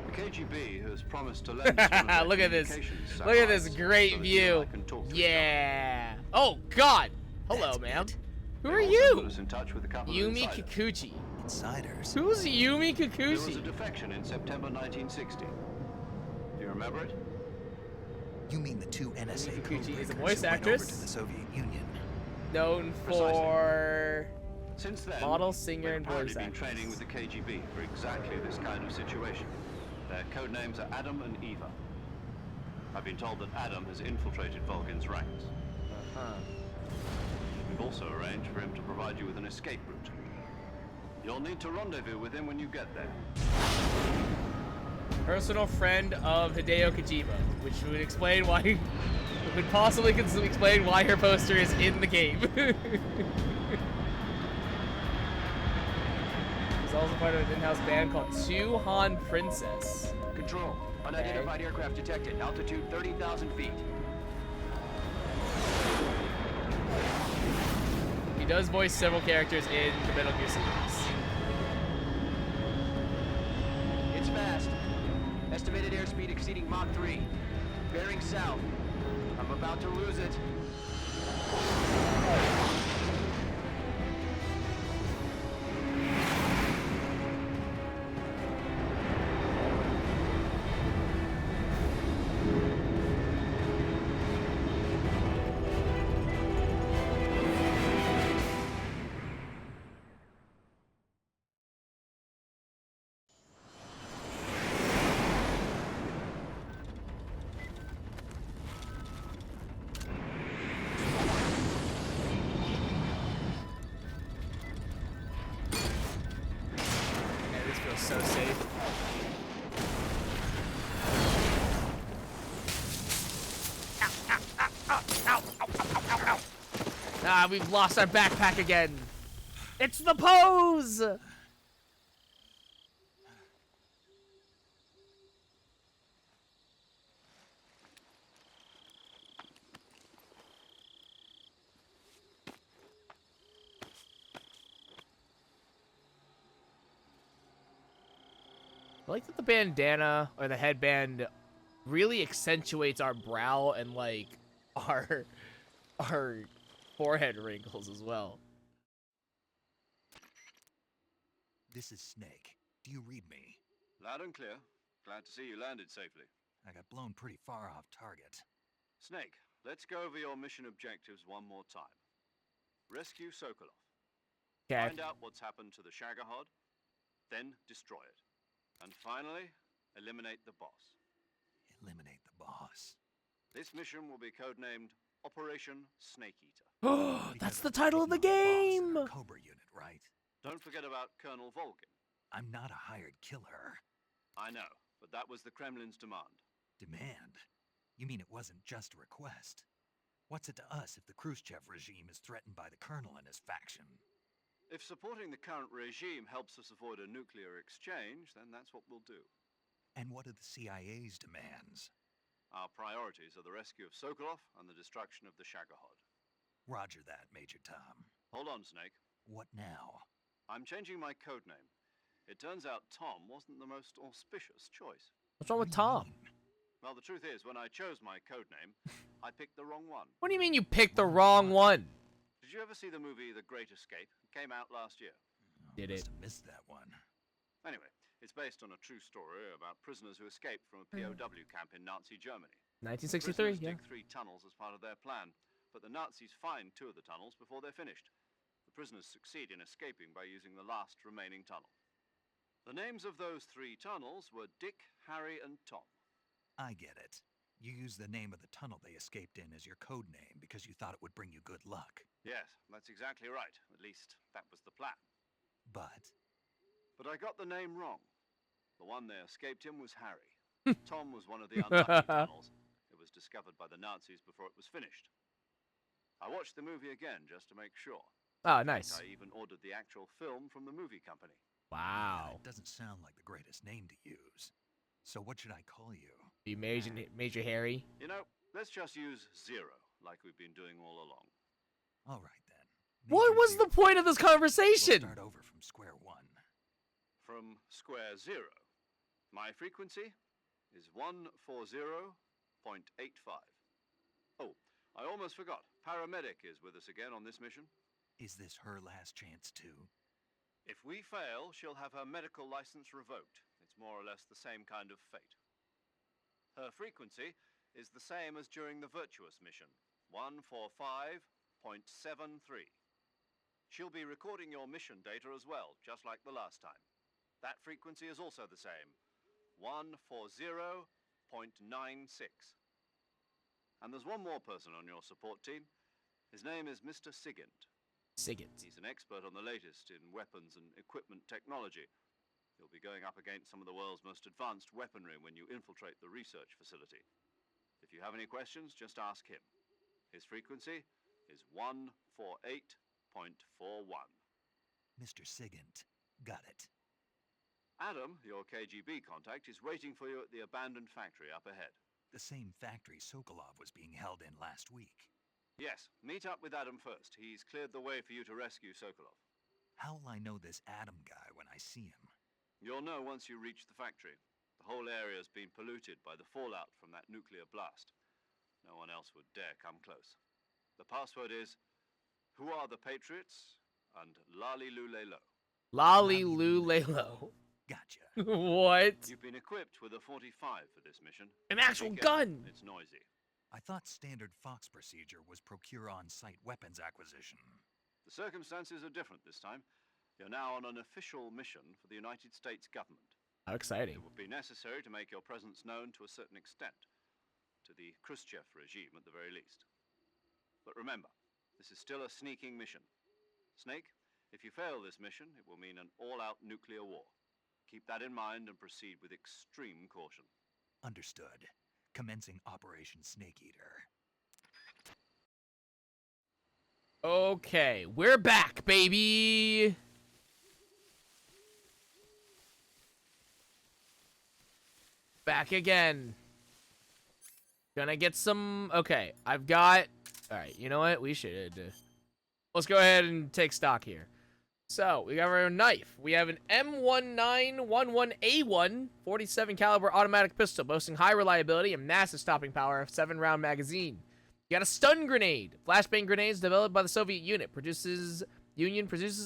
The KGB has promised to lend us one of their Look at this. communications Look at this satellites great so that view. you and I can talk to each other. Yeah. Oh, God. Hello, That's ma'am. it. Who They've are also you? put us in touch with a couple of Yumi insiders. Kikuchi. Insiders? Who's Yumi There was a Kikuchi? defection in September 1960. Do you remember it? You mean the two NSA Yumi Kikuchi codebreakers is a voice who went actress. over to the Soviet Union? Known Precisely. for Since then, model, singer, they've and apparently voice been actress. training with the KGB for exactly this kind of situation. Their code names are Adam and Eva. I've been told that Adam has infiltrated Volgin's ranks. Uh-huh. We've also arranged for him to provide you with an escape route. You'll need to rendezvous with him when you get there. Personal friend of Hideo Kojima, which would explain why, would possibly explain why her poster is in the game. He's also part of an in-house band called Suhan Princess. Control. Unidentified aircraft detected. Altitude 30,000 feet. He does voice several characters in the Metal Gear series. It's fast. Estimated airspeed exceeding Mach 3. Bearing south. I'm about to lose it. Man, this feels so safe. Ah, we've lost our backpack again. It's the pose! I like that the bandana or the headband really accentuates our brow and like our forehead wrinkles as well. This is Snake. Do you read me? Loud and clear. Glad to see you landed safely. I got blown pretty far off target. Snake, let's go over your mission objectives one more time. Rescue Sokolov. Okay. Find out what's happened to the Shagohod, then destroy it. And finally, eliminate the boss. Eliminate the boss. This mission will be codenamed Operation Snake Eater. That's the title of the game! Cobra unit, right? Don't forget about Colonel Volgin. I'm not a hired killer. I know, but that was the Kremlin's demand. Demand? You mean it wasn't just a request? What's it to us if the Khrushchev regime is threatened by the colonel and his faction? If supporting the current regime helps us avoid a nuclear exchange, then that's what we'll do. And what are the CIA's demands? Our priorities are the rescue of Sokolov and the destruction of the Shagohod. Roger that, Major Tom. Hold on, Snake. What now? I'm changing my codename. It turns out Tom wasn't the most auspicious choice. What's wrong with Tom? Well, the truth is, when I chose my codename, I picked the wrong one. What do you mean you picked the wrong one? Did you ever see the movie The Great Escape? It came out last year. Did it? Must have missed that one. Anyway, it's based on a true story about prisoners who escaped from a POW camp in Nazi Germany. 1963, Prisoners yeah. dig 3 tunnels as part of their plan, but the Nazis find 2 of the tunnels before they're finished. The prisoners succeed in escaping by using the last remaining tunnel. The names of those 3 tunnels were Dick, Harry, and Tom. I get it. You used the name of the tunnel they escaped in as your code name because you thought it would bring you good luck. Yes, that's exactly right. At least, that was the plan. But I got the name wrong. The one they escaped in was Harry. Tom was one of the unlucky tunnels. It was discovered by the Nazis before it was finished. I watched the movie again just to make sure. Oh, nice. I even ordered the actual film from the movie company. Wow. It doesn't sound like the greatest name to use. So what should I call you? You Major Harry? You know, let's just use Zero, like we've been doing all along. All right, then. What was the point of this conversation? We'll start over from square one. From square 0. My frequency is 140.85. Oh, I almost forgot. Paramedic is with us again on this mission. Is this her last chance, too? If we fail, she'll have her medical license revoked. It's more or less the same kind of fate. Her frequency is the same as during the Virtuous mission, 145.73. She'll be recording your mission data as well, just like the last time. That frequency is also the same, 140.96. And there's one more person on your support team. His name is Mr. Sigint. Sigint. He's an expert on the latest in weapons and equipment technology. You'll be going up against some of the world's most advanced weaponry when you infiltrate the research facility. If you have any questions, just ask him. His frequency is 148.41. Mr. Sigint. Got it. Adam, your KGB contact, is waiting for you at the abandoned factory up ahead. The same factory Sokolov was being held in last week. Yes, meet up with Adam first. He's cleared the way for you to rescue Sokolov. How will I know this Adam guy when I see him? You'll know once you reach the factory. The whole area's been polluted by the fallout from that nuclear blast. No one else would dare come close. The password is, "Who are the Patriots?" and "Lali Lulelo." Lali Lulelo. Gotcha. What? You've been equipped with a 45 for this mission. An actual gun! It's noisy. I thought standard Fox procedure was procure on-site weapons acquisition. The circumstances are different this time. You're now on an official mission for the United States government. How exciting. It would be necessary to make your presence known to a certain extent. To the Khrushchev regime, at the very least. But remember, this is still a sneaking mission. Snake, if you fail this mission, it will mean an all-out nuclear war. Keep that in mind and proceed with extreme caution. Understood. Commencing Operation Snake Eater. Okay, we're back, baby! Back again. Gonna get some... Okay, I've got... Alright, you know what? We should... Let's go ahead and take stock here. So, we got our knife. We have an M1911A1 47 caliber automatic pistol boasting high reliability and massive stopping power of 7-round magazine. You got a stun grenade. Flashbang grenades developed by the Soviet Union produces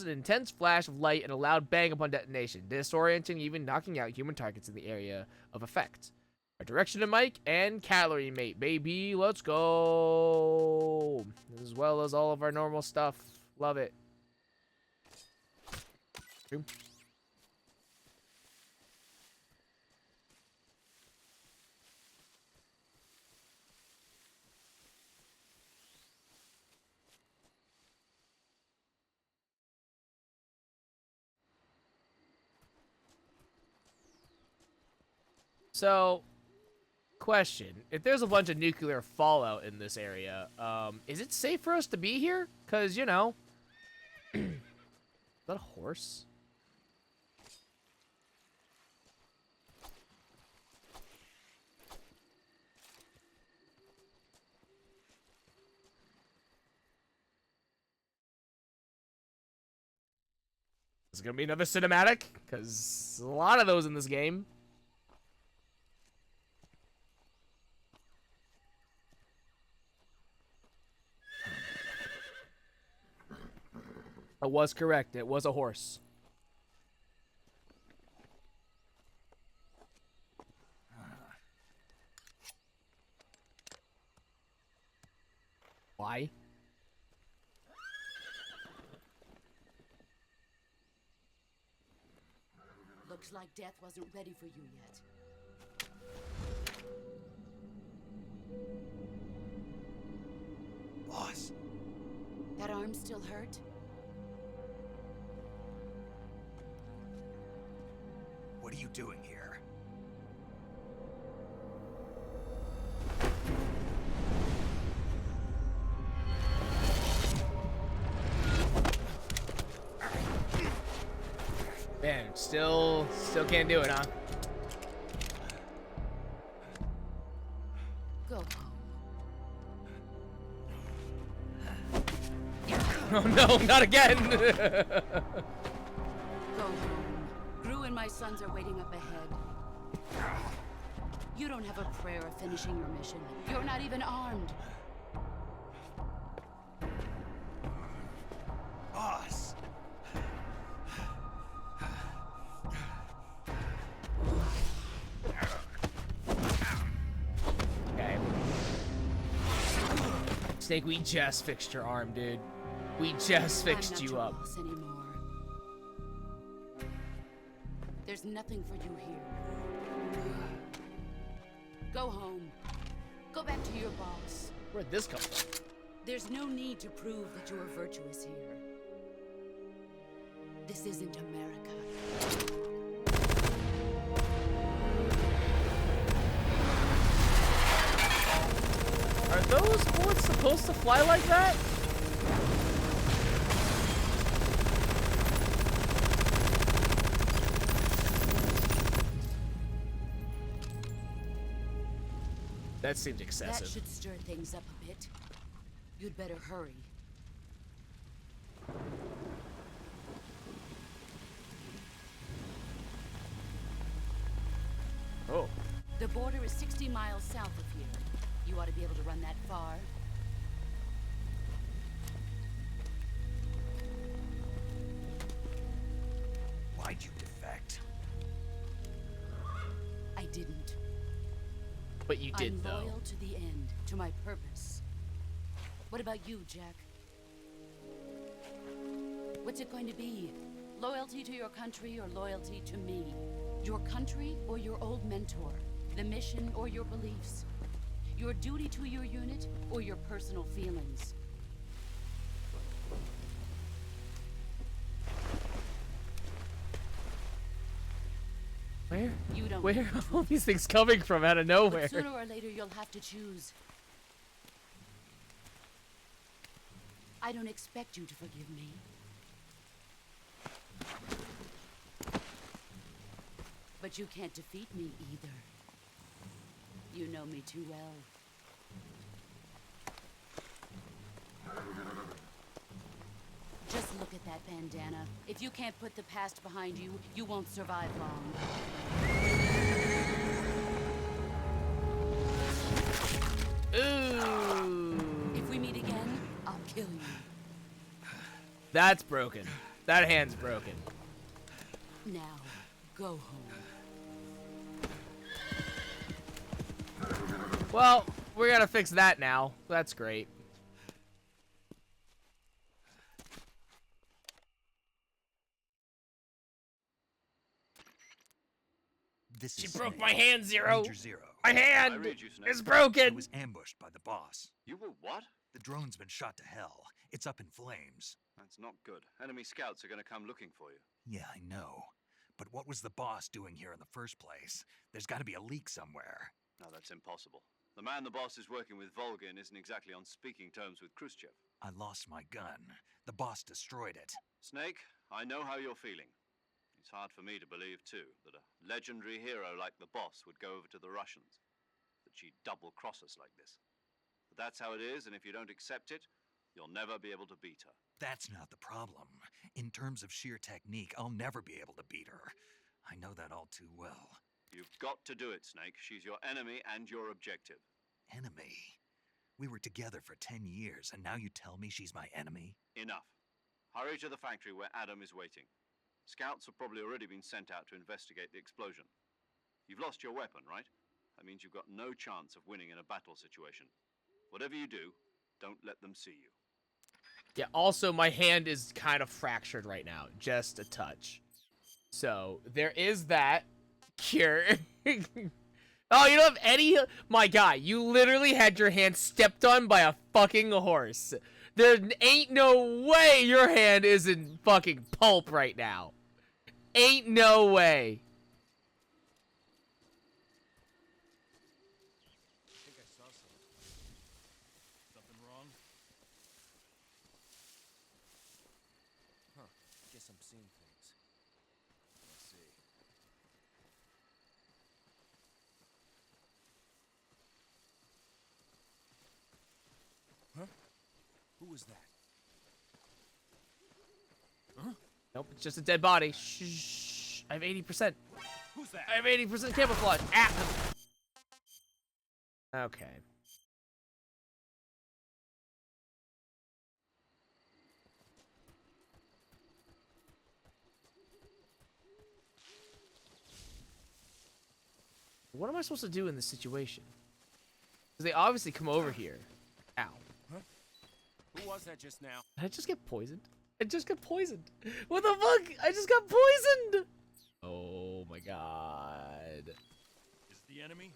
an intense flash of light and a loud bang upon detonation, disorienting, even knocking out human targets in the area of effect. Our direction to Mike and calorie mate, baby. Let's go. As well as all of our normal stuff. Love it. So, question. If there's a bunch of nuclear fallout in this area, is it safe for us to be here? Because, you know... Is that a horse? Is it gonna be another cinematic? Because a lot of those in this game. I was correct. It was a horse. Why? Looks like death wasn't ready for you yet. Boss. That arm still hurt? What are you doing here? Man, still can't do it, huh? Go home. Oh no, not again! Go home. Gru and my sons are waiting up ahead. You don't have a prayer of finishing your mission. You're not even armed. Boss. Okay. Snake, we just fixed your arm, dude. We just fixed you up. I'm not your boss anymore. There's nothing for you here. Go home. Go back to your boss. Where'd this come from? There's no need to prove that you are virtuous here. This isn't America. Are those bullets supposed to fly like that? That seemed excessive. That should stir things up a bit. You'd better hurry. Oh. The border is 60 miles south of here. You ought to be able to run that far. Why'd you defect? I didn't. But you did, I'm though. loyal to the end, to my purpose. What about you, Jack? What's it going to be? Loyalty to your country or loyalty to me? Your country or your old mentor? The mission or your beliefs? Your duty to your unit or your personal feelings? Where? You don't. Where are all these things coming from out of nowhere? But sooner or later, you'll have to choose. I don't expect you to forgive me. But you can't defeat me either. You know me too well. Just look at that bandana. If you can't put the past behind you, you won't survive long. Ooh. If we meet again, I'll kill you. That's broken. That hand's broken. Now, go home. Well, we're gonna fix that now. That's great. This She is broke Snake. my hand, Zero. Major Zero. My I hand read you, Snake. is I broken. was ambushed by the boss. You were what? The drone's been shot to hell. It's up in flames. That's not good. Enemy scouts are going to come looking for you. Yeah, I know. But what was the boss doing here in the first place? There's got to be a leak somewhere. No, that's impossible. The man the boss is working with, Volgin, isn't exactly on speaking terms with Khrushchev. I lost my gun. The boss destroyed it. Snake, I know how you're feeling. It's hard for me to believe, too, that a legendary hero like the boss would go over to the Russians. That she'd double-cross us like this. But that's how it is, and if you don't accept it, you'll never be able to beat her. That's not the problem. In terms of sheer technique, I'll never be able to beat her. I know that all too well. You've got to do it, Snake. She's your enemy and your objective. Enemy? We were together for 10 years, and now you tell me she's my enemy? Enough. Hurry to the factory where Adam is waiting. Scouts have probably already been sent out to investigate the explosion. You've lost your weapon, right? That means you've got no chance of winning in a battle situation. Whatever you do, don't let them see you. Yeah, also, my hand is kind of fractured right now. Just a touch. So there is that. Cure. Oh, you don't have any? My guy, you literally had your hand stepped on by a fucking horse. There ain't no way your hand is in fucking pulp right now. Ain't no way. I think I saw something. Something wrong? Huh. Guess I'm seeing things. Let's see. Huh? Who was that? Huh? Nope, it's just a dead body. Shh. I have 80%. Who's that? I have 80% camouflage. Ah. Okay. What am I supposed to do in this situation? Because they obviously come over here. Ow. Huh? Who was that just now? Did I just get poisoned? I just got poisoned. What the fuck? I just got poisoned. Oh my god. Is it the enemy?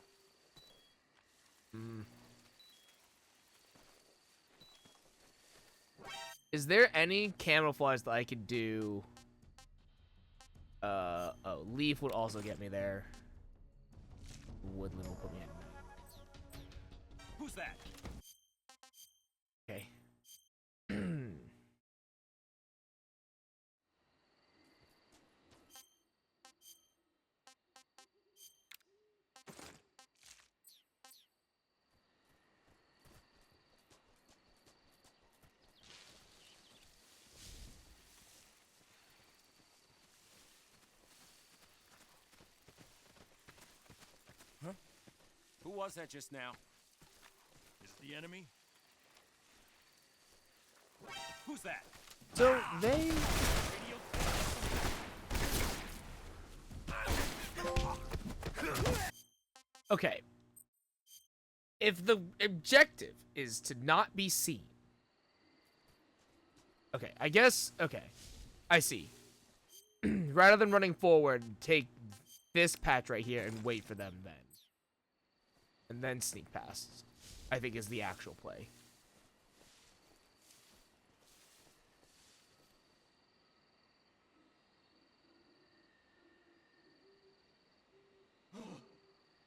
Is there any camouflage that I could do? Oh, leaf would also get me there. Woodland will put me in. Who's that? Okay. Huh? Who was that just now? Is it the enemy? Who's that? So they... Okay. If the objective is to not be seen. Okay, I guess... Okay. I see. Rather than running forward, take this patch right here and wait for them then. And then sneak past, I think, is the actual play.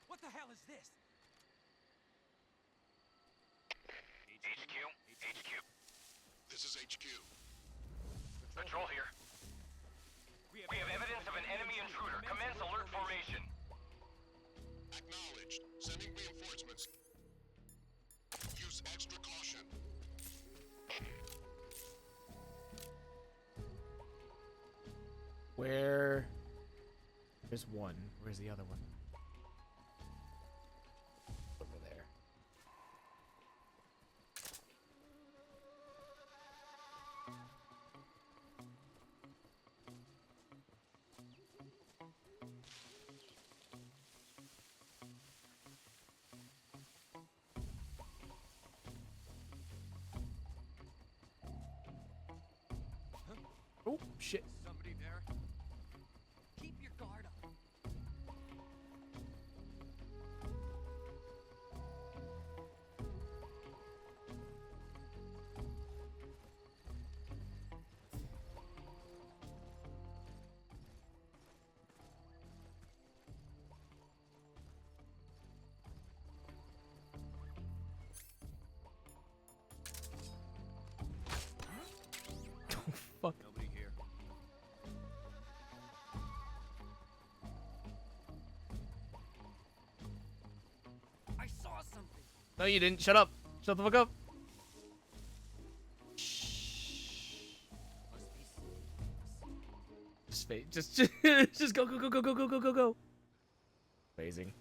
What the hell is this? HQ. This is HQ. Patrol here. We have evidence of an enemy intruder. Commence alert formation. Acknowledged. Sending reinforcements. Use extra caution. Where? There's one. Where's the other one? Over there. Oh, shit. Somebody there? Keep your guard up. Fuck. Nobody here. I saw something. No, you didn't. Shut up. Shut the fuck up. Just fade. Just go, go, go, go, go, go, go, go, go. Amazing.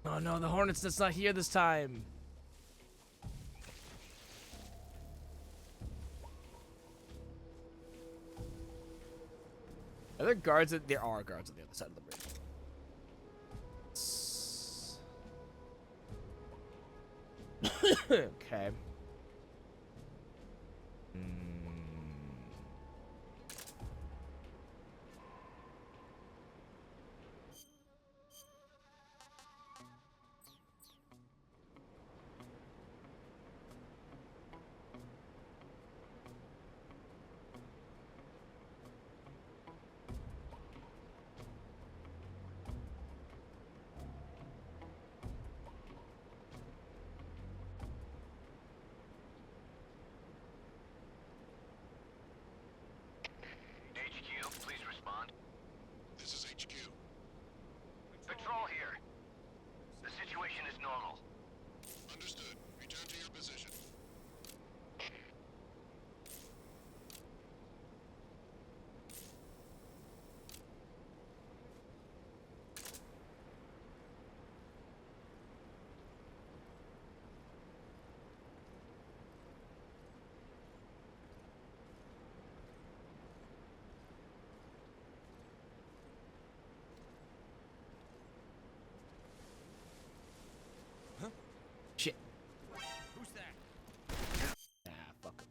Oh no, the Hornet's Nest's not here this time. Are there guards? There are guards on the other side of the bridge. Okay. HQ. Patrol here. The situation is normal. Understood. Return to your position. Shit. Who's that? Ah, fuck 'em.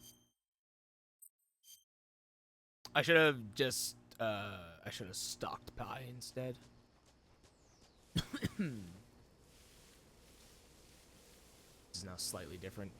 I should have just, I should have stalked Pi instead. This is now slightly different.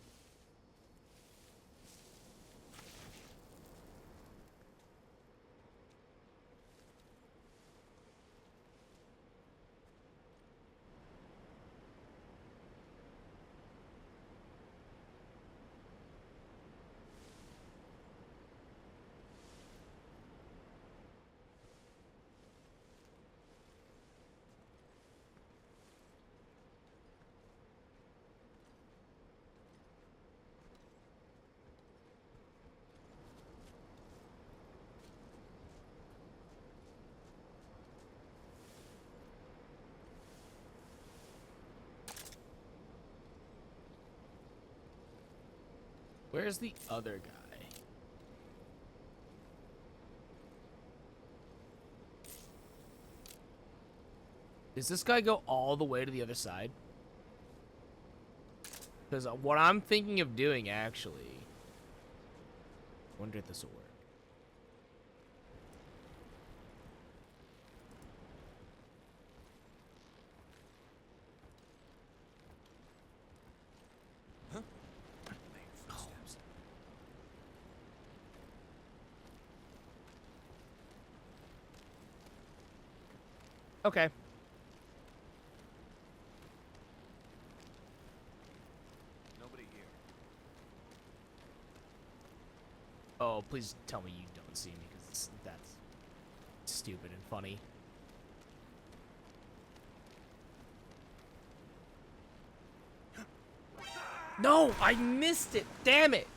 Where's the other guy? Does this guy go all the way to the other side? Because what I'm thinking of doing, actually... wonder if this will work. Okay. Nobody here. Oh, please tell me you don't see me, because that's stupid and funny. No, I missed it. Damn it.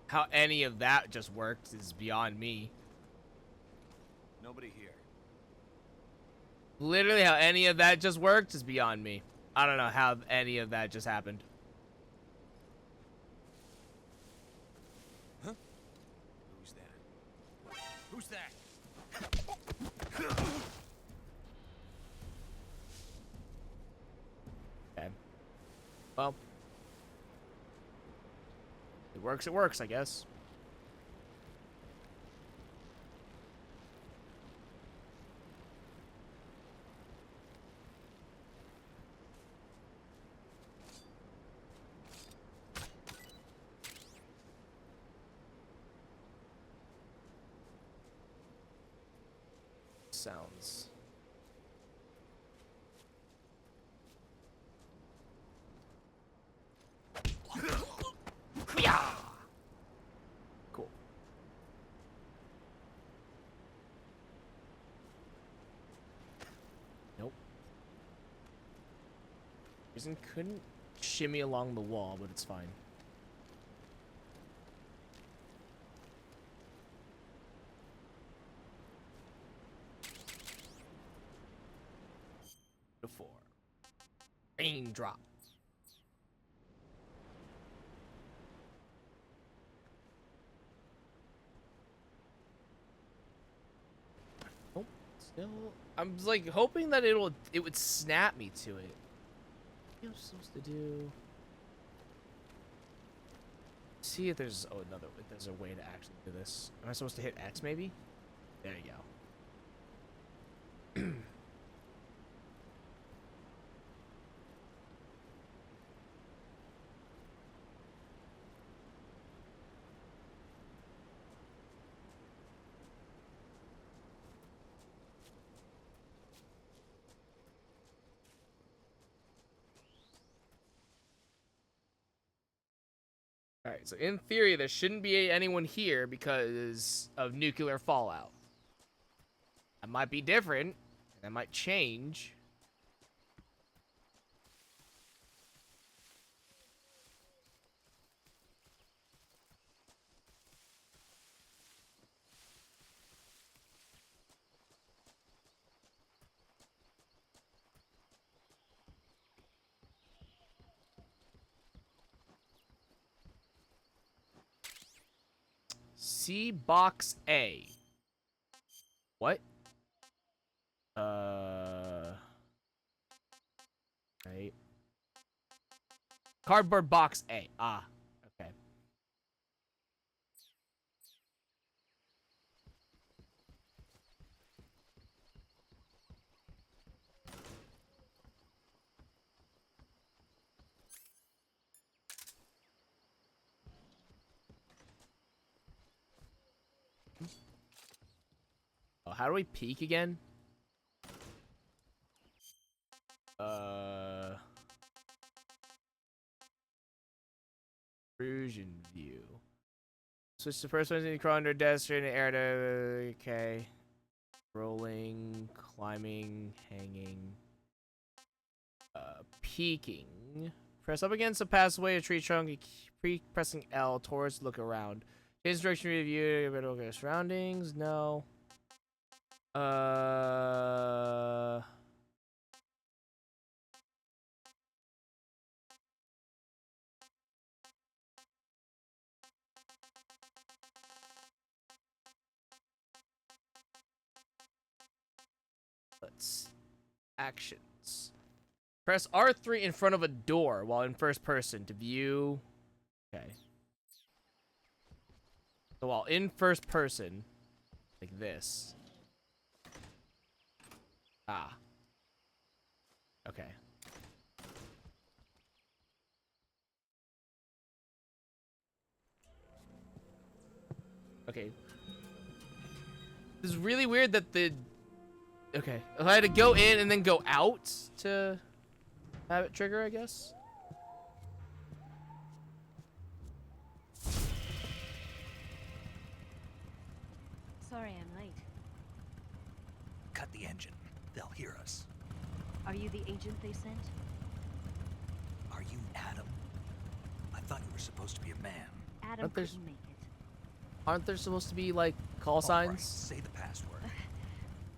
How any of that just worked is beyond me. Nobody here. Literally how any of that just worked is beyond me. I don't know how any of that just happened. Huh? Who's that? Who's that? Okay. Well. It works, I guess. Sounds. Cool. Nope. Reason couldn't shimmy along the wall, but it's fine. Before. Raindrops. I'm like hoping that it would snap me to it. What am I supposed to do? See if there's if there's a way to actually do this. Am I supposed to hit X maybe? There you go. Alright, so in theory, there shouldn't be anyone here because of nuclear fallout. That might be different. That might change. See box A. What? Right. Cardboard box A. Ah, okay. Oh, how do we peek again? Intrusion view. Switch to first one to crawl under desk in the air to okay. Rolling, climbing, hanging. Peeking. Press up against the pathway of tree trunk, pressing L towards look around. Change direction review, better look at surroundings. No. Let's actions. Press R3 in front of a door while in first person to view. Okay. So while in first person, like this. Ah. Okay. Okay. This is really weird that the... Okay. I had to go in and then go out to have it trigger, I guess. Sorry I'm late. Cut the engine. They'll hear us. Are you the agent they sent? Are you Adam? I thought you were supposed to be a man. Adam couldn't make it. Aren't there supposed to be, like, call All right, signs? say the password.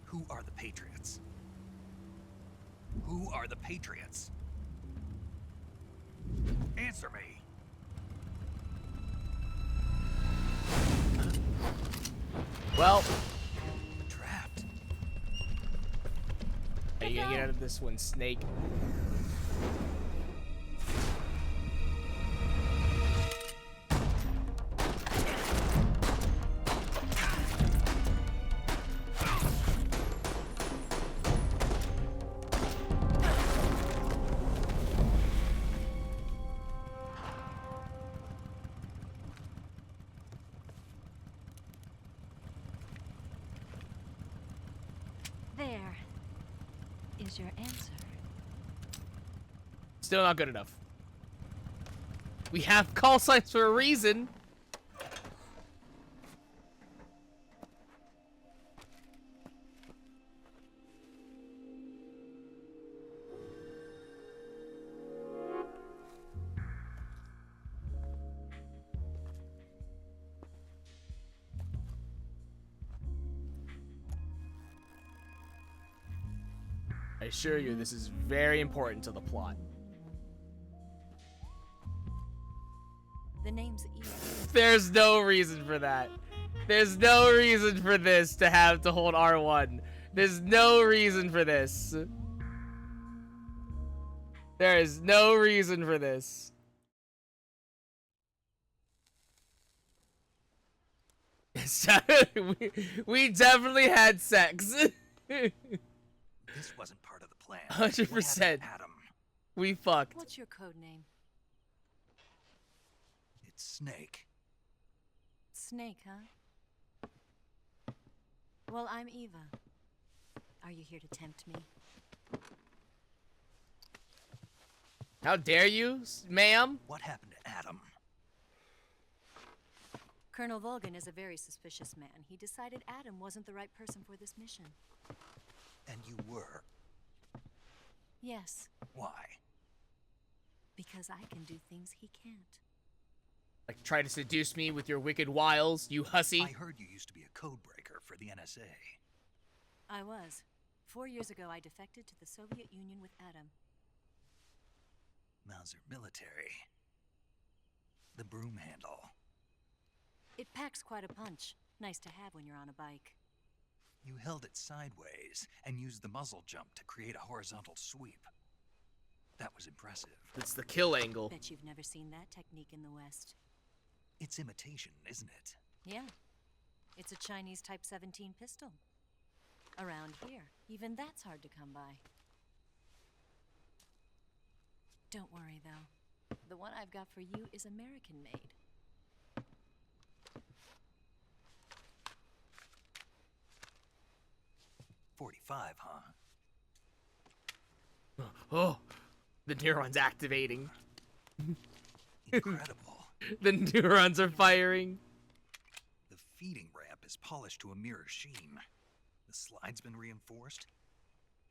Who are the Patriots? Who are the Patriots? Answer me. Well. Trapped. Are you gonna get out of this one, Snake? There is your answer. Still not good enough. We have call signs for a reason. I assure you, this is very important to the plot. The name's Eve. There's no reason for that. There's no reason for this to have to hold R1. There's no reason for this. There is no reason for this. we definitely had sex. This wasn't part of the plan. 100%. Adam. We fucked. What's your code name? It's Snake. Snake, huh? Well, I'm Eva. Are you here to tempt me? How dare you, ma'am? What happened to Adam? Colonel Volgin is a very suspicious man. He decided Adam wasn't the right person for this mission. And you were? Yes. Why? Because I can do things he can't. Like, try to seduce me with your wicked wiles, you hussy. I heard you used to be a code breaker for the NSA. I was. 4 years ago, I defected to the Soviet Union with Adam. Mauser military. The broom handle. It packs quite a punch. Nice to have when you're on a bike. You held it sideways and used the muzzle jump to create a horizontal sweep. That was impressive. It's the kill angle. Bet you've never seen that technique in the West. It's imitation, isn't it? Yeah. It's a Chinese Type 17 pistol. Around here, even that's hard to come by. Don't worry, though. The one I've got for you is American-made. .45, huh? Oh, the neurons activating. Incredible. The neurons are firing. The feeding ramp is polished to a mirror sheen. The slide's been reinforced,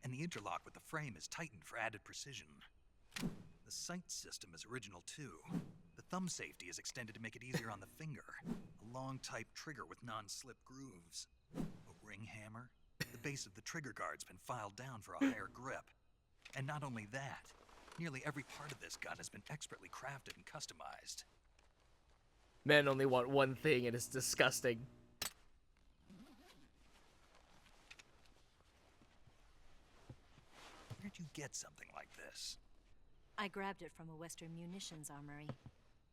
and the interlock with the frame is tightened for added precision. The sight system is original too. The thumb safety is extended to make it easier on the finger. A long type trigger with non-slip grooves. A ring hammer. The base of the trigger guard's been filed down for a higher grip. And not only that, nearly every part of this gun has been expertly crafted and customized. Men only want one thing, and it's disgusting. Where'd you get something like this? I grabbed it from a Western munitions armory.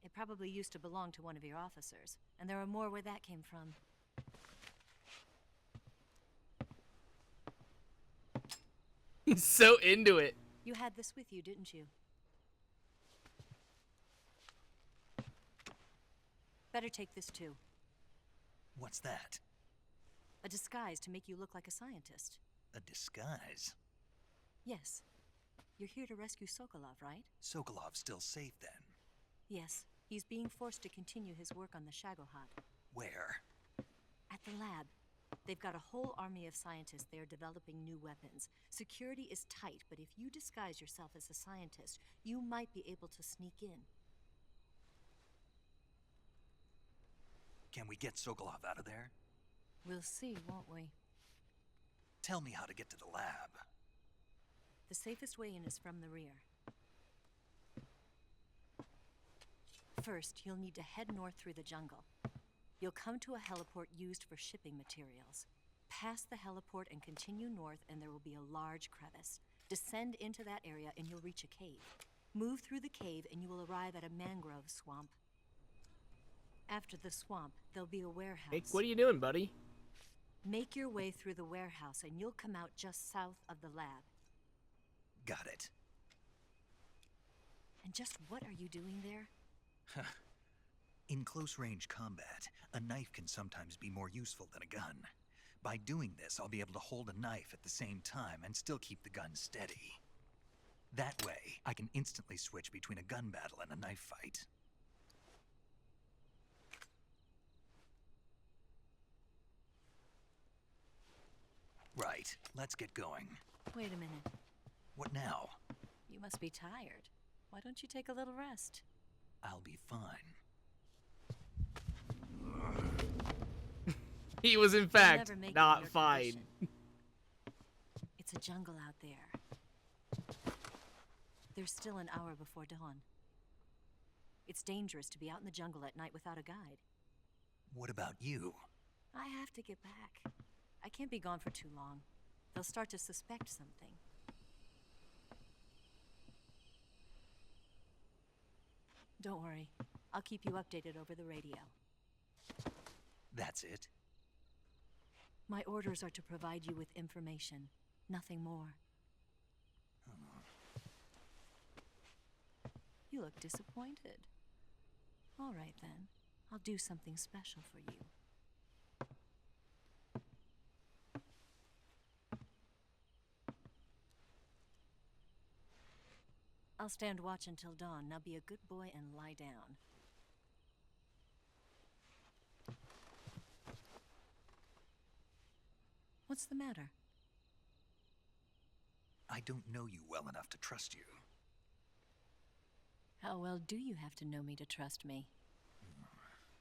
It probably used to belong to one of your officers, and there are more where that came from. He's so into it. You had this with you, didn't you? Better take this too. What's that? A disguise to make you look like a scientist. A disguise? Yes. You're here to rescue Sokolov, right? Sokolov's still safe then? Yes. He's being forced to continue his work on the Shagohod. Where? At the lab. They've got a whole army of scientists there developing new weapons. Security is tight, but if you disguise yourself as a scientist, you might be able to sneak in. Can we get Sokolov out of there? We'll see, won't we? Tell me how to get to the lab. The safest way in is from the rear. First, you'll need to head north through the jungle. You'll come to a heliport used for shipping materials. Pass the heliport and continue north, and there will be a large crevice. Descend into that area and you'll reach a cave. Move through the cave and you will arrive at a mangrove swamp. After the swamp, there'll be a warehouse. Hey, what are you doing, buddy? Make your way through the warehouse and you'll come out just south of the lab. Got it. And just what are you doing there? In close-range combat, a knife can sometimes be more useful than a gun. By doing this, I'll be able to hold a knife at the same time and still keep the gun steady. That way, I can instantly switch between a gun battle and a knife fight. Right, let's get going. Wait a minute. What now? You must be tired. Why don't you take a little rest? I'll be fine. He was, in fact, not fine. It's a jungle out there. There's still an hour before dawn. It's dangerous to be out in the jungle at night without a guide. What about you? I have to get back. I can't be gone for too long. They'll start to suspect something. Don't worry. I'll keep you updated over the radio. That's it? My orders are to provide you with information, nothing more. You look disappointed. All right, then. I'll do something special for you. I'll stand watch until dawn. Now be a good boy and lie down. What's the matter? I don't know you well enough to trust you. How well do you have to know me to trust me?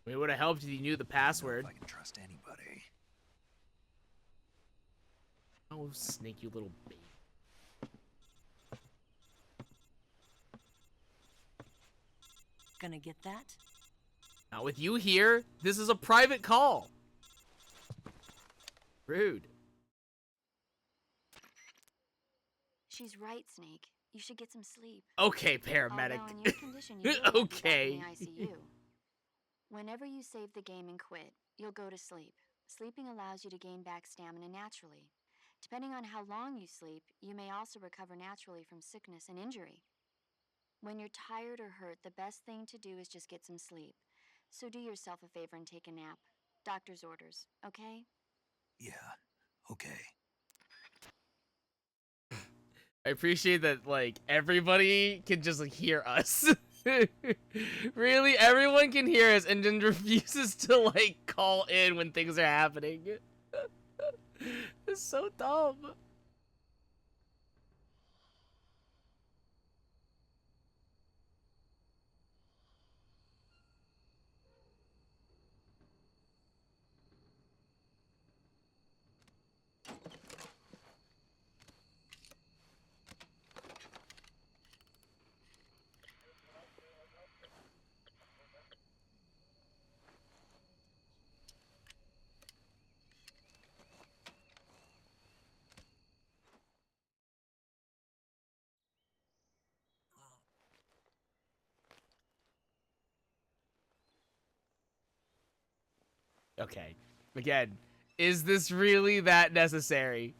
It would have helped if you knew the password. I don't know if I can trust anybody. Oh, snake, you little baby. Gonna get that? Not with you here. This is a private call. Rude. She's right, Snake. You should get some sleep. Okay, paramedic. Although in your condition, you don't have to be back Okay. in the ICU. Whenever you save the game and quit, you'll go to sleep. Sleeping allows you to gain back stamina naturally. Depending on how long you sleep, you may also recover naturally from sickness and injury. When you're tired or hurt, the best thing to do is just get some sleep. So do yourself a favor and take a nap. Doctor's orders, okay? Yeah, okay. I appreciate that, like, everybody can just, like, hear us. Really, everyone can hear us and then refuses to, like, call in when things are happening. It's so dumb. Okay. Again, is this really that necessary?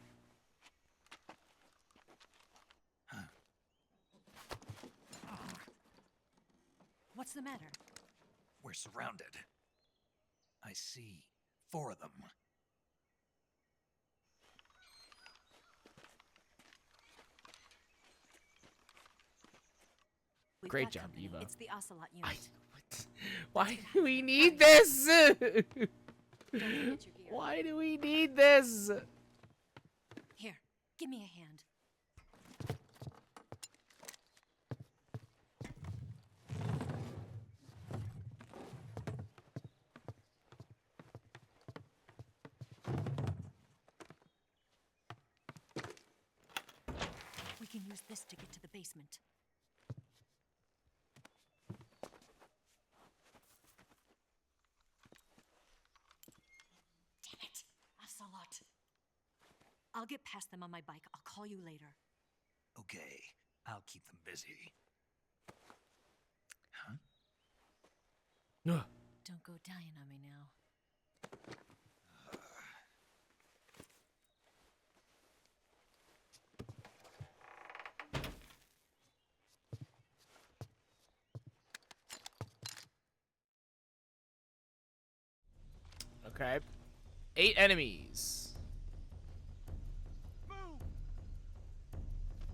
What's the matter? We're surrounded. I see 4 of them. We've Great got job, company. Eva. It's the Ocelot unit. Why do we need this? Don't forget your gear. Why do we need this? Here, give me a hand. We can use this to get to the basement. Damn it, Ocelot. I'll get past them on my bike. I'll call you later. Okay, I'll keep them busy. Huh? Don't go dying on me now. Okay. 8 enemies.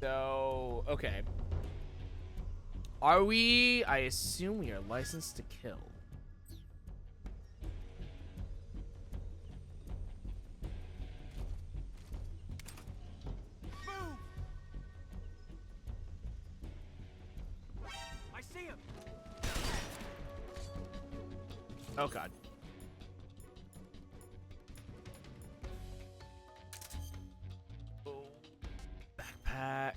So, okay. Are we? I assume we are licensed to kill. I see him. Oh god. Oh, backpack.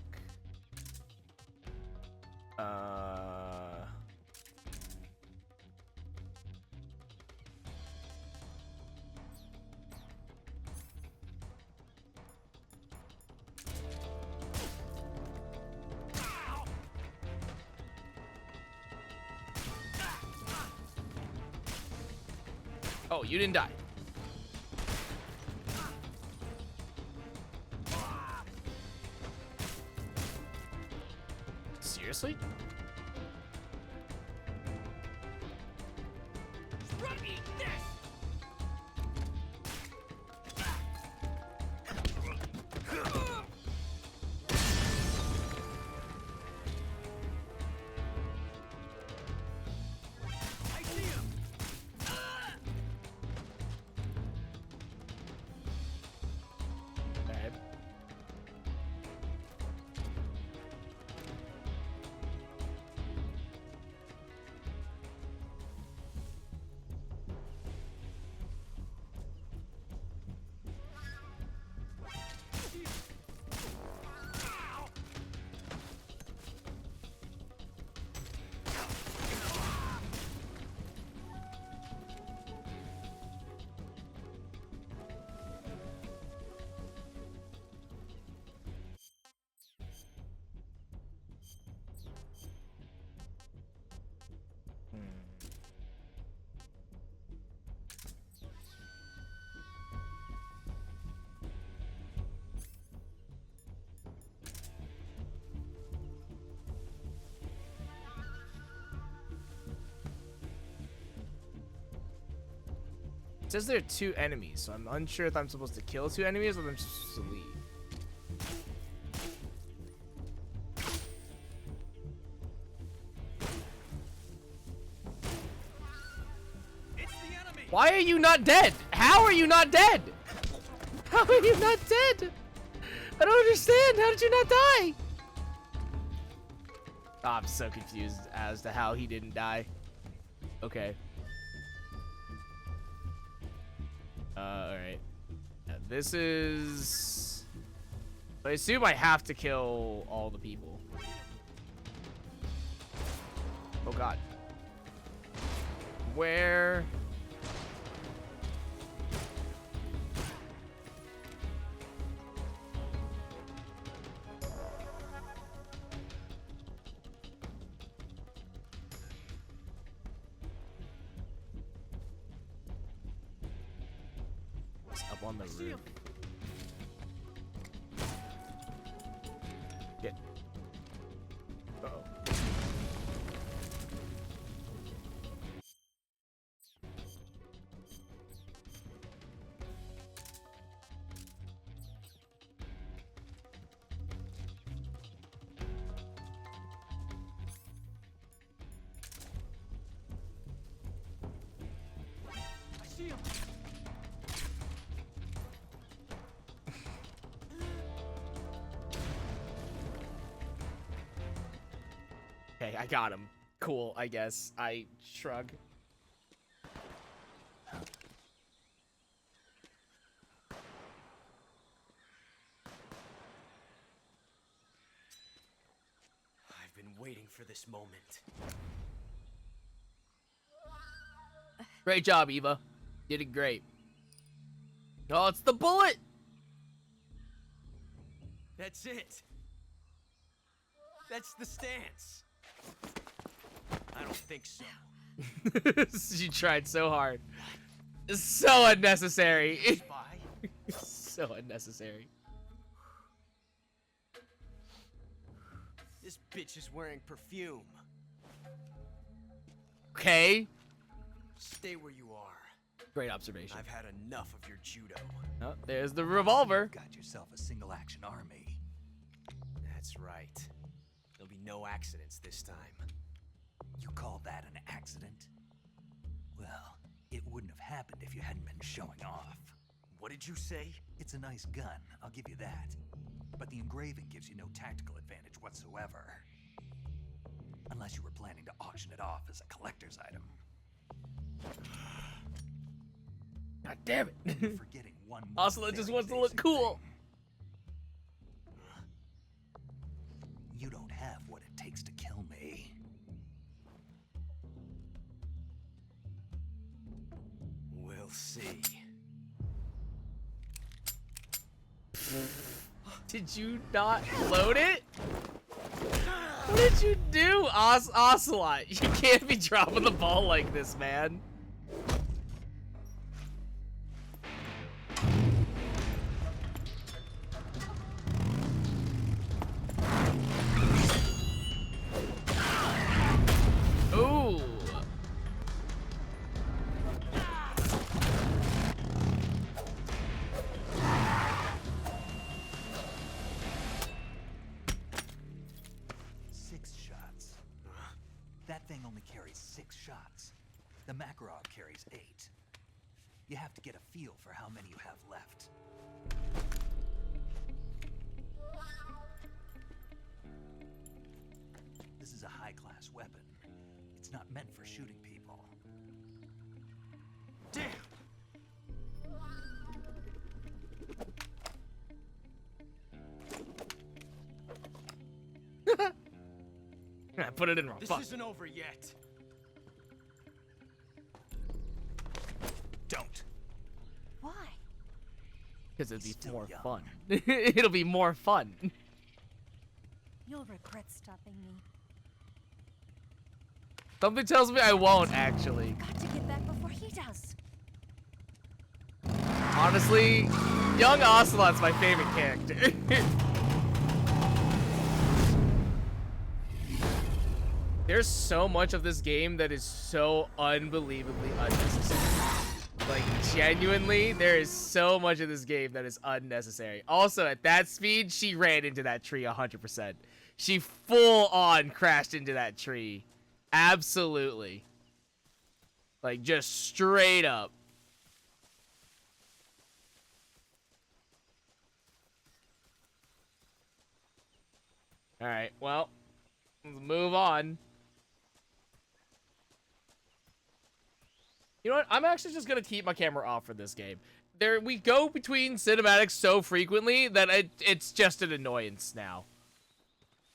Oh, you didn't die. Seriously? It says there are 2 enemies, so I'm unsure if I'm supposed to kill 2 enemies or if I'm supposed to leave. Why are you not dead? How are you not dead? How are you not dead? I don't understand. How did you not die? Oh, I'm so confused as to how he didn't die. Okay. Alright. Yeah, this is... I assume I have to kill all the people. Oh god. Where... Up on the roof. Get. Uh-oh. I see him. Okay, I got him. Cool, I guess. I shrug. I've been waiting for this moment. Great job, Eva. You did great. Oh, it's the bullet! That's it. That's the stance. I don't think so. She tried so hard. So unnecessary. So unnecessary. This bitch is wearing perfume. Okay. Stay where you are. Great observation. I've had enough of your judo. Oh, there's the revolver. Got yourself a single-action army. That's right. There'll be no accidents this time. You call that an accident? Well, it wouldn't have happened if you hadn't been showing off. What did you say? It's a nice gun, I'll give you that. But the engraving gives you no tactical advantage whatsoever. Unless you were planning to auction it off as a collector's item. God damn it. You're forgetting one more Ocelot just very wants to look basic cool. thing. You don't have what it takes to kill me. We'll see. Did you not load it? What did you do, Ocelot? You can't be dropping the ball like this, man. The Makarov carries 8. You have to get a feel for how many you have left. This is a high-class weapon. It's not meant for shooting people. Damn! I put it in wrong. This Fuck. isn't over yet. Don't. Why? Because it'd be Still more young. fun. It'll be more fun. You'll regret stopping me. Something tells me I won't, actually. Got to get back before he does. Honestly, young Ocelot's my favorite character. There's so much of this game that is so unbelievably unnecessary. Like, genuinely, there is so much of this game that is unnecessary. Also, at that speed, she ran into that tree 100%. She full on crashed into that tree. Absolutely. Like, just straight up. Alright, well, let's move on. You know what? I'm actually just gonna keep my camera off for this game. We go between cinematics so frequently that it's just an annoyance now.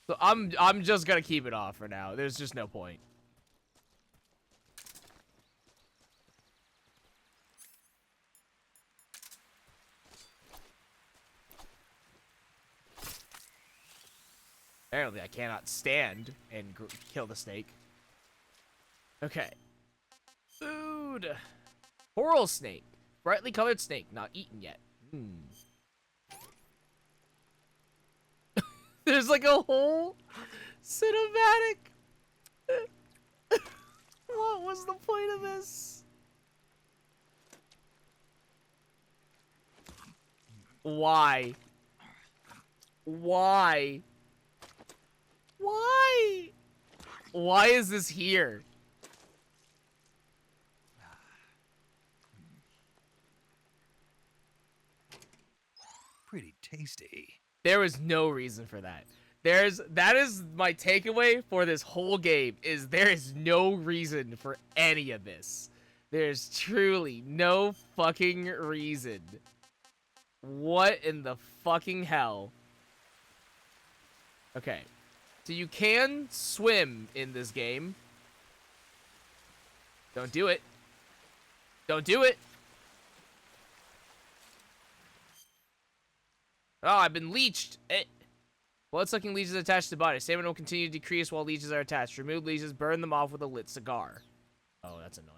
So I'm just gonna keep it off for now. There's just no point. Apparently, I cannot stand and kill the snake. Okay. Food. Coral snake. Brightly colored snake. Not eaten yet. There's like a whole cinematic. What was the point of this? Why? Why? Why? Why is this here? Pretty tasty. There was no reason for that. That is my takeaway for this whole game, is there is no reason for any of this. There's truly no fucking reason. What in the fucking hell? Okay. So you can swim in this game. Don't do it. Don't do it. Oh, I've been leeched. Blood-sucking leeches attached to the body. Stamina will continue to decrease while leeches are attached. Remove leeches, burn them off with a lit cigar. Oh, that's annoying.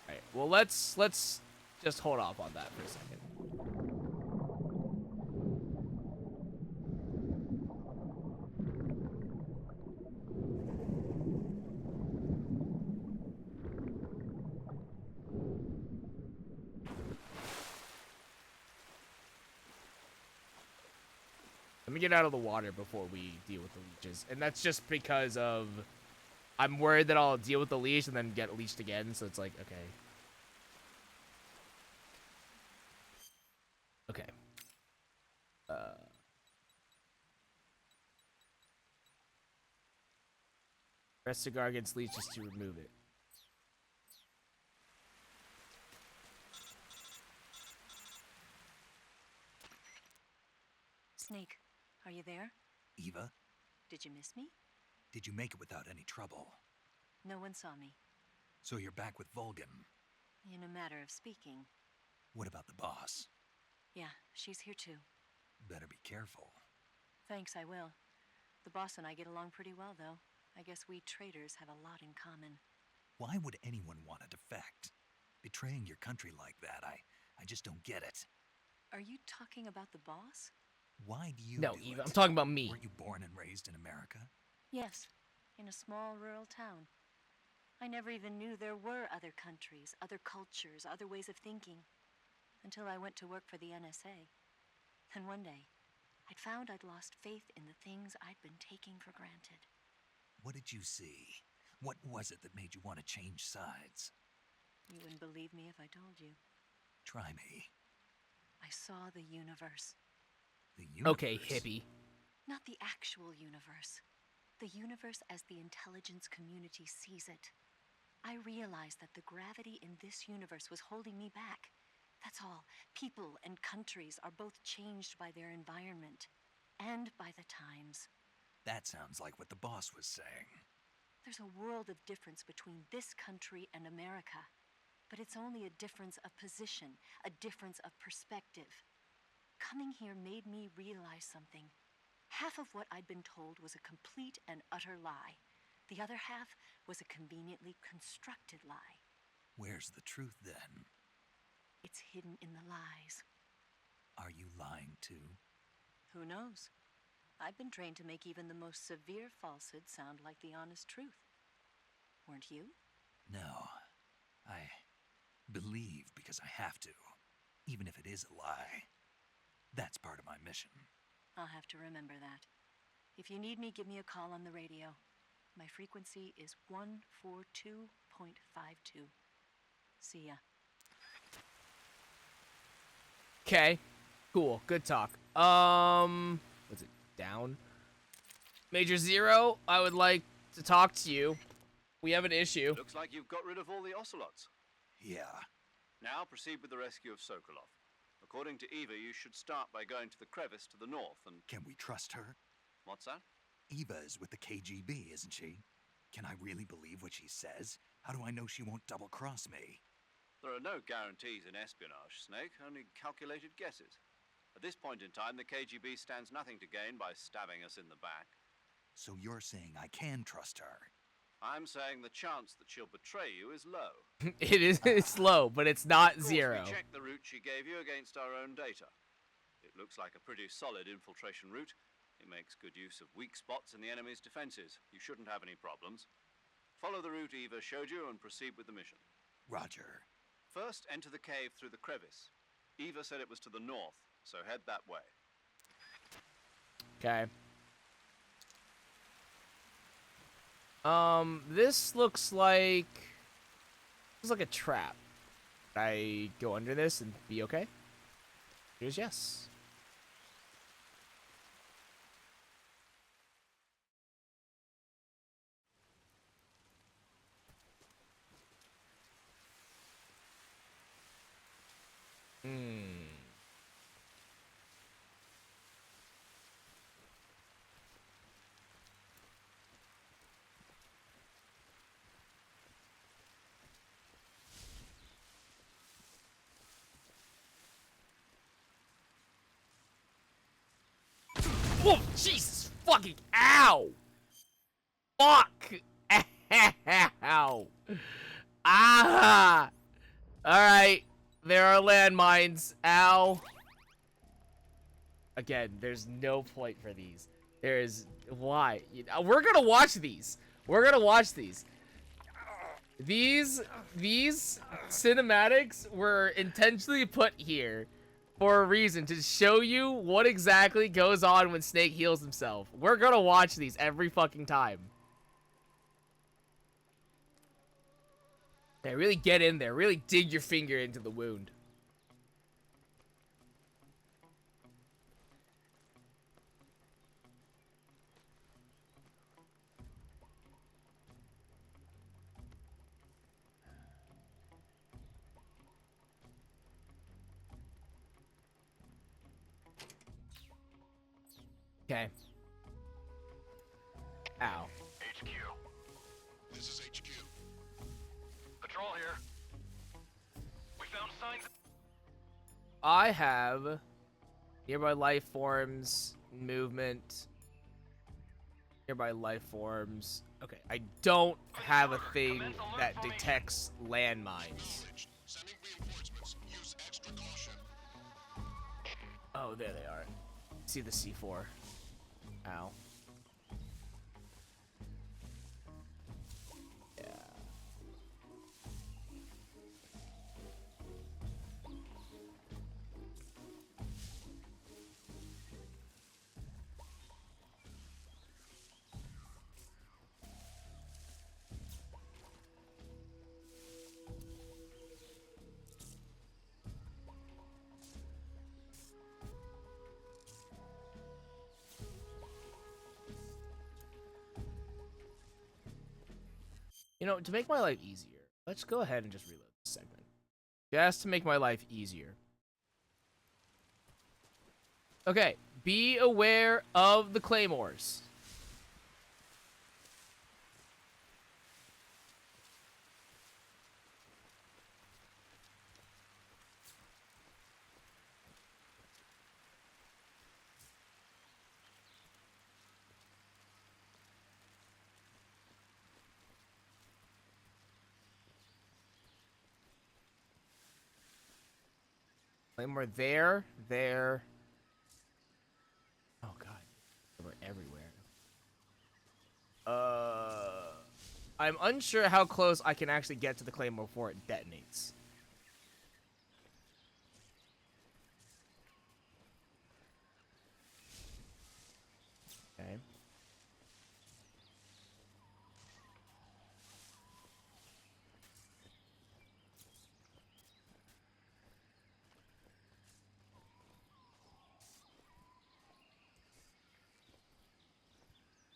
Alright, well, let's just hold off on that for a second. Let me get out of the water before we deal with the leeches. And that's just because of... I'm worried that I'll deal with the leech and then get leeched again. So it's like, okay. Okay. Press cigar against leeches to remove it. Snake, are you there? Eva, Did you miss me? did you make it without any trouble? No one saw me. So you're back with Volgin. In a matter of speaking. What about the boss? Yeah, she's here too. Better be careful. Thanks, I will. The boss and I get along pretty well, though. I guess we traitors have a lot in common. Why would anyone want to defect? Betraying your country like that, I just don't get it. Are you talking about the boss? Why do you No, do Eva, it? I'm talking about me. Weren't you born and raised in America? Yes, in a small rural town. I never even knew there were other countries, other cultures, other ways of thinking. Until I went to work for the NSA. Then one day, I'd found I'd lost faith in the things I'd been taking for granted. What did you see? What was it that made you want to change sides? You wouldn't believe me if I told you. Try me. I saw the universe. The universe? Okay, hippie. Not the actual universe. The universe as the intelligence community sees it. I realized that the gravity in this universe was holding me back. That's all. People and countries are both changed by their environment and by the times. That sounds like what the boss was saying. There's a world of difference between this country and America. But it's only a difference of position, a difference of perspective. Coming here made me realize something. Half of what I'd been told was a complete and utter lie. The other half was a conveniently constructed lie. Where's the truth, then? It's hidden in the lies. Are you lying, too? Who knows? I've been trained to make even the most severe falsehood sound like the honest truth. Weren't you? No. I believe because I have to, even if it is a lie. That's part of my mission. I'll have to remember that. If you need me, give me a call on the radio. My frequency is 142.52. See ya. Okay. Cool. Good talk. Was it down? Major Zero, I would like to talk to you. We have an issue. Looks like you've got rid of all the ocelots. Yeah. Now proceed with the rescue of Sokolov. According to Eva, you should start by going to the crevice to the north and... Can we trust her? What's that? Eva is with the KGB, isn't she? Can I really believe what she says? How do I know she won't double-cross me? There are no guarantees in espionage, Snake, only calculated guesses. At this point in time, the KGB stands nothing to gain by stabbing us in the back. So you're saying I can trust her? I'm saying the chance that she'll betray you is low. It is it's low, but it's not Of course, zero. We checked the route she gave you against our own data. It looks like a pretty solid infiltration route. It makes good use of weak spots in the enemy's defenses. You shouldn't have any problems. Follow the route Eva showed you and proceed with the mission. Roger. First, enter the cave through the crevice. Eva said it was to the north, so head that way. Okay. This looks like a trap. Can I go under this and be okay? Here's yes. Whoa, Jesus fucking, ow! Fuck! Ow! Ah! Alright, there are landmines, ow. Again, there's no point for these. There is, why? We're gonna watch these. We're gonna watch these. These cinematics were intentionally put here for a reason, to show you what exactly goes on when Snake heals himself. We're gonna watch these every fucking time. Okay, really get in there. Really dig your finger into the wound. Okay. Ow. HQ. This is HQ. Patrol here. We found signs. I have nearby life forms, movement, nearby life forms. Okay, I don't have a thing that detects landmines. Sending reinforcements. Use extra caution. Oh, there they are. See the C4. Ow. Yeah. know, to make my life easier, let's go ahead and just reload this segment. Just to make my life easier. Okay, be aware of the claymores. Claymore there, there. Oh god, they were everywhere. I'm unsure how close I can actually get to the Claymore before it detonates. Okay.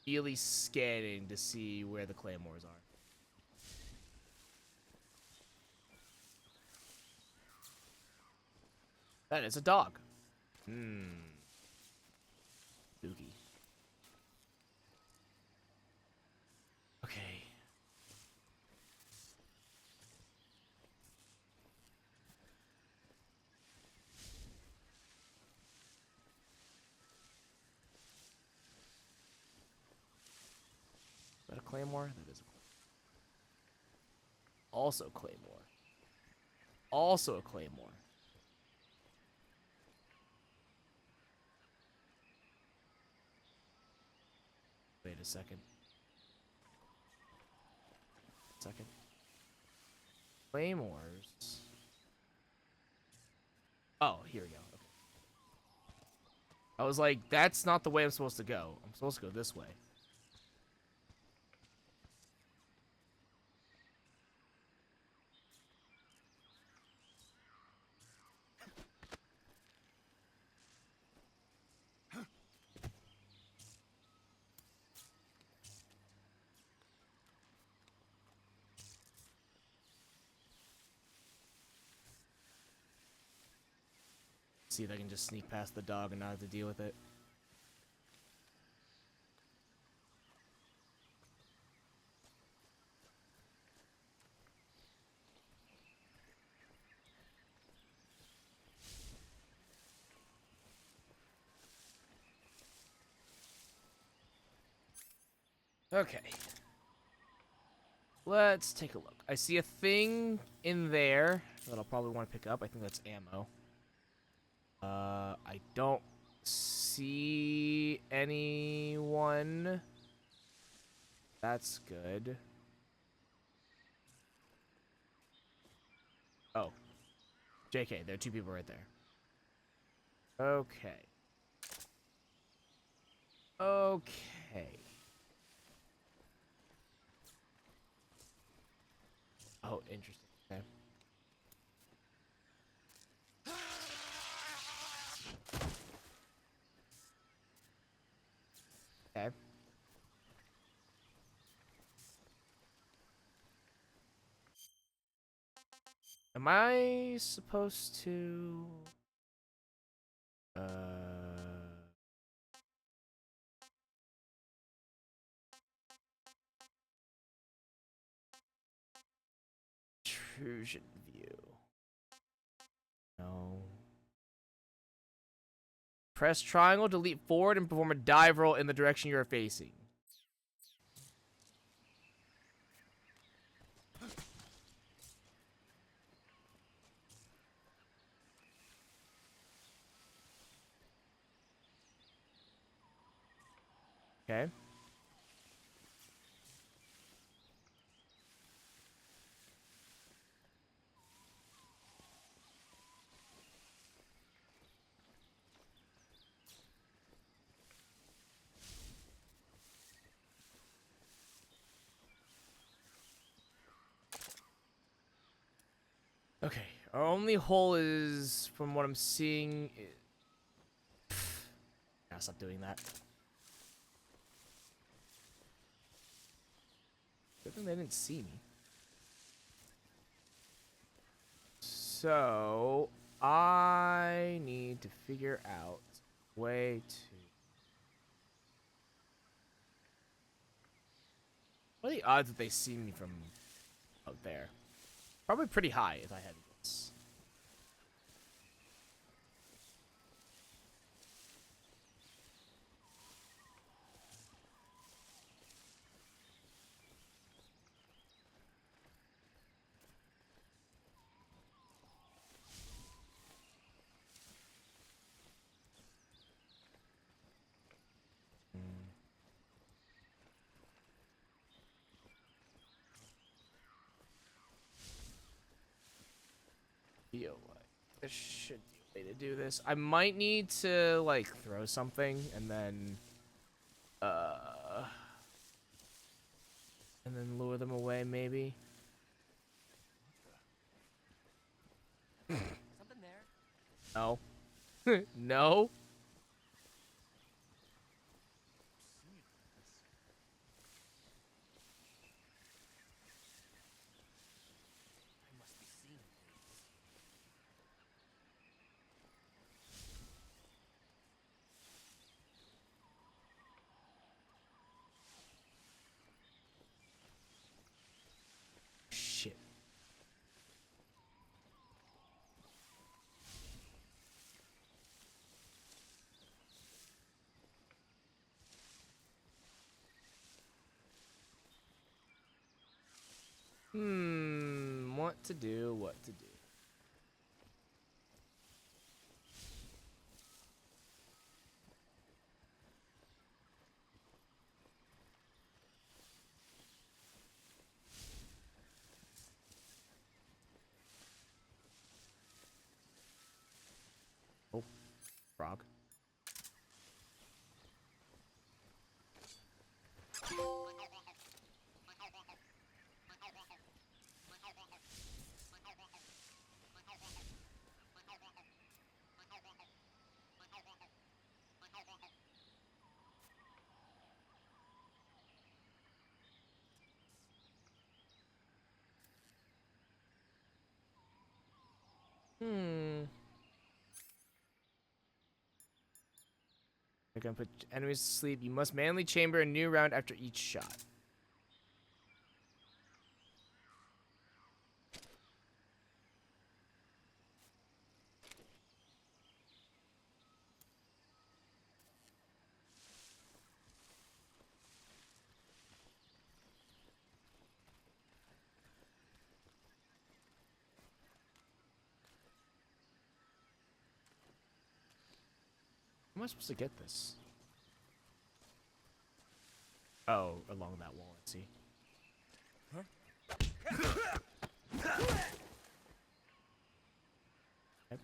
Really scanning to see where the claymores are. That is a dog. Spooky. Okay. Is that a claymore? That is a claymore. Also claymore. Also a claymore. Wait a second. Claymores. Oh, here we go. Okay. I was like, that's not the way I'm supposed to go. I'm supposed to go this way. See if I can just sneak past the dog and not have to deal with it. Okay. Let's take a look. I see a thing in there that I'll probably want to pick up. I think that's ammo. I don't see anyone. That's good. Oh. JK, there are two people right there. Okay. Okay. Oh, interesting. Okay. Okay. Am I supposed to... Intrusion view. No. Press triangle to leap forward and perform a dive roll in the direction you are facing. Okay. Okay, our only hole is, from what I'm seeing, gotta stop doing that. Good thing they didn't see me. So I need to figure out a way to. What are the odds that they see me from out there? Probably pretty high if I had to guess. Feel like there should be a way to do this. I might need to like throw something and then lure them away maybe. Something there. No. No. I must be seeing things. Shit. What to do, what to do. Oh, frog. They're gonna put enemies to sleep. You must manually chamber a new round after each shot. How am I supposed to get this? Oh, along that wall, let's see. Yep.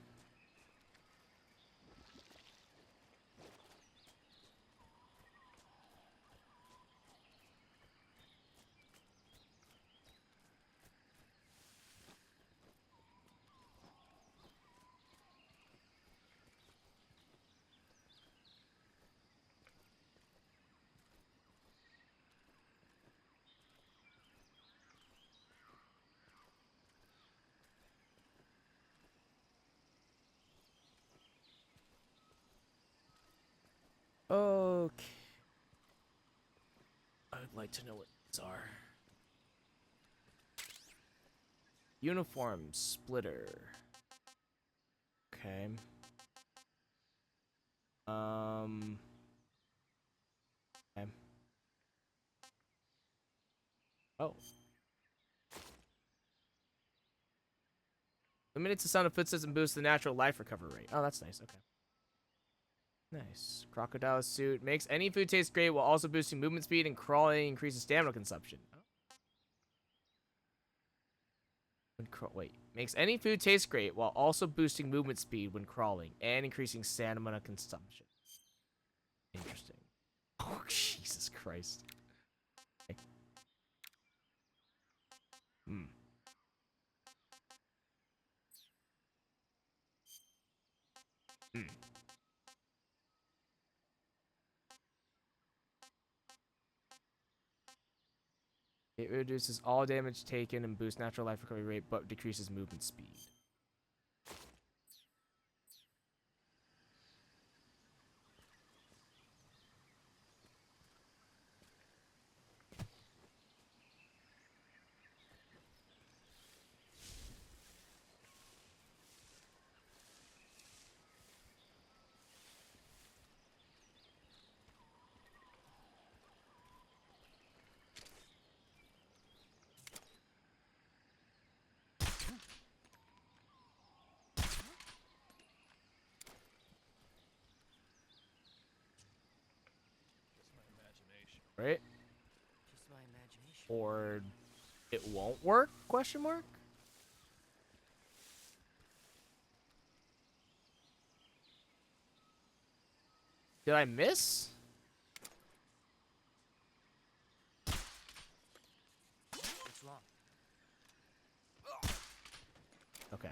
Okay. I would like to know what these are. Uniform splitter. Okay. Okay. Oh. Eliminates the sound of footsteps and boosts the natural life recovery rate. Oh, that's nice. Okay. Nice. Crocodile suit. Makes any food taste great while also boosting movement speed and crawling increases stamina consumption. Wait. Makes any food taste great while also boosting movement speed when crawling and increasing stamina consumption. Interesting. Oh, Jesus Christ. Okay. It reduces all damage taken and boosts natural life recovery rate, but decreases movement speed. Right? Just my imagination. Or it won't work? Question mark? Did I miss? What's wrong? Okay.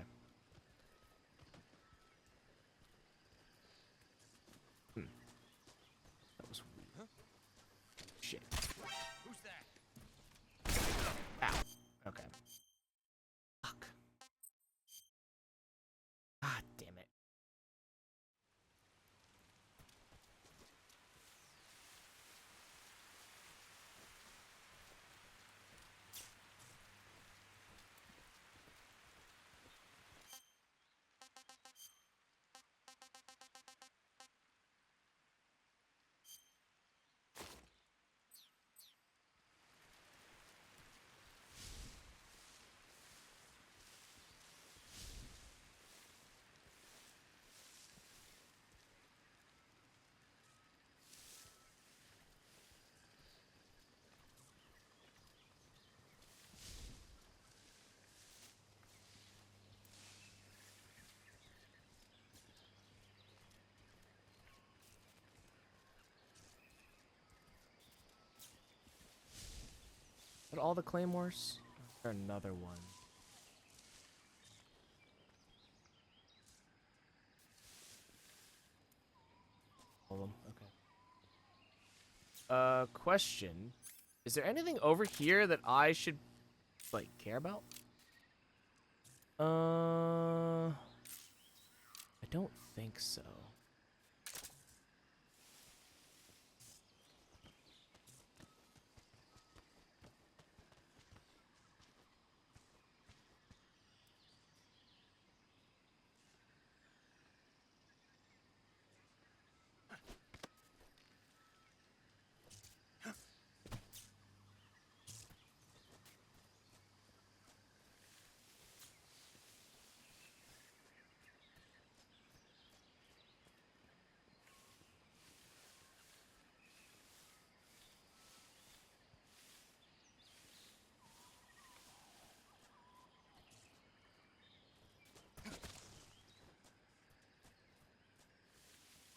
That was weird. Huh? Shit. Who's that? Ow. Okay. Fuck. Ah, damn it. But all the claymores? Is there another one? All of them. Okay. Question. Is there anything over here that I should, like, care about? I don't think so.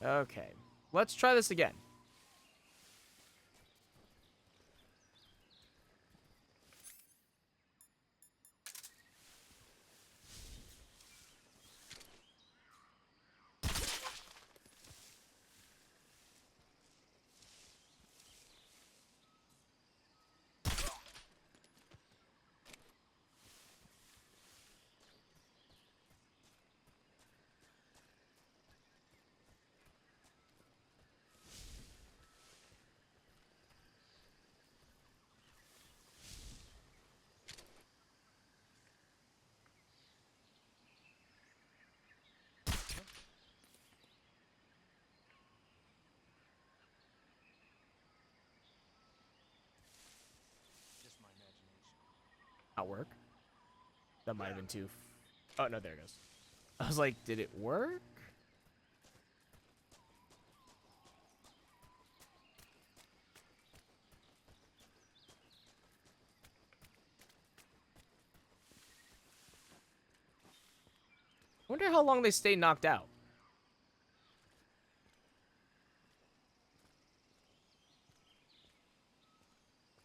Okay, let's try this again. Just my imagination. Not work. That might have been too. Oh no, there it goes. I was like, did it work? Wonder how long they stay knocked out.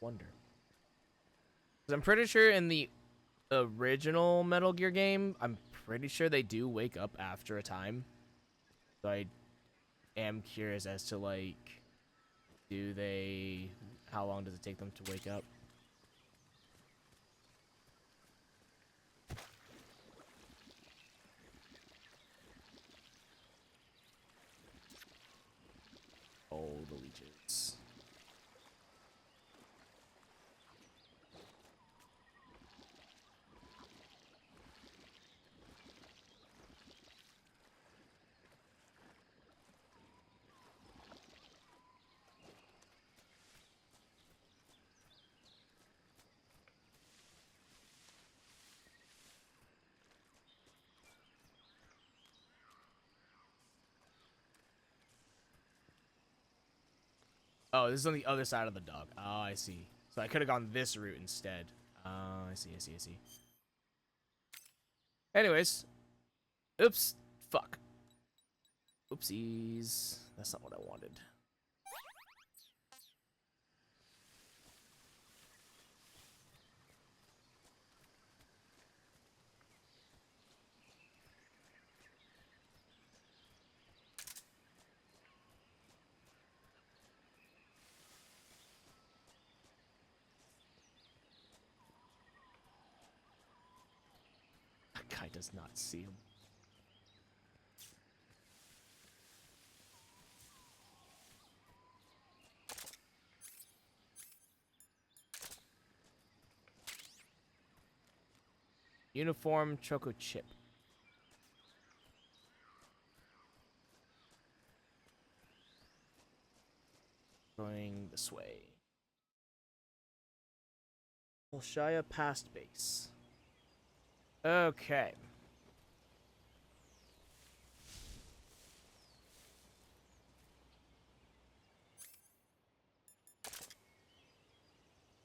Wonder. 'Cause I'm pretty sure in the original Metal Gear game, I'm pretty sure they do wake up after a time. So I am curious as to, like, how long does it take them to wake up? ages. Oh, this is on the other side of the dog. Oh, I see. So I could have gone this route instead. Oh, I see. Anyways. Oops. Fuck. Oopsies. That's not what I wanted. That guy does not see him. Uniform Choco Chip. Going this way. Bolshaya past base. Okay.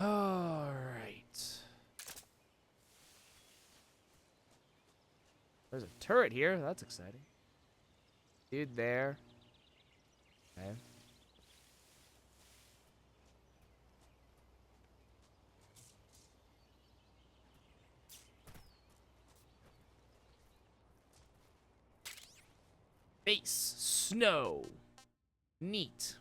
All right. There's a turret here. That's exciting. Dude there. Okay. Base. Snow. Neat.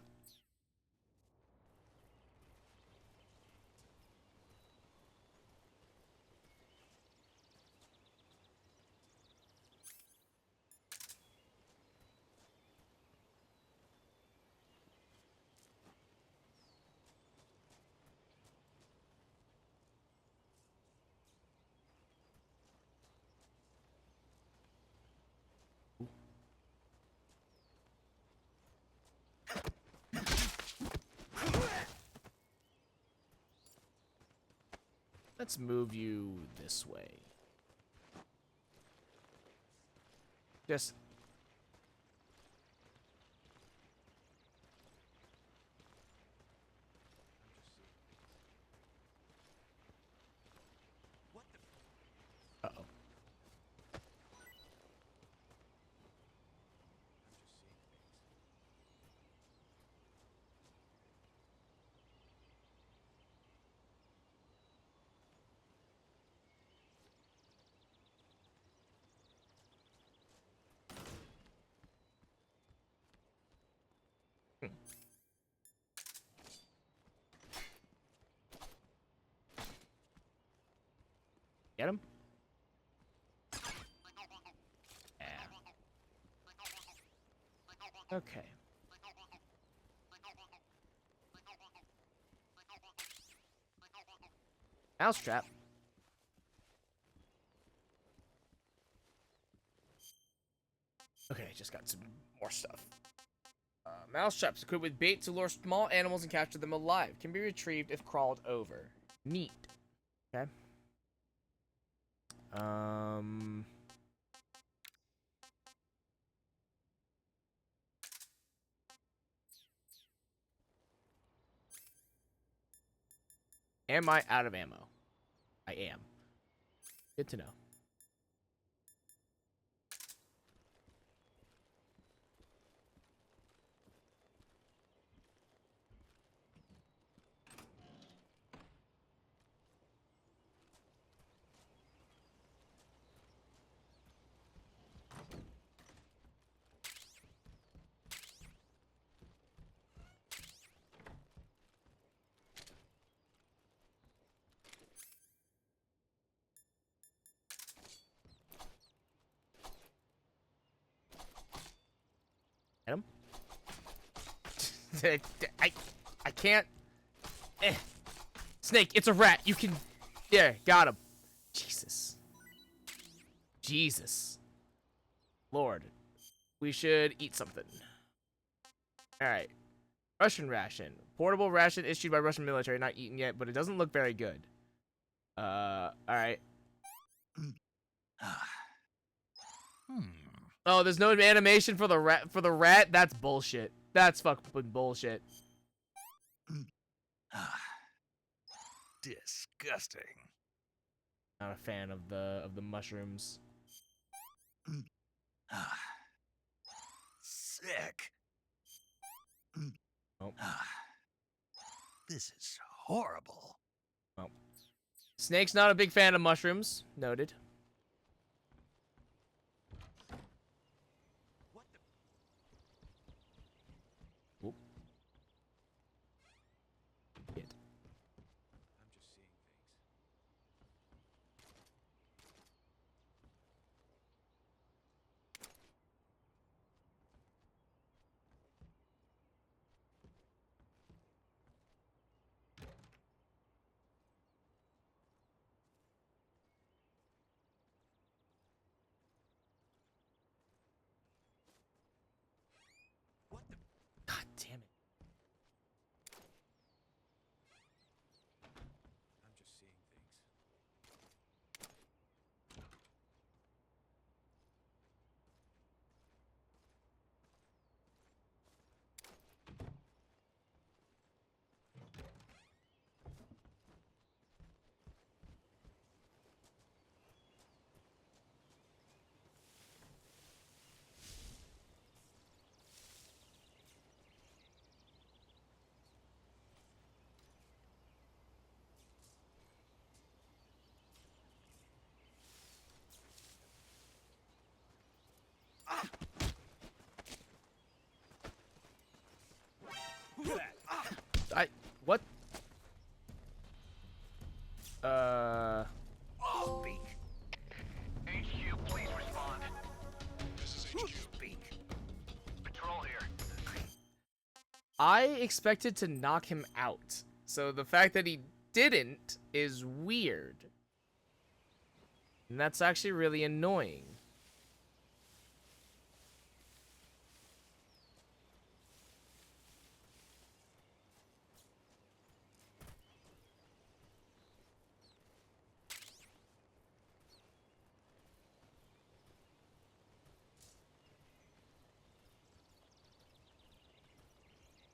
Let's move you this way. Just... Uh-oh. Get him? Yeah. Okay. Mousetrap. Okay, just got some more stuff. Mousetraps equipped with bait to lure small animals and capture them alive. Can be retrieved if crawled over. Neat. Okay. Am I out of ammo? I am. Good to know. I can't. Snake, it's a rat. You can. There, got him. Jesus. Jesus. Lord. We should eat something. Alright. Russian ration. Portable ration issued by Russian military. Not eaten yet, but it doesn't look very good. Alright. Oh, there's no animation for the rat? That's bullshit. That's fucking bullshit. Disgusting. Not a fan of the mushrooms. Sick. Oh. This is horrible. Well, Snake's not a big fan of mushrooms. Noted. Oop. Shit. I'm just seeing things. God damn it. I'm just seeing things. What? Speak. HQ, please respond. This is HQ. Speak. Patrol here. I expected to knock him out. So the fact that he didn't is weird. And that's actually really annoying.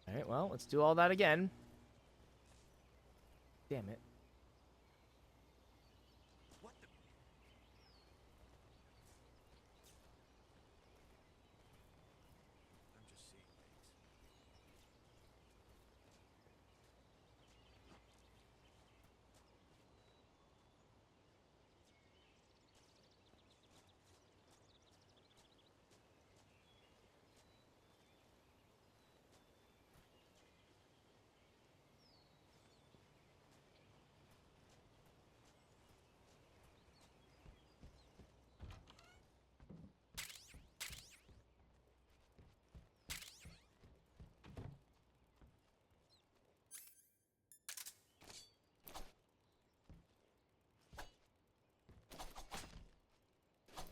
Alright, well, let's do all that again. Damn it. I'm just seeing things.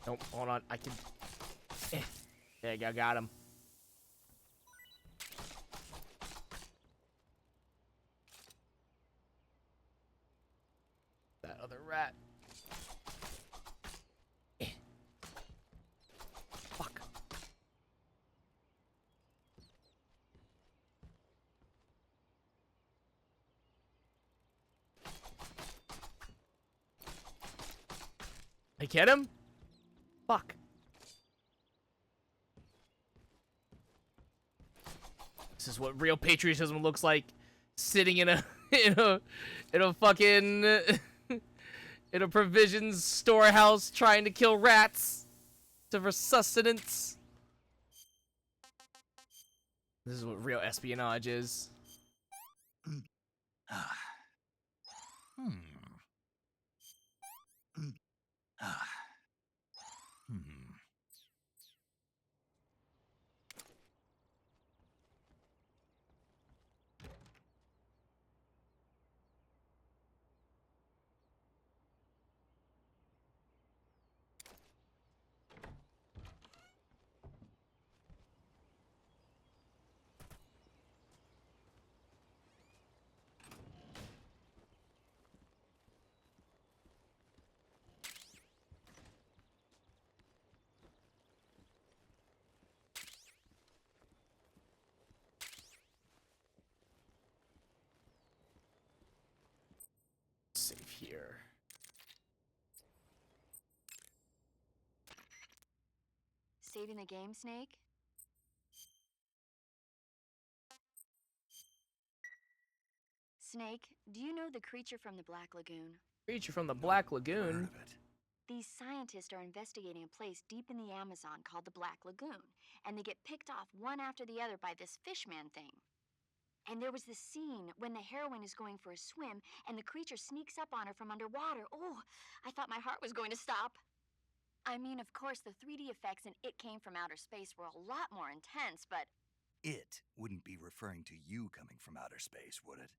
Nope, hold on. I can... There you go, got him. That other rat. Fuck. I get him? Fuck. This is what real patriotism looks like. Sitting in a in a fucking in a provisions storehouse trying to kill rats for sustenance. This is what real espionage is. here? Saving the game, Snake? Snake, do you know the creature from the Black Lagoon? Creature from the Black Lagoon. These scientists are investigating a place deep in the Amazon called the Black Lagoon, and they get picked off one after the other by this fishman thing. And there was this scene when the heroine is going for a swim, and the creature sneaks up on her from underwater. Oh, I thought my heart was going to stop. I mean, of course, the 3D effects in It Came from Outer Space were a lot more intense, but... It wouldn't be referring to you coming from outer space, would it?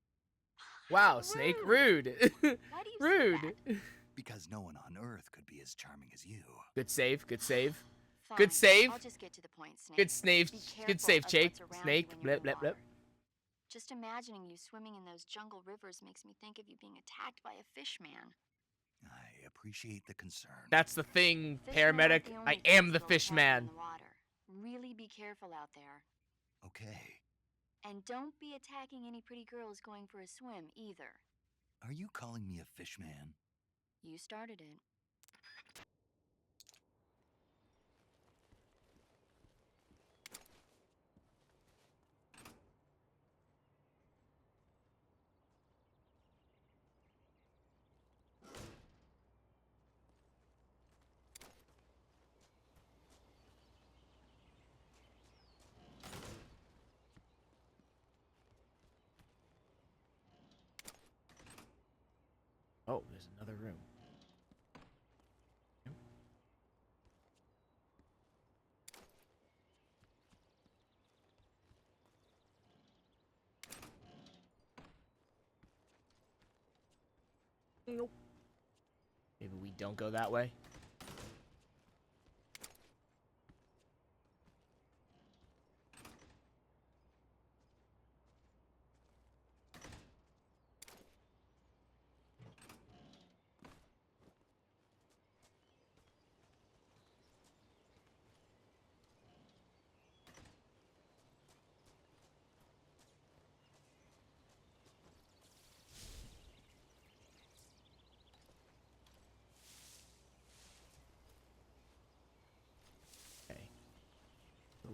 Wow, Snake, rude. Why do you rude. say that? Because no one on Earth could be as charming as you. Good save, good save. Fine, Good save. I'll just get to the point, Snake. Good save. Be Good careful save, of Jake. what's around Snake. you when you're Blip, in blip, blip. water. Just imagining you swimming in those jungle rivers makes me think of you being attacked by a fish man. I appreciate the concern. That's the thing, Fishmen aren't paramedic. the I only am things the that'll fish attack you man. in the water. Really be careful out there. Okay. And don't be attacking any pretty girls going for a swim either. Are you calling me a fish man? You started it. Oh, there's another room. Nope. Maybe we don't go that way.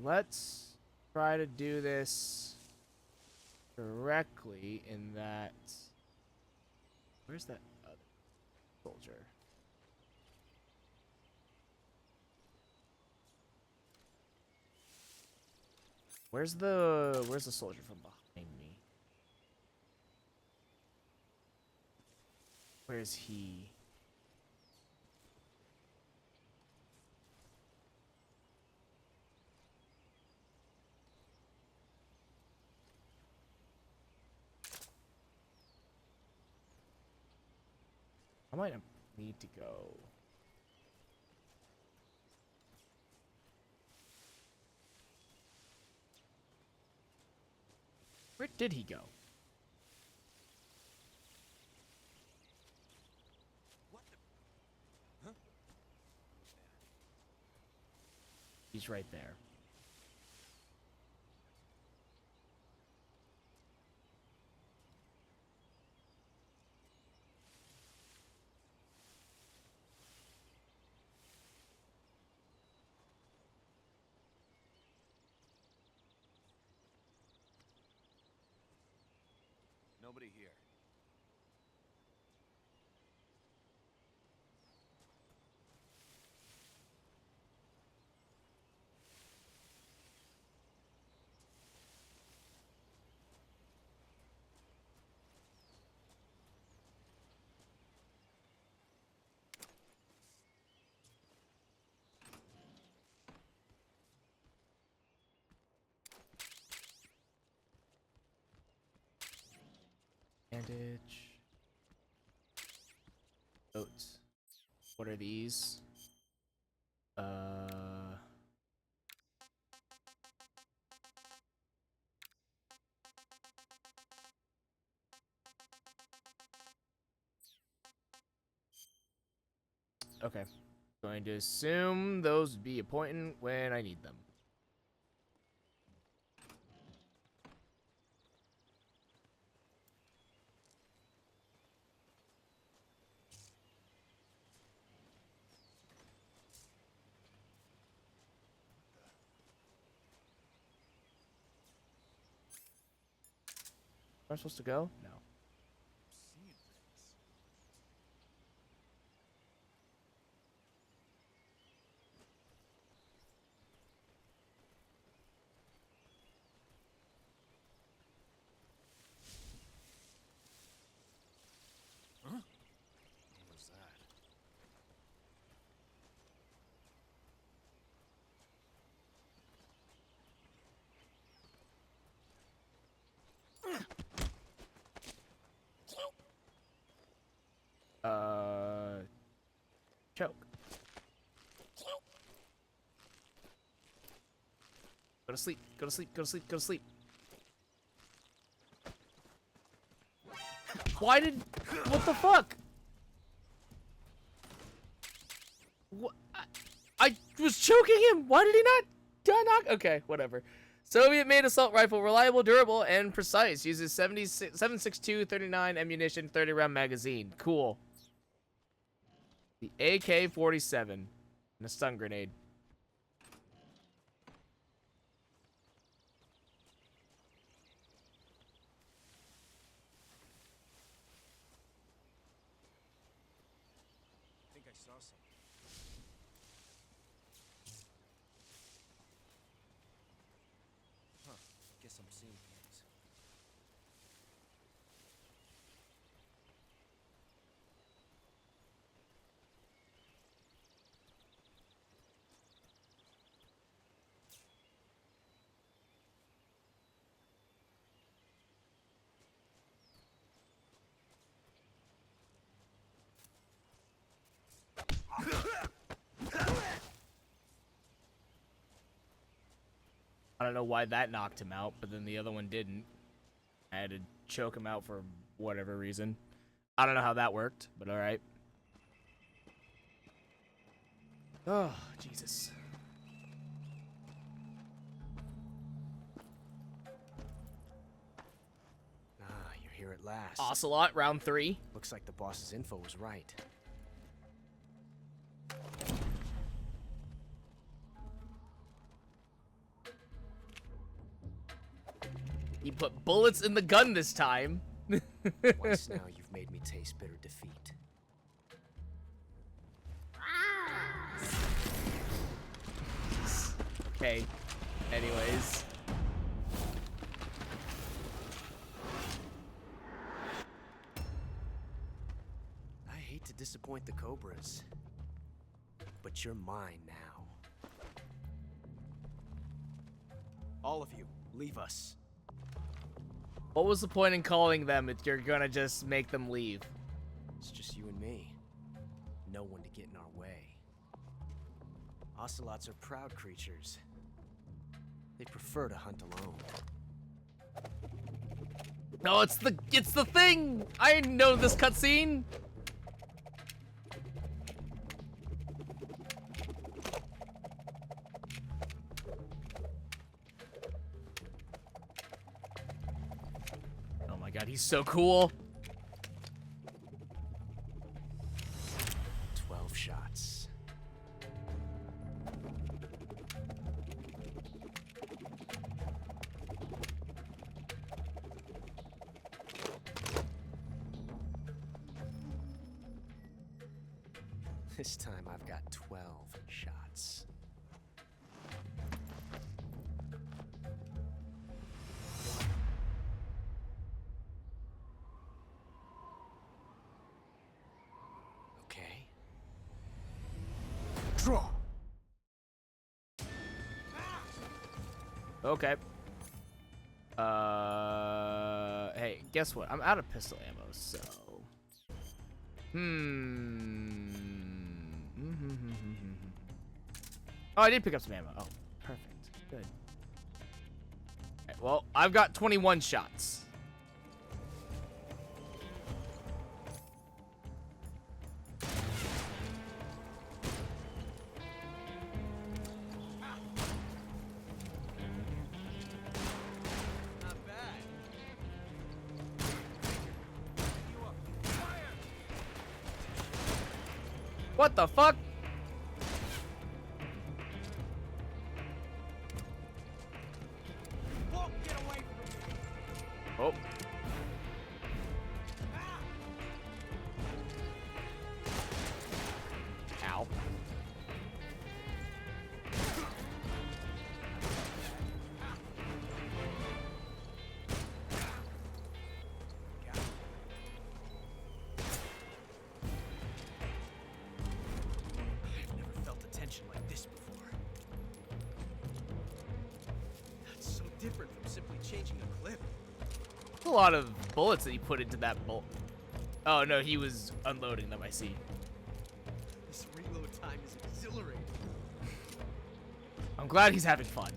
Let's try to do this correctly in that... Where's that other soldier? Where's the soldier from behind me? Where is he? I might need to go. Where did he go? What the... Huh? He's right there. Nobody here. Bandage. Oats. What are these? Okay. Going to assume those would be important when I need them. Am I supposed to go? No. Huh? What was that? Choke. Go to sleep. Go to sleep. Go to sleep. Go to sleep. Why did... What the fuck? What? I was choking him. Why did he not knock? Okay, whatever. Soviet-made assault rifle, reliable, durable, and precise. Uses 7.62 39 ammunition, 30-round magazine. Cool. The AK-47 and a stun grenade. I think I saw something. Huh. Guess I'm seeing things. I don't know why that knocked him out, but then the other one didn't. I had to choke him out for whatever reason. I don't know how that worked, but alright. Oh, Jesus. Ah, you're here at last. Ocelot, round 3. Looks like the boss's info was right. He put bullets in the gun this time. Twice now you've made me taste bitter defeat. Okay. Anyways. I hate to disappoint the Cobras, but you're mine now. All of you, leave us. What was the point in calling them if you're gonna just make them leave? It's just you and me. No one to get in our way. Ocelots are proud creatures. They prefer to hunt alone. No, it's the thing! I know this cutscene! Oh my god, he's so cool. 12 shots. This time I've got 12 shots. Okay. Draw. Okay. Hey, guess what? I'm out of pistol ammo, so... Oh, I did pick up some ammo. Oh, perfect. Good. Okay, well, I've got 21 shots. What the fuck? Oh. different from simply changing a clip. A lot of bullets that he put into that bolt. Oh no, he was unloading them, I see. This reload time is exhilarating. I'm glad he's having fun.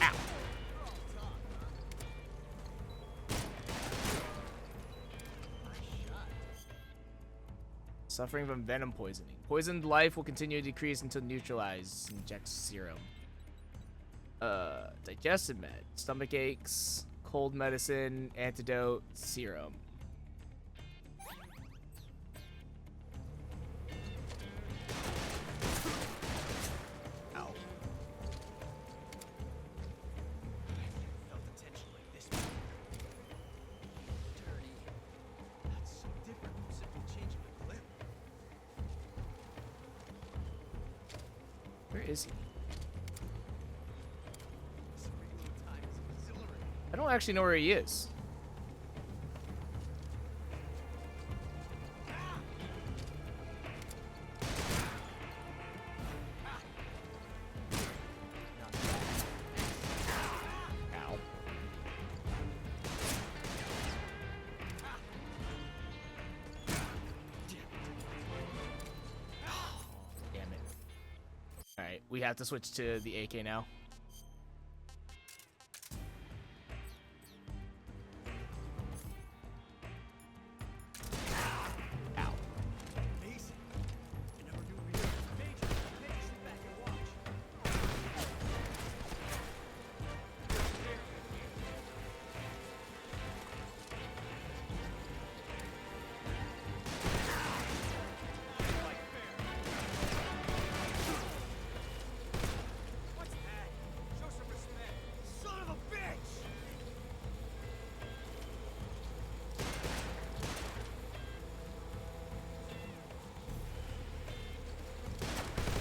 Ow. Suffering from venom poisoning. Poisoned life will continue to decrease until neutralized. Inject serum. Digestive med. Stomach aches. Cold medicine. Antidote. Serum. Ow. Felt the tension like this before. Dirty. That's so different from simply changing a clip. Where is he? This reload time is exhilarating. I don't actually know where he is. Ow. Damn it. Alright, we have to switch to the AK now. Ow. Amazing. I never knew reload was major. Maybe sit back and watch. What's that? Show some respect. Son of a bitch!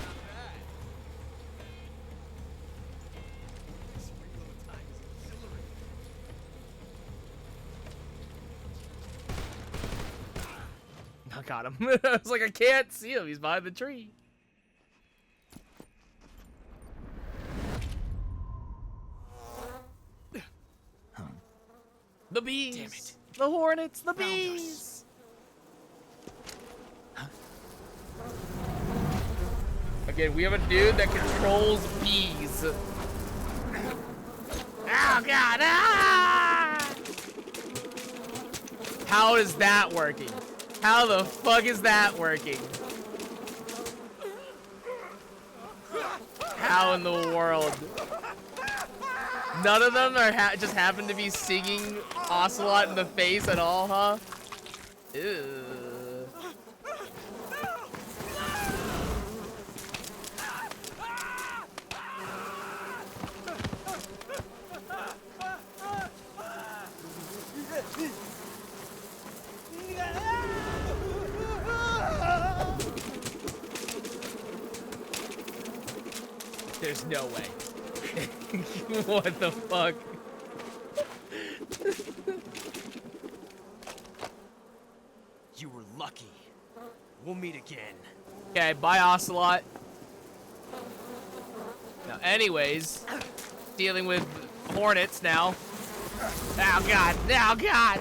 Not bad. This reload time is exhilarating. I got him. I was like, I can't see him. He's behind the tree. The bees. Damn it. The hornets. The Found bees. Again, we have a dude that controls bees. Oh god! Ah! How is that working? How the fuck is that working? How in the world? None of them are just happen to be singing Ocelot in the face at all, huh? Ew. There's no way. What the fuck? You were lucky. We'll meet again. Okay, bye Ocelot. Now, anyways, dealing with hornets now. Oh god! Oh god!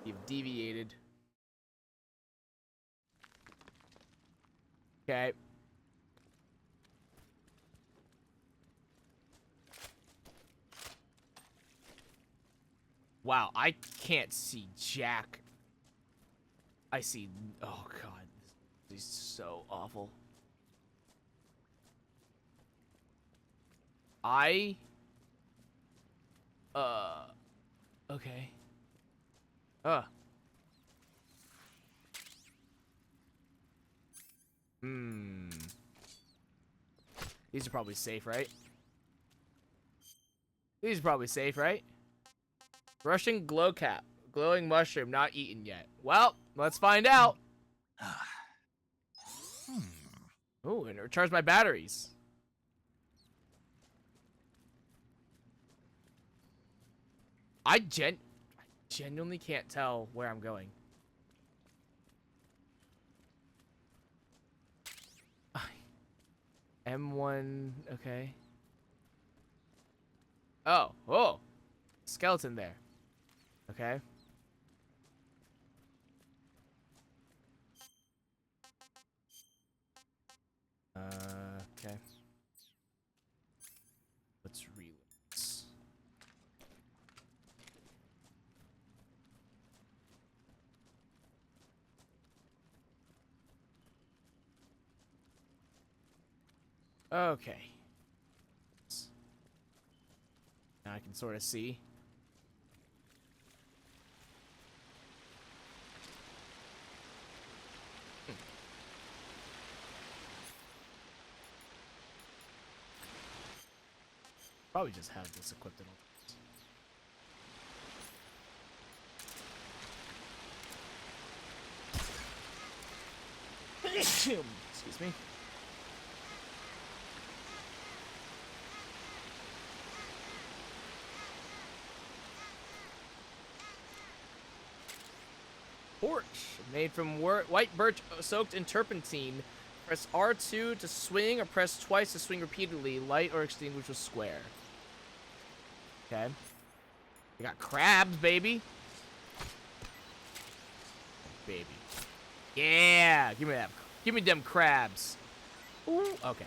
You've deviated. Okay. Wow, I can't see jack. I see. Oh god, this is so awful. Okay. These are probably safe, right? These are probably safe, right? Russian glow cap. Glowing mushroom, not eaten yet. Well, let's find out. Oh, and recharge my batteries. I genuinely can't tell where I'm going. M1, okay. Oh, oh. Skeleton there. Okay. Okay. Let's reload this. Okay. Now I can sort of see. Probably just have this equipped at all. Excuse me. Torch made from white birch soaked in turpentine. Press R2 to swing or press twice to swing repeatedly. Light or extinguish with square. Okay. We got crabs, baby. Baby. Yeah, give me that. Give me them crabs. Ooh, okay.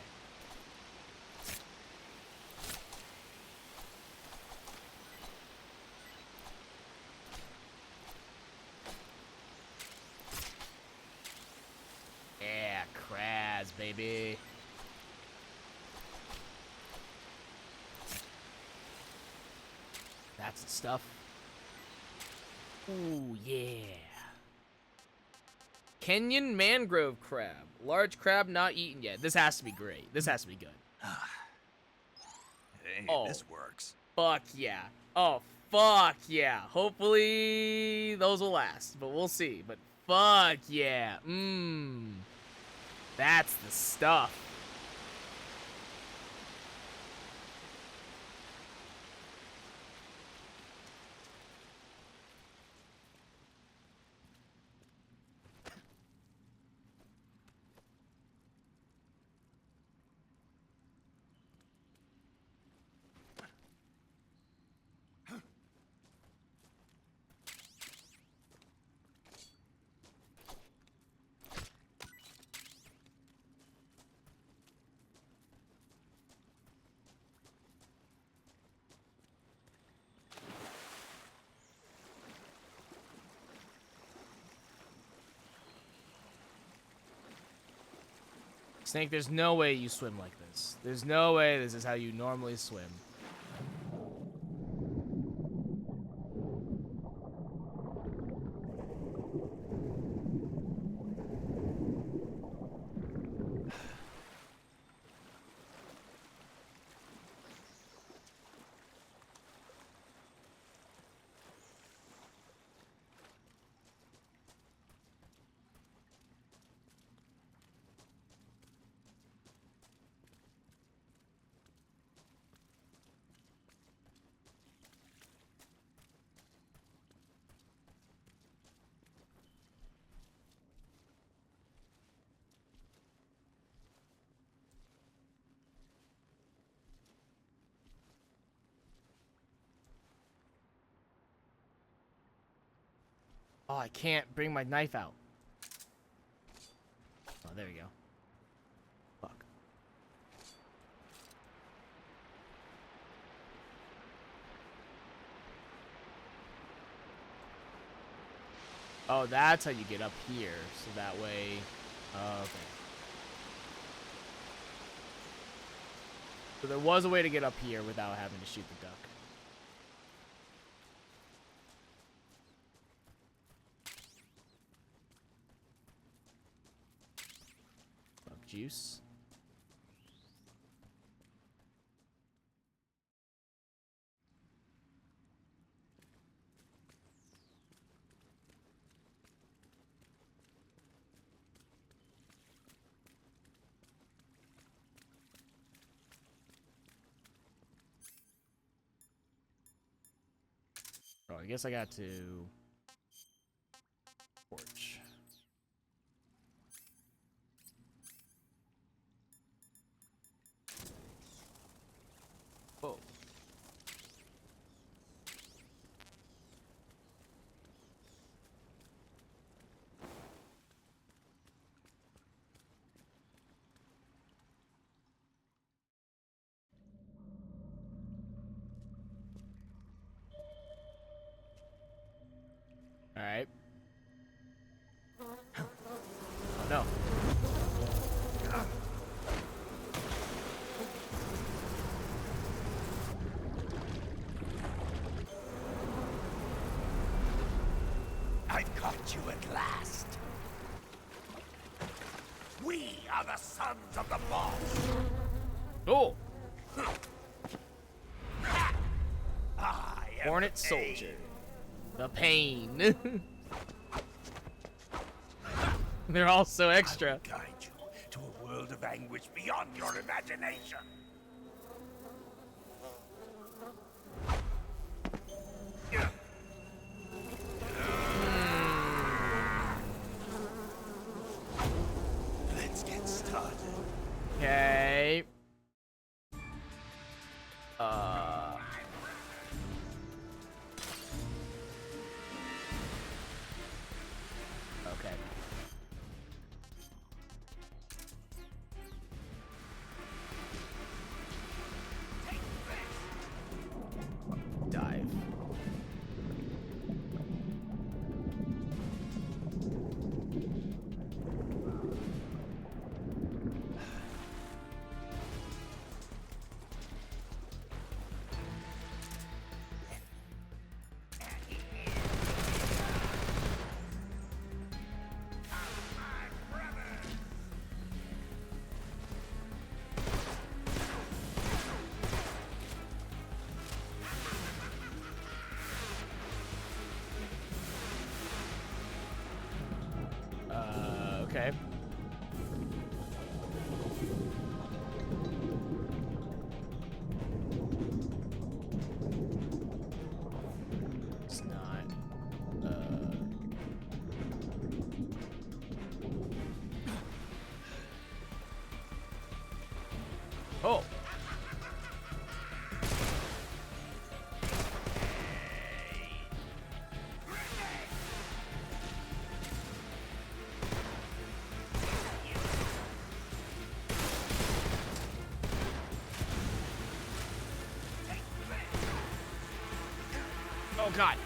Yeah, crabs, baby. That's the stuff. Ooh, yeah. Kenyan mangrove crab. Large crab not eaten yet. This has to be great. This has to be good. Hey, Oh. this works. Fuck yeah. Oh, fuck yeah. Hopefully those will last, but we'll see. But fuck yeah. That's the stuff. Snake, there's no way you swim like this. There's no way this is how you normally swim. Oh, I can't bring my knife out. Oh, there we go. Fuck. Oh, that's how you get up here. So that way... okay. So there was a way to get up here without having to shoot the duck. Juice. Oh, I guess I got to torch. you at last. We are the sons of the boss. Oh. I am Hornet the pain. Soldier. The pain. They're all so extra. I will guide you to a world of anguish beyond your imagination. Let's get started. Okay. Okay. Dive. Okay. It's not. Oh. Oh God.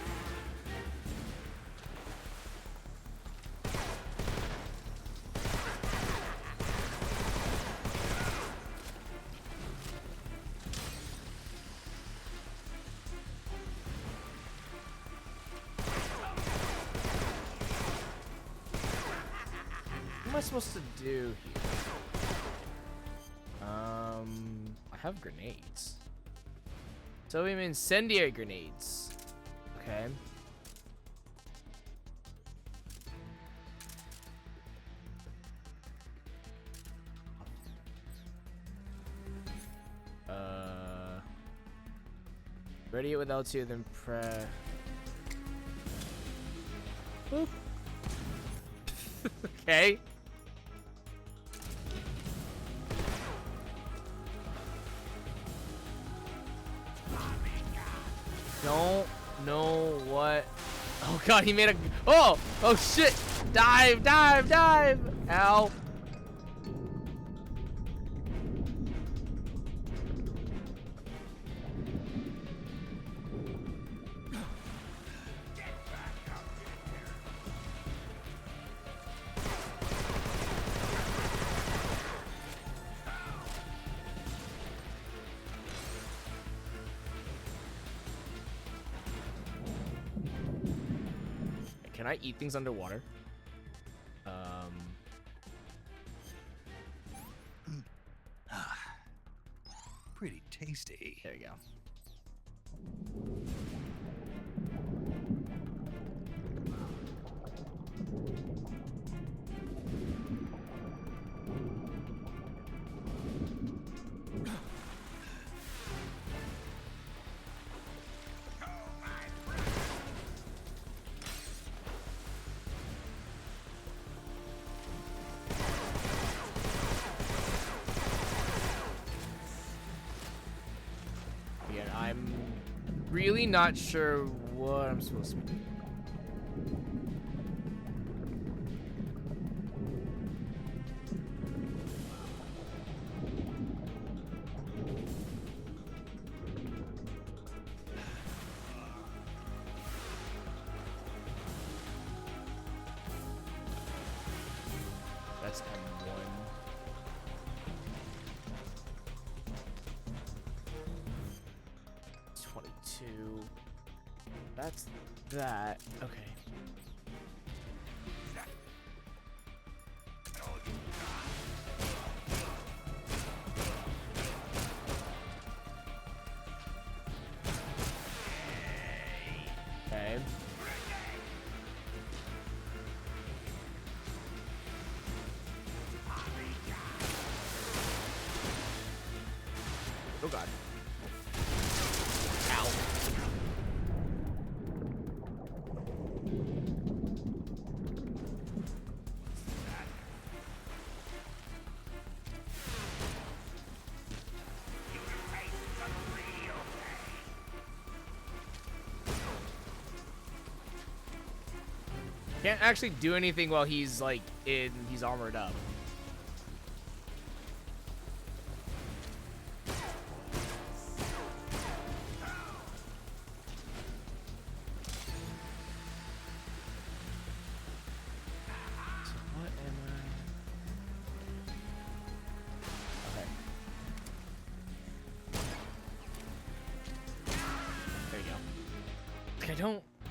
What am I supposed to do here? I have grenades. So we have incendiary grenades. Okay. Ready it with L2, then press. Boop. Okay. Don't know what. Oh God, he made a. Oh! Oh shit! Dive! Dive! Dive! Ow! Can I eat things underwater? Pretty tasty. There you go. Again, I'm really not sure what I'm supposed to do. That's M1. It's 22. That's that. Okay. Oh god. Ow. Can't actually do anything while he's like he's armored up.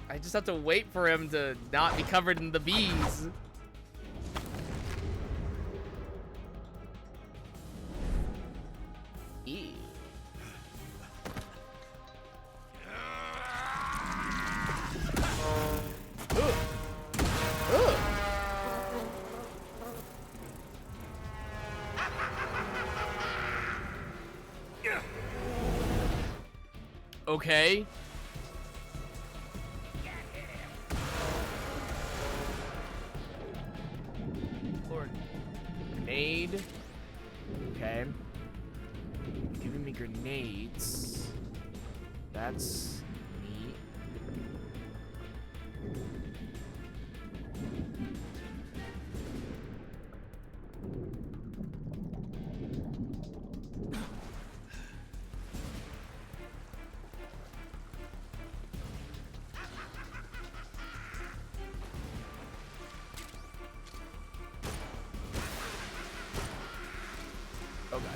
I just have to wait for him to not be covered in the bees. Ew. Okay. Grenade. Okay. Giving me grenades. That's neat. Oh god.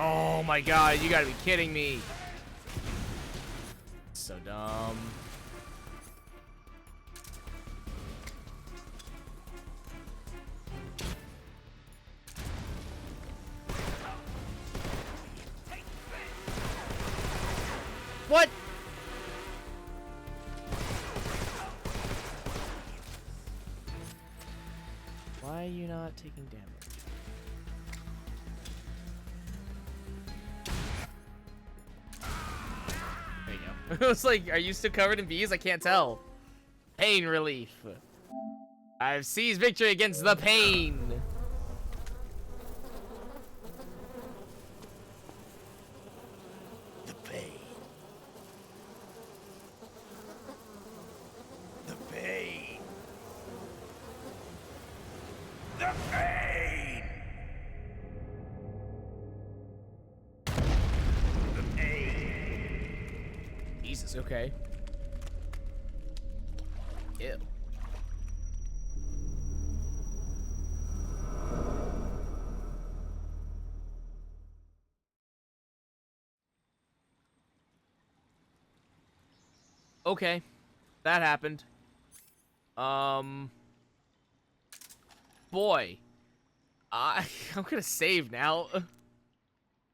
Oh my god, you gotta be kidding me. So dumb. What? Why are you not taking damage? There you go. I was like, are you still covered in bees? I can't tell. Pain relief. I've seized victory against the pain. The pain. The pain. The pain. The pain. Jesus, okay. Ew. Okay, that happened. Boy, I'm gonna save now.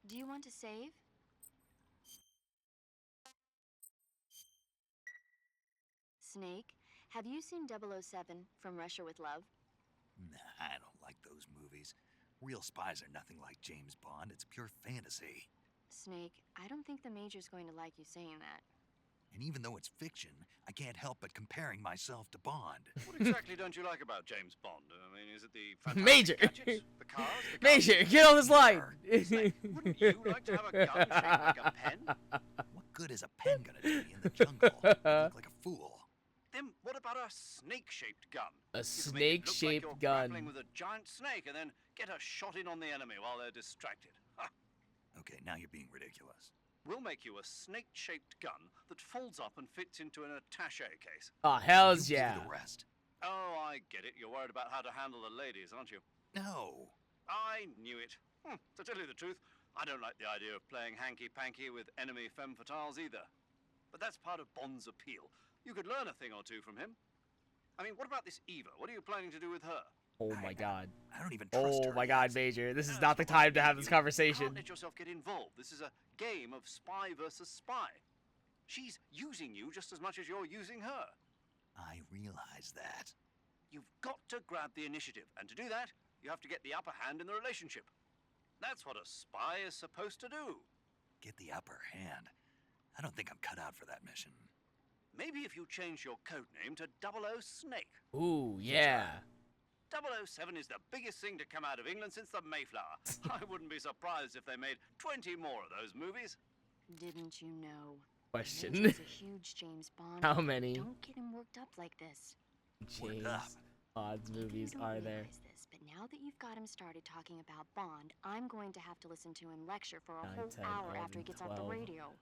Do you want to save? Snake, have you seen 007 From Russia with Love? Nah, I don't like those movies. Real spies are nothing like James Bond. It's pure fantasy. Snake, I don't think the Major's going to like you saying that. And even though it's fiction, I can't help but comparing myself to Bond. What exactly don't you like about James Bond? I mean, is it the fantastic Major. gadgets, the cars, the Major, get on this line. Snake, wouldn't you like to have a gun shaped like a pen? What good is a pen gonna do me in the jungle? I look like a fool. Then what about a snake-shaped gun? A You could make it look snake-shaped like you're gun. grappling with a giant snake and then get a shot in on the enemy while they're distracted. Ha! Okay, now you're being ridiculous. We'll make you a snake-shaped gun that folds up and fits into an attaché case. Oh, hells You do yeah. the rest. Oh, I get it. You're worried about how to handle the ladies, aren't you? No. I knew it. To tell you the truth, I don't like the idea of playing hanky-panky with enemy femme fatales either. But that's part of Bond's appeal. You could learn a thing or two from him. I mean, what about this Eva? What are you planning to do with her? Oh my god. I don't even trust her. Oh my god, Major. This is not the time to have this You conversation. can't let yourself get involved. This is a game of spy versus spy. She's using you just as much as you're using her. I realize that. You've got to grab the initiative, and to do that, you have to get the upper hand in the relationship. That's what a spy is supposed to do. Get the upper hand. I don't think I'm cut out for that mission. Maybe if you change your code name to 00 Snake. Ooh, yeah. 007 is the biggest thing to come out of England since the Mayflower. I wouldn't be surprised if they made 20 more of those movies. Didn't you know? Question. Major's a huge James Bond. How many Don't get him worked up like this. James Bond's movies You don't are there? realize this, but now that you've got him started talking about Bond, I'm going to have to listen to him lecture for a 9, whole 10, hour 11, after he gets off the 12. radio.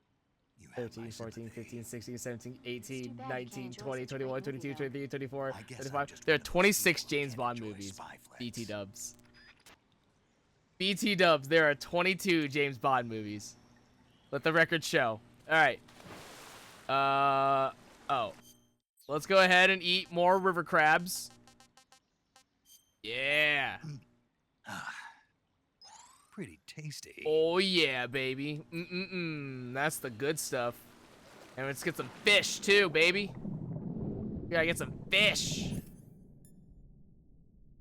13, 14, 15, 16, 17, 18, bad you 19, can't 20, enjoy such a 21, great 22, movie, 23, 24, I guess I'm 25. just There are one of those 26 people who James can't Bond enjoy movies. spy flicks. BT dubs. BT dubs, there are 22 James Bond movies. Let the record show. Alright. Oh. Let's go ahead and eat more river crabs. Yeah. Pretty tasty. Oh yeah, baby. That's the good stuff. And let's get some fish too, baby. We gotta get some fish.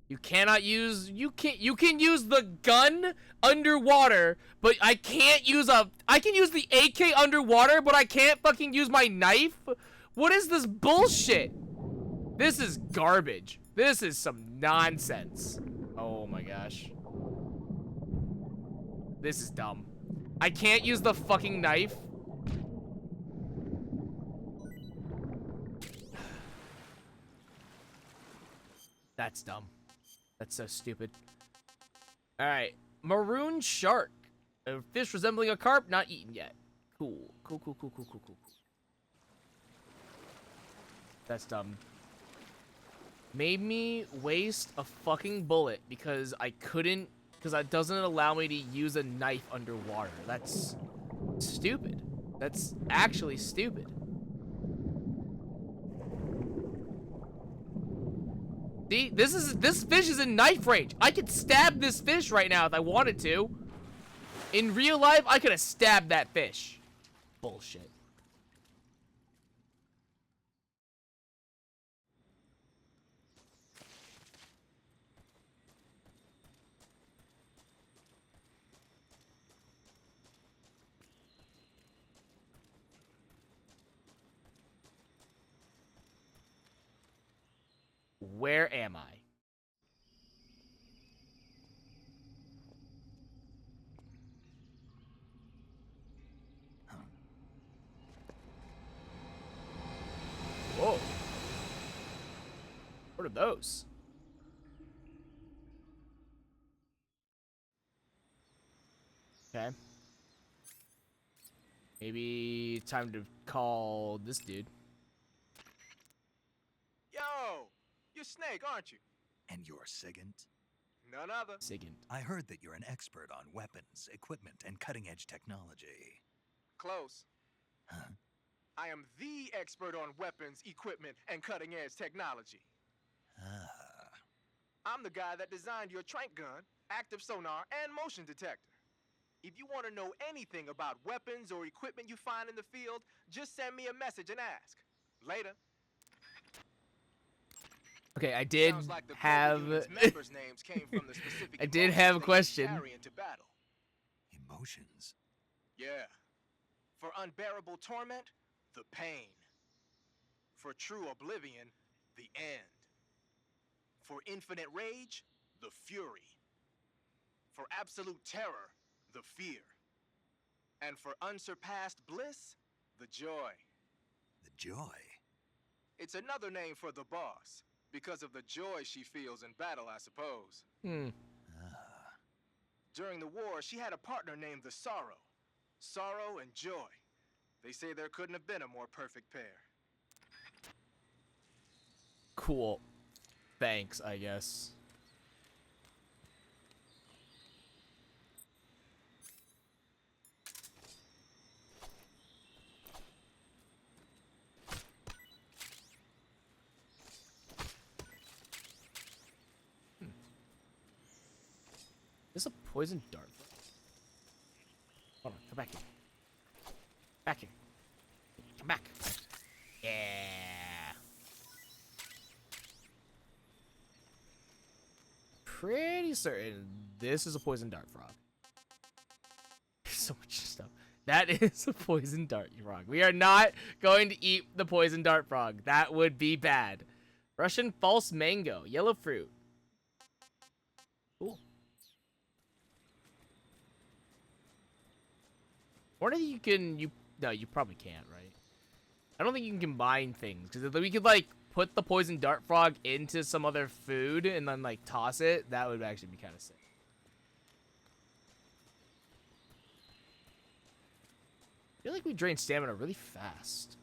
You cannot use, you can use the gun underwater, but I can't use I can use the AK underwater, but I can't fucking use my knife? What is this bullshit? This is garbage. This is some nonsense. Oh my gosh. This is dumb. I can't use the fucking knife. That's dumb. That's so stupid. Alright. Maroon shark. A fish resembling a carp, not eaten yet. Cool. Cool. That's dumb. Made me waste a fucking bullet because I couldn't because that doesn't allow me to use a knife underwater. That's stupid. That's actually stupid. See, this fish is in knife range. I could stab this fish right now if I wanted to. In real life, I could have stabbed that fish. Bullshit. Where am I? Whoa. What are those? Okay. Maybe time to call this dude. Yo! You're Snake, aren't you? And you're Sigint? None other. Sigint. I heard that you're an expert on weapons, equipment, and cutting-edge technology. Close. Huh? I am the expert on weapons, equipment, and cutting-edge technology. Ah. I'm the guy that designed your trank gun, active sonar, and motion detector. If you want to know anything about weapons or equipment you find in the field, just send me a message and ask. Later. Okay, I did Sounds like the have Union's members' names came from the specific I did emotions have a they question. carry into battle. Emotions? Yeah. For unbearable torment, the pain. For true oblivion, the end. For infinite rage, the fury. For absolute terror, the fear. And for unsurpassed bliss, the joy. The joy? It's another name for the boss, because of the joy she feels in battle, I suppose. Ah. During the war, she had a partner named the Sorrow. Sorrow and joy. They say there couldn't have been a more perfect pair. Cool. Thanks, I guess. Is this a poison dart? Hold on, come back here. Back here. Come back. Yeah. Pretty certain this is a poison dart frog. So much stuff. That is a poison dart frog. We are not going to eat the poison dart frog. That would be bad. Russian false mango. Yellow fruit. Cool. Or do you can, no, you probably can't, right? I don't think you can combine things, because if we could, like, put the poison dart frog into some other food and then, like, toss it, that would actually be kind of sick. I feel like we drain stamina really fast.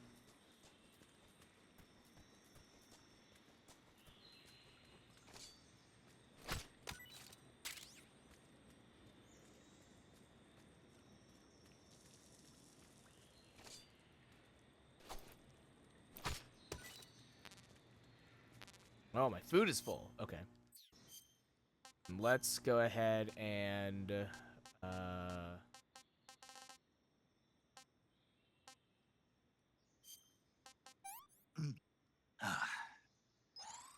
Oh, my food is full. Okay. Let's go ahead and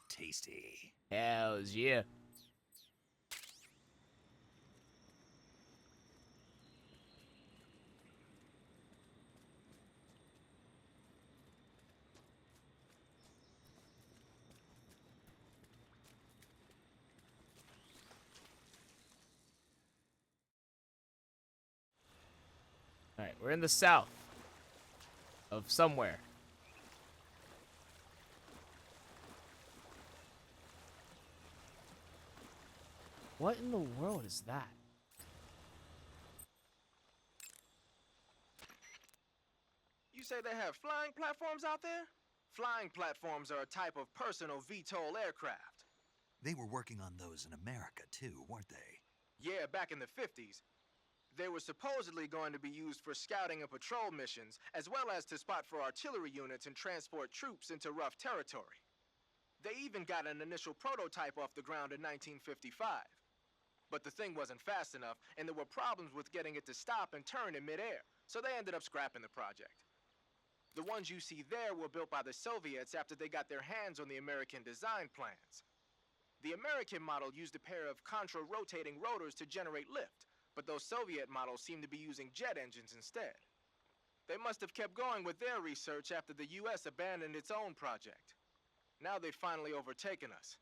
Tasty. Hells yeah. Alright, we're in the south of somewhere. What in the world is that? You say they have flying platforms out there? Flying platforms are a type of personal VTOL aircraft. They were working on those in America, too, weren't they? Yeah, back in the 50s. They were supposedly going to be used for scouting and patrol missions, as well as to spot for artillery units and transport troops into rough territory. They even got an initial prototype off the ground in 1955. But the thing wasn't fast enough, and there were problems with getting it to stop and turn in midair, so they ended up scrapping the project. The ones you see there were built by the Soviets after they got their hands on the American design plans. The American model used a pair of contra-rotating rotors to generate lift, but those Soviet models seem to be using jet engines instead. They must have kept going with their research after the US abandoned its own project. Now they've finally overtaken us.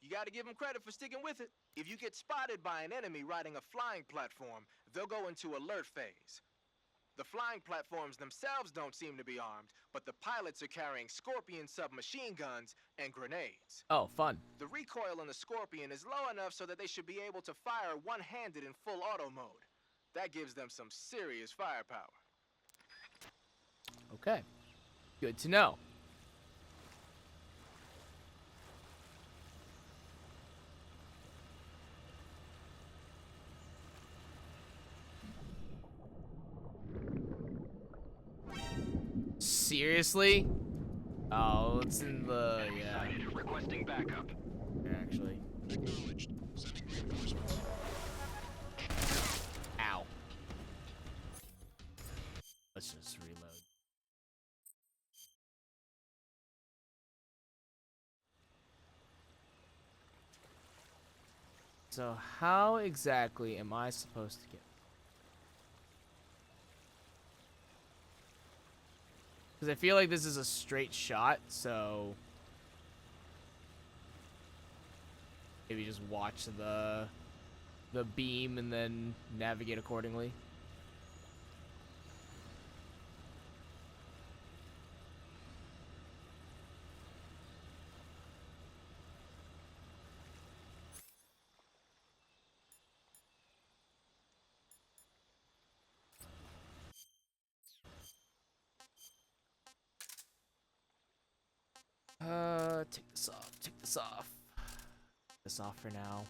You gotta give them credit for sticking with it. If you get spotted by an enemy riding a flying platform, they'll go into alert phase. The flying platforms themselves don't seem to be armed, but the pilots are carrying Scorpion submachine guns and grenades. Oh, fun. The recoil on the Scorpion is low enough so that they should be able to fire one-handed in full auto mode. That gives them some serious firepower. Okay. Good to know. Seriously? Oh, it's in the Requesting backup. Actually. Acknowledged. Sending reinforcements. Ow. Let's just reload. So how exactly am I supposed to get? Because I feel like this is a straight shot, so maybe just watch the beam and then navigate accordingly. Take this off, take this off. This off for now.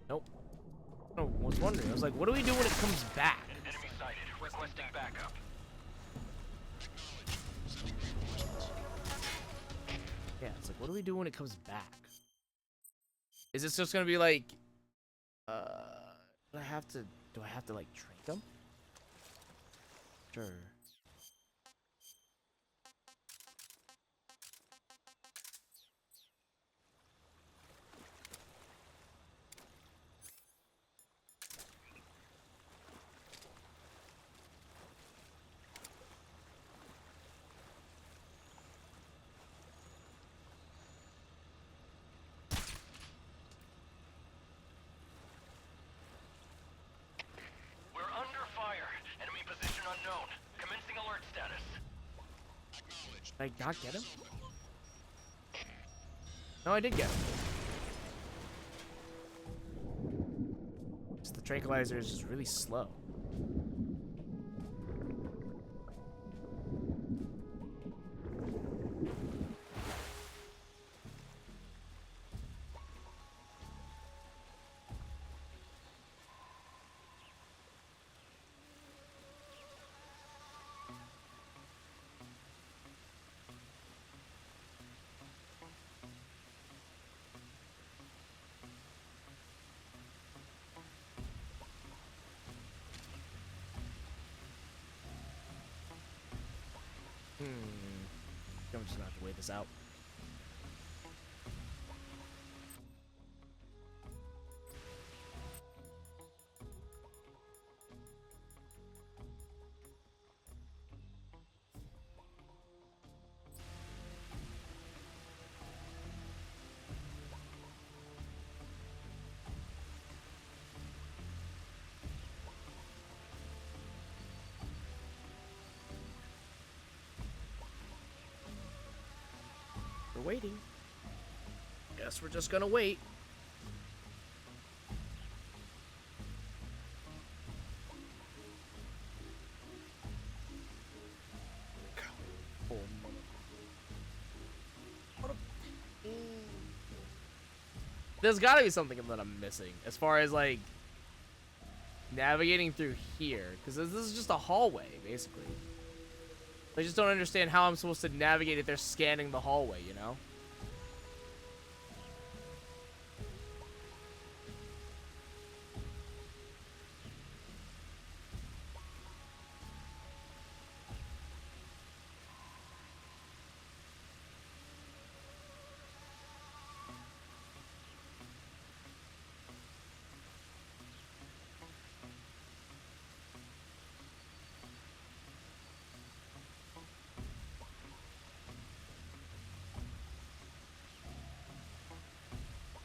Nope. I was wondering. I was like, what do we do when it comes back? Enemy sighted. Requesting backup. Yeah, it's like, what do we do when it comes back? Is this just gonna be like, do I have to like train them? Sure. Did I not get him? No, I did get him. Just the tranquilizer is just really slow. I'm just gonna have to wait this out. waiting. Guess we're just gonna wait. There's gotta be something that I'm missing as far as like navigating through here, because this is just a hallway basically. I just don't understand how I'm supposed to navigate if they're scanning the hallway, you know?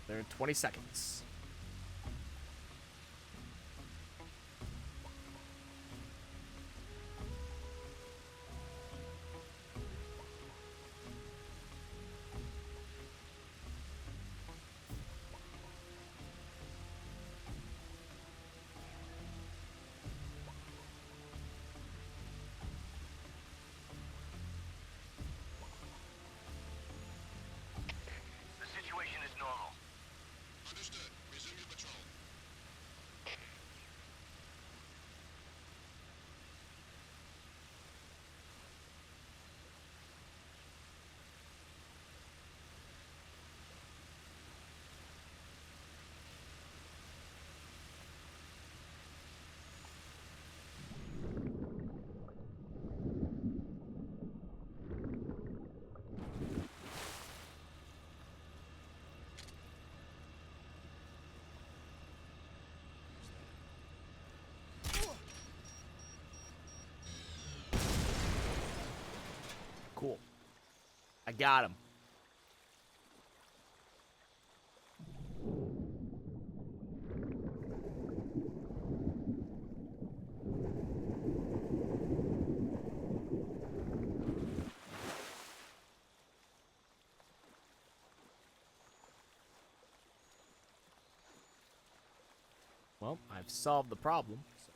They're in 20 seconds. The situation is normal. Understood. Resume your patrol. Cool. I got him. Well, I've solved the problem. So.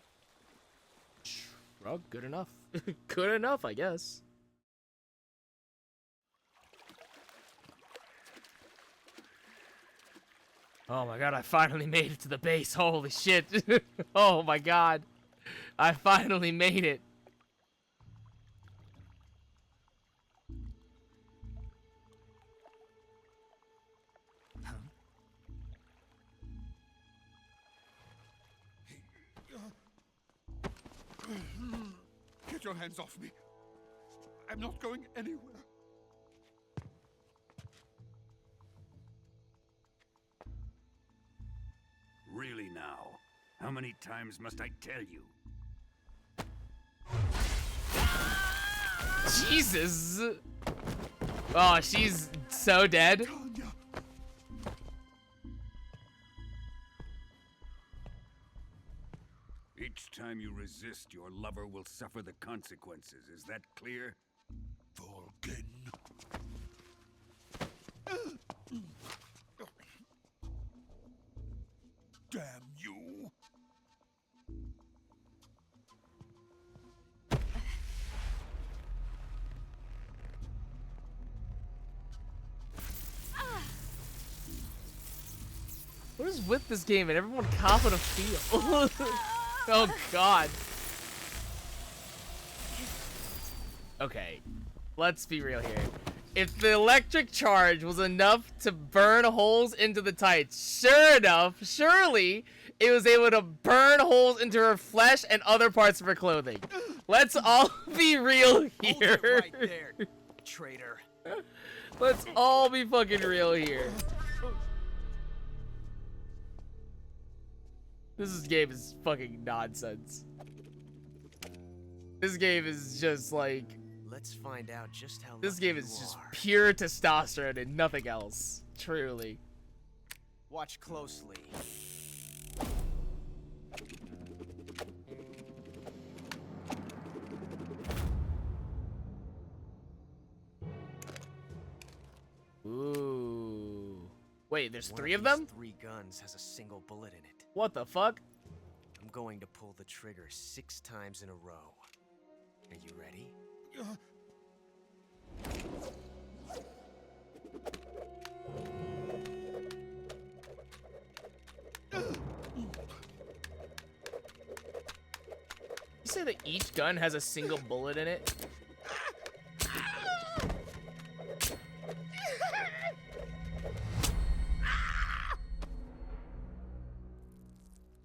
Shrug, good enough. Good enough, I guess. Oh my god, I finally made it to the base. Holy shit. Oh my god. I finally made it. Get your hands off me. I'm not going anywhere. Really now? How many times must I tell you? Jesus. Oh, she's so dead. Each time you resist, your lover will suffer the consequences. Is that clear? Volgin. Damn you. What is with this game and everyone copping a feel? Oh god. Okay, let's be real here. If the electric charge was enough to burn holes into the tights, sure enough, surely it was able to burn holes into her flesh and other parts of her clothing. Let's all be real here. Hold it right there, traitor. Let's all be fucking real here. This game is fucking nonsense. This game is just like... Let's find out just how This lucky game you is just are. pure testosterone and nothing else. Truly. Watch closely. Wait, there's One 3 of these them? 3 guns has a single bullet in it. What the fuck? I'm going to pull the trigger 6 times in a row. Are you ready? You say that each gun has a single bullet in it?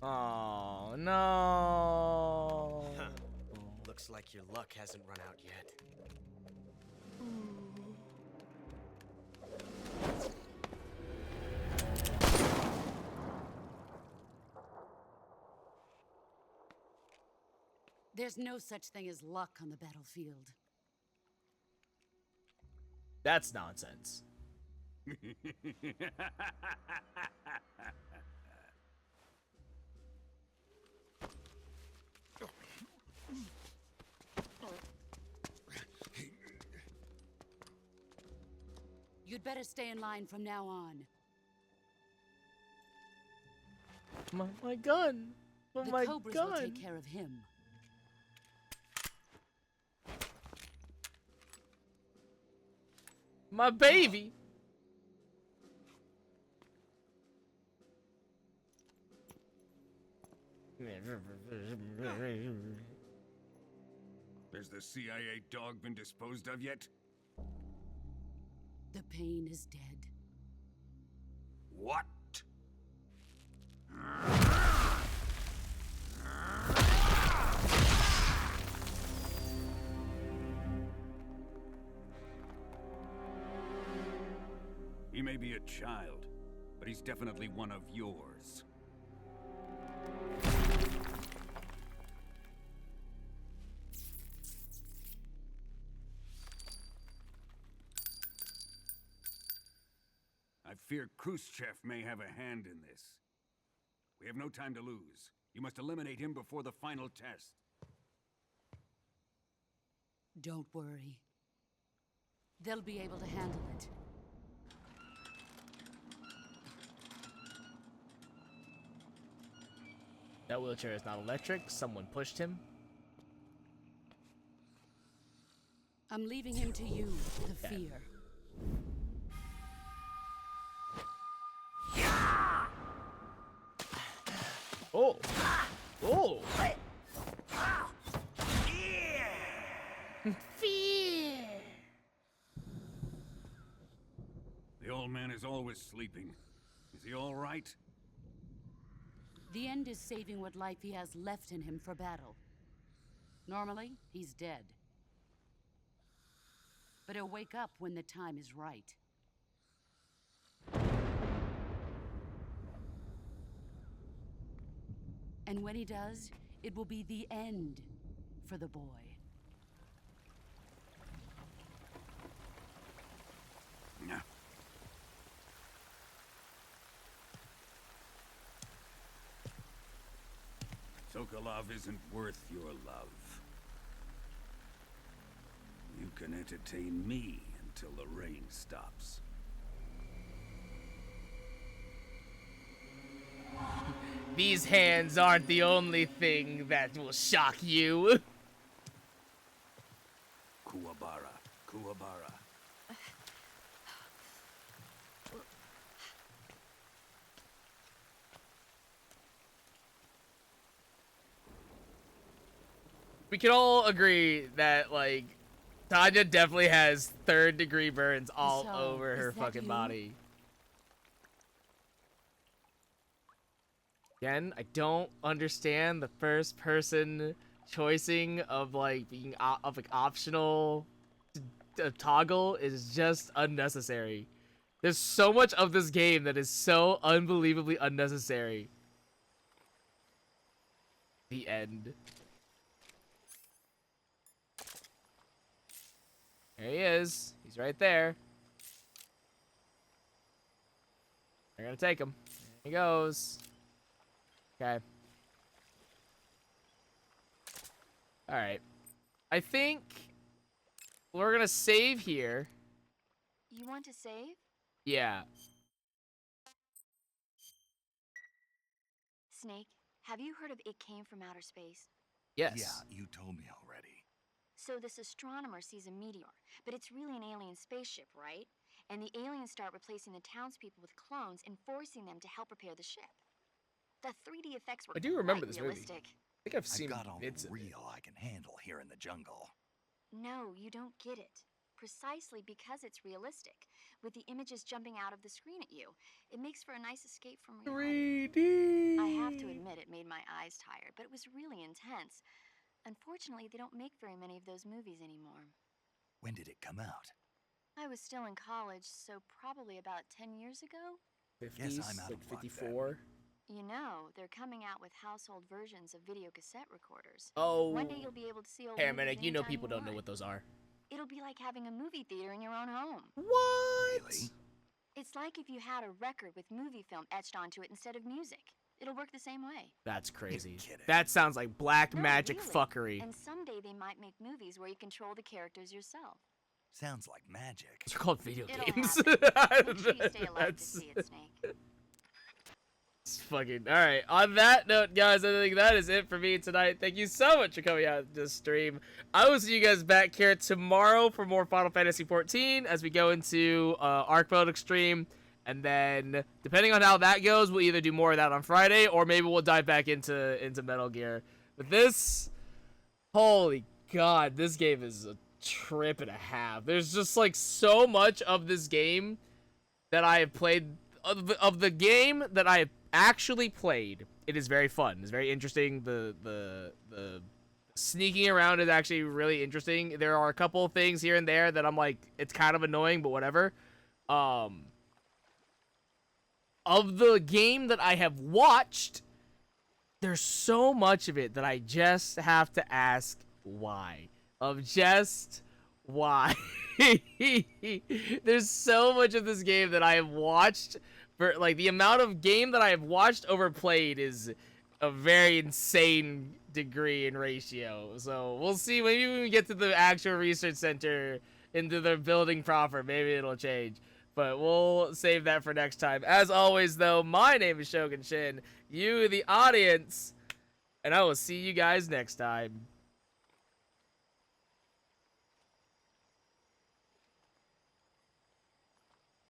Oh no. Looks like your luck hasn't run out yet. There's no such thing as luck on the battlefield. That's nonsense. You'd better stay in line from now on. My gun. Oh, The my Cobras gun. will take care of him. My baby. Has the CIA dog been disposed of yet? The pain is dead. What? He may be a child, but he's definitely one of yours. I fear Khrushchev may have a hand in this. We have no time to lose. You must eliminate him before the final test. Don't worry. They'll be able to handle it. That wheelchair is not electric. Someone pushed him. I'm leaving him to you, the fear. Oh. Oh. Fear. The old man is always sleeping. Is he all right? The end is saving what life he has left in him for battle. Normally, he's dead. But he'll wake up when the time is right. And when he does, it will be the end for the boy. No. Sokolov isn't worth your love. You can entertain me until the rain stops. These hands aren't the only thing that will shock you. Kuwabara. Kuwabara. We can all agree that, like, Tanya definitely has 3rd-degree burns all So, over her is that fucking you? body. Again, I don't understand the first-person choicing of, like, being optional toggle is just unnecessary. There's so much of this game that is so unbelievably unnecessary. The end. There he is. He's right there. They're gonna take him. There he goes. Okay. Alright. I think we're gonna save here. You want to save? Yeah. Snake, have you heard of It Came from Outer Space? Yes. Yeah, you told me already. So this astronomer sees a meteor, but it's really an alien spaceship, right? And the aliens start replacing the townspeople with clones and forcing them to help repair the ship. The 3D effects were I do remember quite this realistic. movie. I think I've seen got all bits the of it. real I can handle here in the jungle. No, you don't get it. Precisely because it's realistic, with the images jumping out of the screen at you. It makes for a nice escape from reality. 3D. I have to admit it made my eyes tired, but it was really intense. Unfortunately, they don't make very many of those movies anymore. When did it come out? I was still in college, so probably about 10 years ago. 50s, Guess I'm out like of luck 54. You know, they're coming out with household versions of video cassette recorders. Oh. One day you'll be able to see old Paramedic, movies you know anytime people you don't know want. what those are. It'll be like having a movie theater in your own home. What? Really? It's like if you had a record with movie film etched onto it instead of music. It'll work the same way. That's crazy. kidding. That sounds like black No, magic really. fuckery. And someday they might make movies where you control the characters yourself. Sounds like magic. They're called video It'll games. happen. Make sure you stay alive to That's see it, Snake. it's fucking all right. On that note, guys, I think that is it for me tonight. Thank you so much for coming out to this stream. I will see you guys back here tomorrow for more Final Fantasy XIV as we go into Arc Mode Extreme. And then, depending on how that goes, we'll either do more of that on Friday, or maybe we'll dive back into Metal Gear. But this, holy God, this game is a trip and a half. There's just like so much of this game that I have played, of the game that I have actually played. It is very fun. It's very interesting. The sneaking around is actually really interesting. There are a couple of things here and there that I'm like, it's kind of annoying, but whatever. Of the game that I have watched, there's so much of it that I just have to ask why. Of just why. There's so much of this game that I have watched. For like the amount of game that I have watched over played is a very insane degree and ratio. So we'll see. Maybe when we get to the actual research center into the building proper, maybe it'll change. But we'll save that for next time. As always, though, my name is Shogun Shin. You, the audience, and I will see you guys next time.